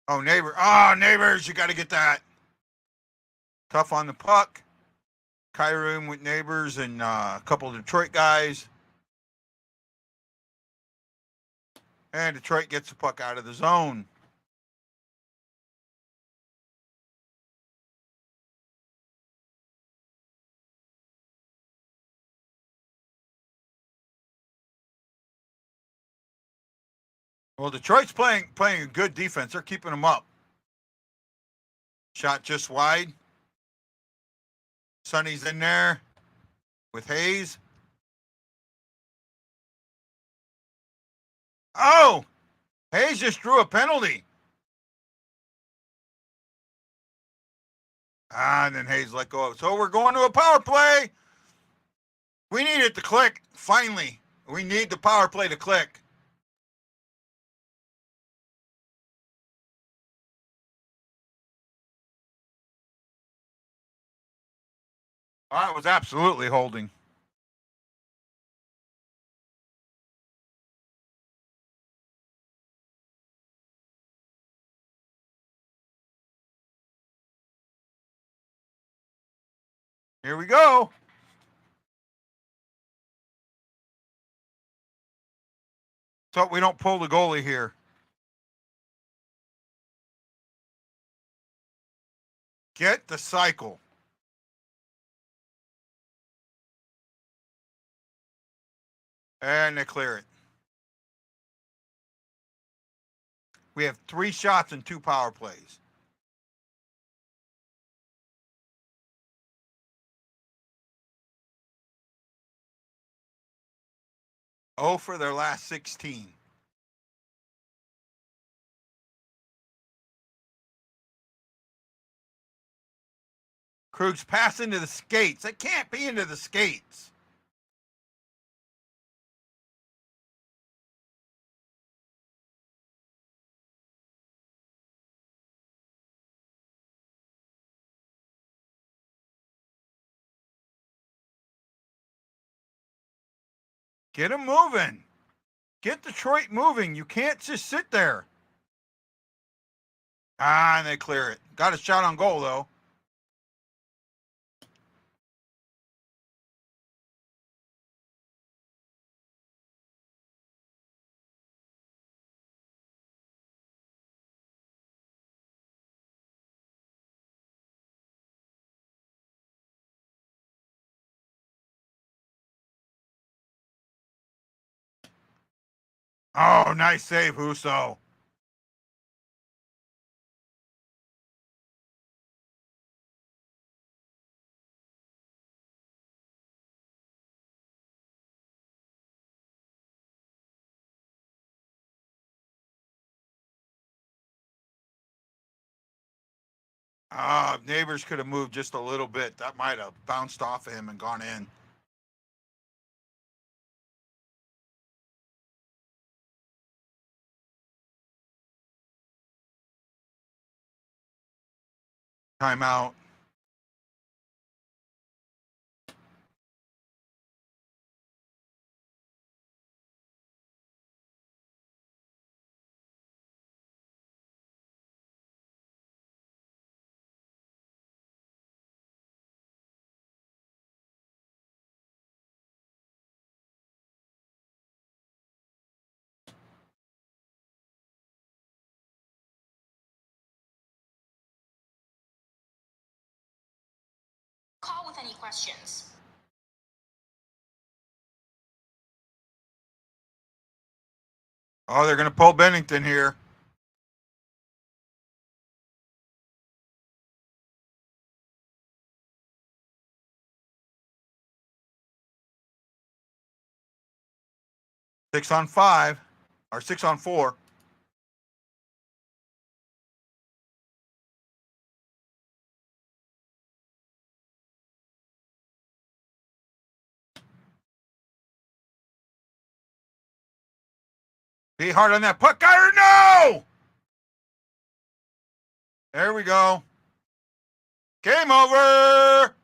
Oh, Neighbors, you got to get that. Tough on the puck. Kyron with Neighbors and a couple of Detroit guys. And Detroit gets the puck out of the zone. Well, Detroit's playing a good defense. They're keeping them up. Shot just wide. Sonny's in there with Hayes. Oh! Hayes just drew a penalty. And then Hayes let go of it. So we're going to a power play. We need it to click. Finally. We need the power play to click. That was absolutely holding. Here we go. So we don't pull the goalie here. Get the cycle. And they clear it. We have 3 shots and 2 power plays. Oh, for their last 16. Krug's pass into the skates. That can't be into the skates. Get him moving. Get Detroit moving. You can't just sit there. And they clear it. Got a shot on goal, though. Oh, nice save, Husso. Neighbors could have moved just a little bit. That might have bounced off of him and gone in. Timeout. Call with any questions. Oh, they're going to pull Bennington here. Six on 5, or 6 on 4. Be hard on that puck, Kyron. No! There we go. Game over.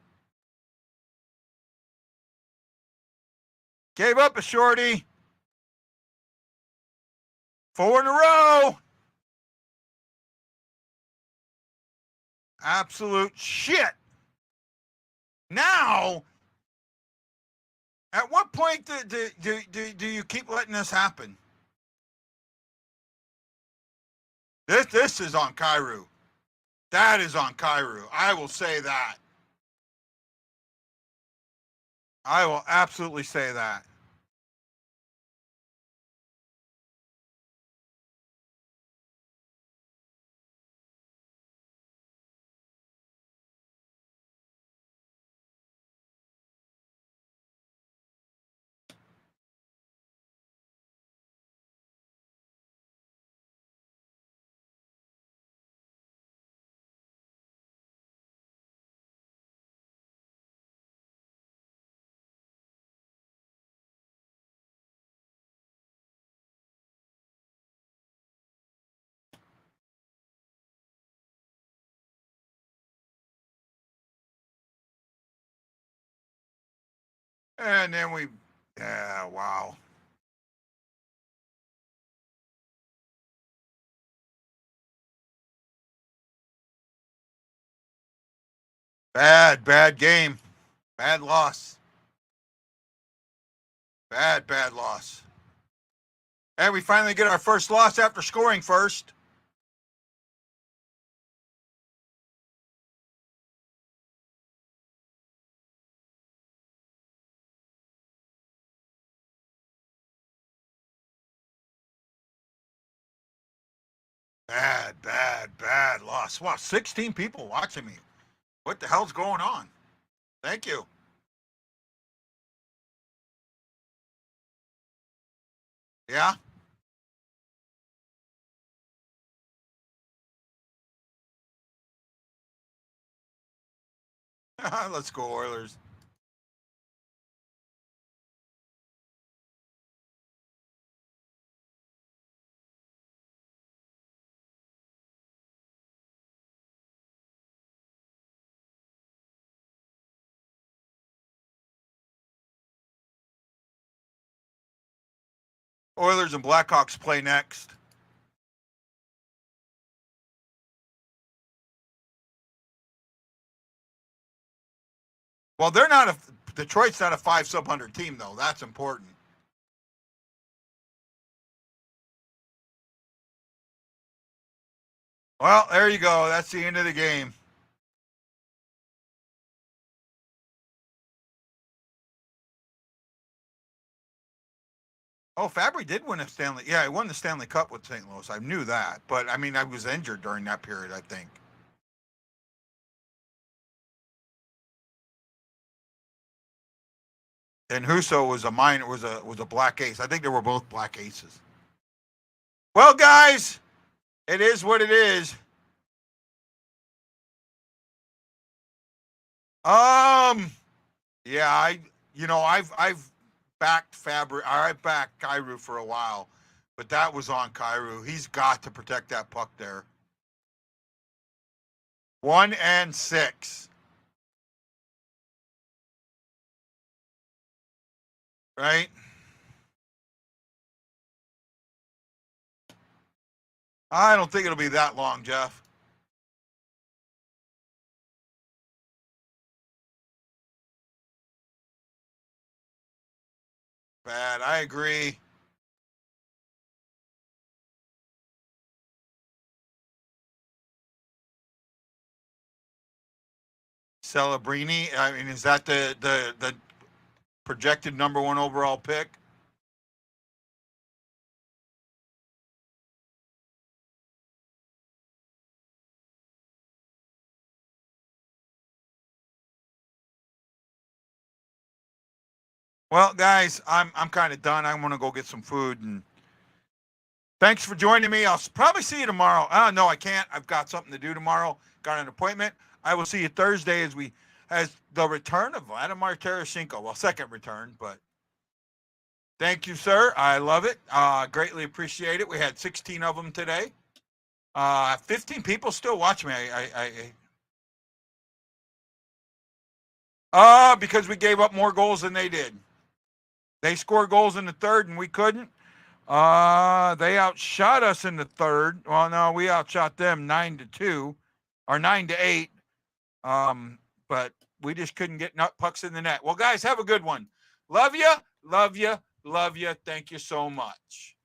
Gave up a shorty. 4 in a row. Absolute shit. Now, at what point do you keep letting this happen? This is on Kairu. That is on Kairu. I will say that. I will absolutely say that. And then wow. Bad game. Bad loss. Bad loss. And we finally get our first loss after scoring first. Bad loss. Wow, 16 people watching me. What the hell's going on? Thank you. Yeah? Let's go, Oilers. Oilers and Blackhawks play next. Well, they're not Detroit's not a 5 sub-100 team, though. That's important. Well, there you go. That's the end of the game. Oh, Fabry did win a Stanley. Yeah, he won the Stanley Cup with St. Louis. I knew that. But, I mean, I was injured during that period, I think. And Husso was a black ace. I think they were both black aces. Well, guys, it is what it is. Yeah, I've backed Fabry. I've backed Kairu for a while, but that was on Kairu. He's got to protect that puck there. 1 and 6. Right? I don't think it'll be that long, Jeff. Bad. I agree. Celebrini. I mean, is that the projected number 1 overall pick? Well, guys, I'm kind of done. I'm gonna go get some food, and thanks for joining me. I'll probably see you tomorrow. No, I can't. I've got something to do tomorrow. Got an appointment. I will see you Thursday as the return of Vladimir Tarasenko. Well, second return, but thank you, sir. I love it. Greatly appreciate it. We had 16 of them today. 15 people still watch me. Because we gave up more goals than they did. They scored goals in the third and we couldn't. They outshot us in the third. Well, no, we outshot them 9-2 or 9-8. But we just couldn't get nut pucks in the net. Well, guys, have a good one. Love you, love you, love you. Thank you so much.